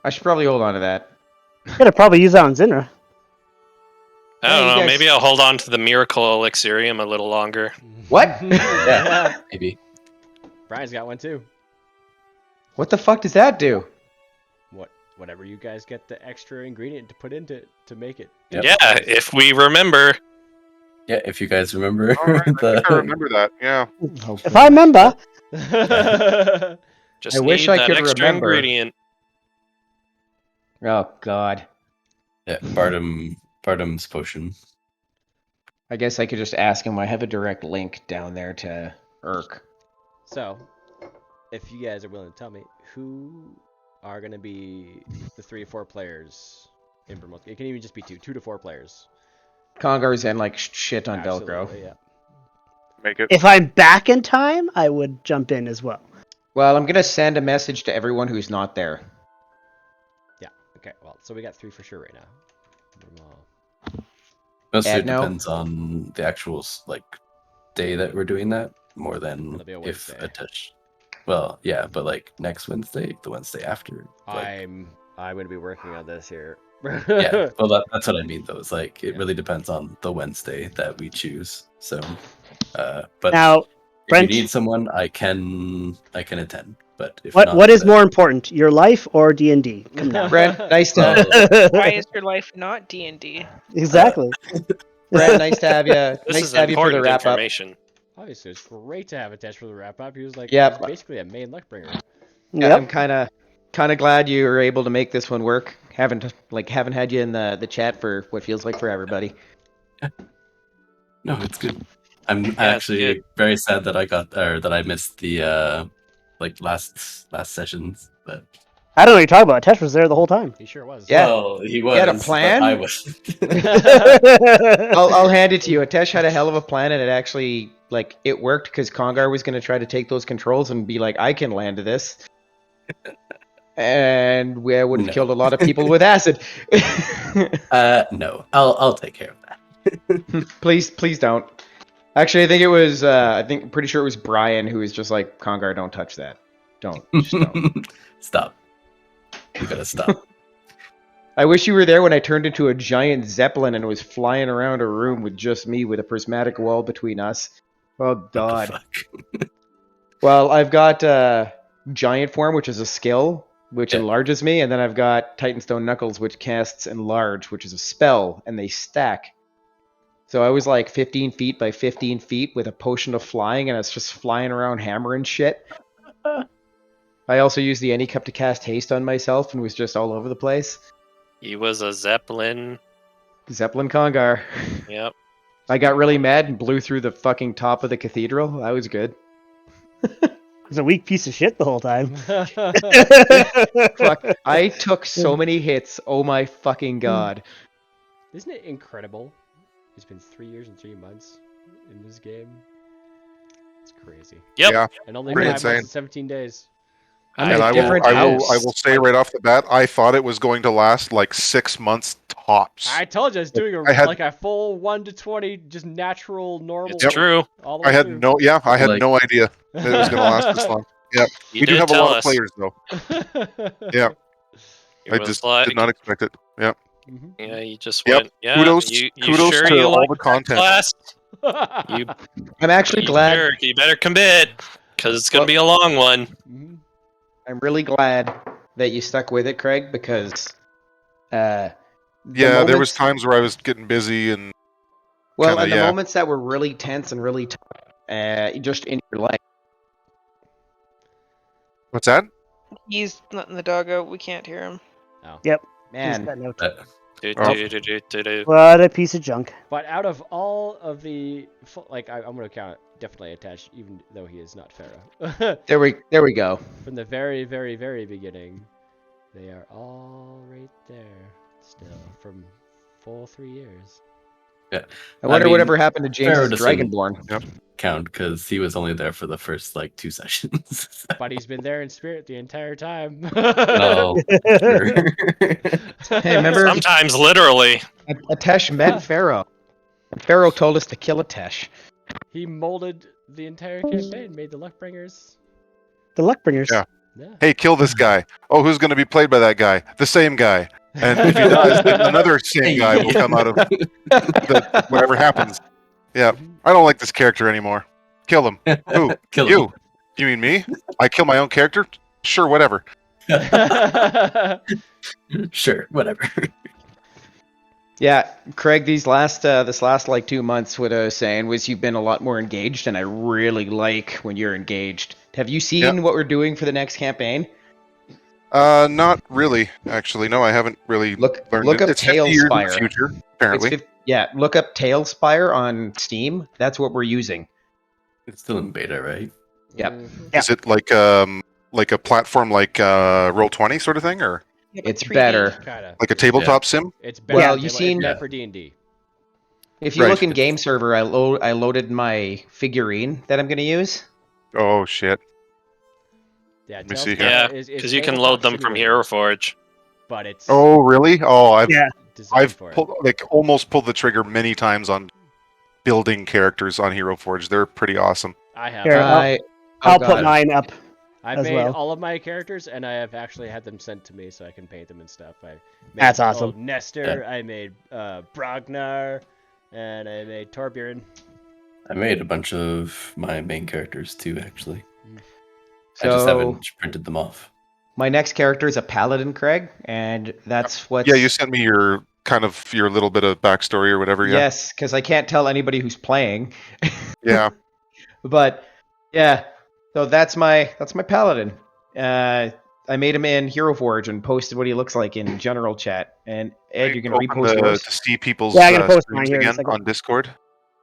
I should probably hold on to that. Gotta probably use that on Zinra. I Hey, don't you know. guys- Maybe I'll hold on to the Miracle Elixirium a little longer. What? Yeah. Maybe. Brian's got one too. What the fuck does that do? Whatever you guys get the extra ingredient to put into it to make it. Yep. Yeah, if we remember. Yeah, if you guys remember. All right, I think I remember that. Yeah. If I remember, Just I wish need I that could extra remember. ingredient. Oh god. Yeah, Bardam's potion. I guess I could just ask him. I have a direct link down there to Urk. So, if you guys are willing to tell me who are going to be the 3 or 4 players in Vermont. It can even just be 2 to 4 players. Congar's and like shit on Absolutely, Velcro. yeah. Make it. if I'm back in time, I would jump in as well. Well, I'm gonna send a message to everyone who's not there. Yeah. Okay. Well, so we got 3 for sure right now. Mostly it Adno? depends on the actual like day that we're doing that, more than It'll be a if Wednesday. a touch. Well, yeah, but like next Wednesday, the Wednesday after. Like, I'm going to be working on this here. yeah, well, that's what I mean though. It's like it really depends on the Wednesday that we choose. So, but Now, if Brent, you need someone, I can attend. But if what not, what is then- more important, your life or D&D? Come now. Brent, nice to Well, Why is your life not D&D? Exactly. Brent, nice to have you. This Nice is to have you for the important wrap up. information. Obviously, it's great to have a test for the wrap up. He was like, Yeah. he was basically a main luck bringer. Yeah, I'm Yep. kind of glad you were able to make this one work. Haven't had you in the chat for what feels like forever, buddy. no, it's good. I'm it's actually good. very sad that I missed the like last sessions, but I don't know what you're talking about. Tesh was there the whole time. He sure was. Yeah. well, he was. had a but plan? I was. I'll hand it to you. Atesh had a hell of a plan, and it actually it worked because Congar was going to try to take those controls and be like, "I can land this," and we would have No. killed a lot of people with acid. No, I'll take care of that. Please don't. Actually, I think it was. Pretty sure it was Brian who was just like, "Congar, don't touch that. Don't. Just don't." Stop. You gotta stop. I wish you were there when I turned into a giant zeppelin and was flying around a room with just me with a prismatic wall between us. Oh What the god. fuck? Well, I've got giant form, which is a skill, which Yeah. enlarges me, and then I've got Titanstone Knuckles, which casts enlarge, which is a spell, and they stack. So I was like 15 feet by 15 feet with a potion of flying, and I was just flying around hammering shit. I also used the Any Cup to cast haste on myself and was just all over the place. He was a Zeppelin. Zeppelin Congar. Yep. I got really mad and blew through the fucking top of the cathedral. That was good. He's a weak piece of shit the whole time. Fuck. I took so many hits. Oh my fucking god. Isn't it incredible? It's been 3 years and 3 months in this game. It's crazy. Yep. Yeah. And only Pretty 5 insane. months and 17 days. I'm And a I different will house. say right off the bat, I thought it was going to last like 6 months tops. I told you I was doing I had- like a full 1 to 20, just natural, normal. It's true. All the way I had through. no Like- no idea that it was going to last this long. You We do did have a tell lot of us. players though. Yeah, It I was just like, did not expect it. Yeah. Mhm. Yeah, you just Yep. went. Yeah. Kudos- you kudos sure to you all like the content. class? You, I'm actually you glad. sure? You better commit, because it's gonna Well- be a long one. Mhm. I'm really glad that you stuck with it, Craig, because Yeah, there was moments- times where I was getting busy and Well, kinda, and the yeah. moments that were really tense and really tough, just in your life. what's that? He's letting the dog out. We can't hear him. Oh. Yep. Man, That note. Do. What a piece of junk. But out of all of the, I'm going to count definitely attached, even though he is not Pharaoh. there we go. From the very, very, very beginning, they are all right there still from full 3 years. Yeah. I wonder mean, whatever happened to Pharaoh James doesn't Dragonborn. count because he was only there for the first 2 sessions. But he's been there in spirit the entire time. Well, sure. Hey, remember Sometimes literally. Atesh met Pharaoh. And Pharaoh told us to kill Atesh. He molded the entire campaign, made the Luckbringers. The Luckbringers. Yeah. Yeah. Hey, kill this guy. Oh, who's going to be played by that guy? The same guy. And if he does, then another same guy will come out of whatever happens. Yeah, I don't like this character anymore. Kill him. Who? Kill You. him. You mean me? I kill my own character? Sure, whatever. Sure, whatever. Yeah, Craig, this last 2 months, what I was saying was you've been a lot more engaged, and I really like when you're engaged. Have you seen what we're doing for the next campaign? Not really, actually. No, I haven't really Look learned up it. It's 50 years in the Tailspire. future, apparently. Look up Tailspire on Steam. That's what we're using. It's still in beta, right? Yep. Yeah. Is it like a platform like Roll20 sort of thing, or Yeah, but It's 3D. better. Kinda. like a tabletop sim? It's better. Well, it's you've seen- better for D&D. If you Right. look in Game Server, I loaded my figurine that I'm going to use. Oh shit! Yeah, me see Tailspire here. Yeah, is because you can tabletop load them from simulator, HeroForge. But it's Oh really? Oh, designed I've for it. almost pulled the trigger many times on building characters on HeroForge. They're pretty awesome. I have. Here, I'll put mine up. I've as made well. all of my characters, and I have actually had them sent to me so I can paint them and stuff. I made That's awesome. Nestor, I made Bragnar, and I made Torbjorn. I made a bunch of my main characters too, actually. So, I just haven't printed them off. my next character is a paladin, Craig, and that's what. Yeah, you sent me your little bit of backstory or whatever. Yeah. Yes, because I can't tell anybody who's playing. Yeah. But yeah, so that's my paladin. I made him in HeroForge and posted what he looks like in general chat. And Ed, you can Open repost to yours. see people's Yeah, I'm gonna post mine streams here in a again second. on Discord.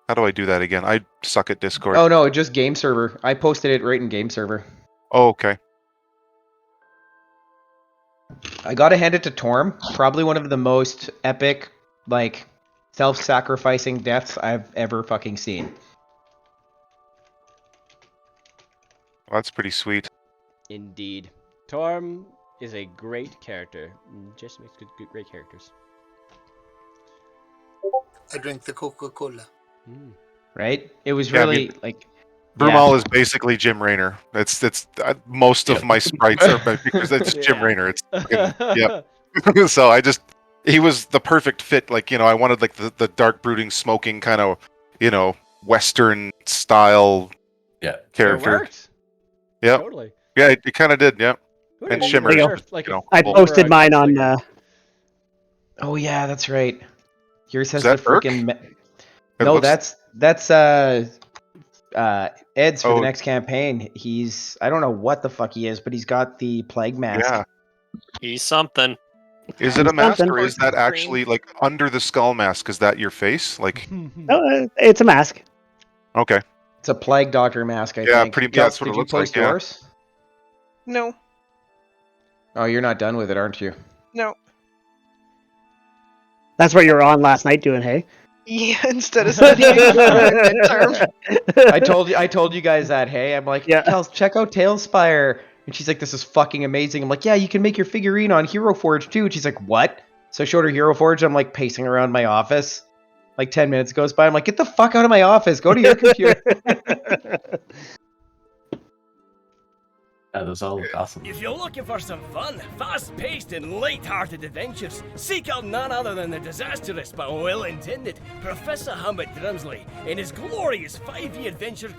How do I do that again? I suck at Discord. Oh no, just Game Server. I posted it right in Game Server. Oh, okay. I gotta hand it to Torm. Probably one of the most epic, self-sacrificing deaths I've ever fucking seen. Well, that's pretty sweet. Indeed. Torm is a great character. Just makes great characters. I drink the Coca-Cola. Right? It was Yeah, I really mean, Brumal is basically Jim Raynor. It's most of my sprites are because it's Jim Raynor. It's yep. So he was the perfect fit. I wanted the dark brooding, smoking kind of Western style character. It worked. Yep. Totally. Yeah, it kind of did. Yep. And Shimmer. I posted mine on. Oh yeah, that's right. Yours has Is the that Urk? freaking. It No, looks- that's Ed's for the Oh. next campaign. I don't know what the fuck he is, but he's got the plague mask. Yeah. He's something. Is it a mask Something. or is that actually under the skull mask? Is that your face? No, it's a mask. Okay. It's a plague doctor mask, I Yeah, think. pretty- Kels, that's what did it you looks like, post yeah. yours? No, Oh, you're not done with it, aren't you? no. That's what you were on last night doing, hey? Yeah, instead of studying for midterm. I told you guys that, hey? I'm like, Yeah. Kels, check out Tailspire. And she's like, this is fucking amazing. I'm like, yeah, you can make your figurine on HeroForge too. And she's like, what? So I showed her HeroForge. I'm like pacing around my office. 10 minutes goes by. I'm like, get the fuck out of my office. Go to your computer. Yeah, those all look awesome. If you're looking for some fun, fast-paced and light-hearted adventures, seek out none other than the disastrous but well-intended Professor Humbert Drumsley in his glorious 5e adventure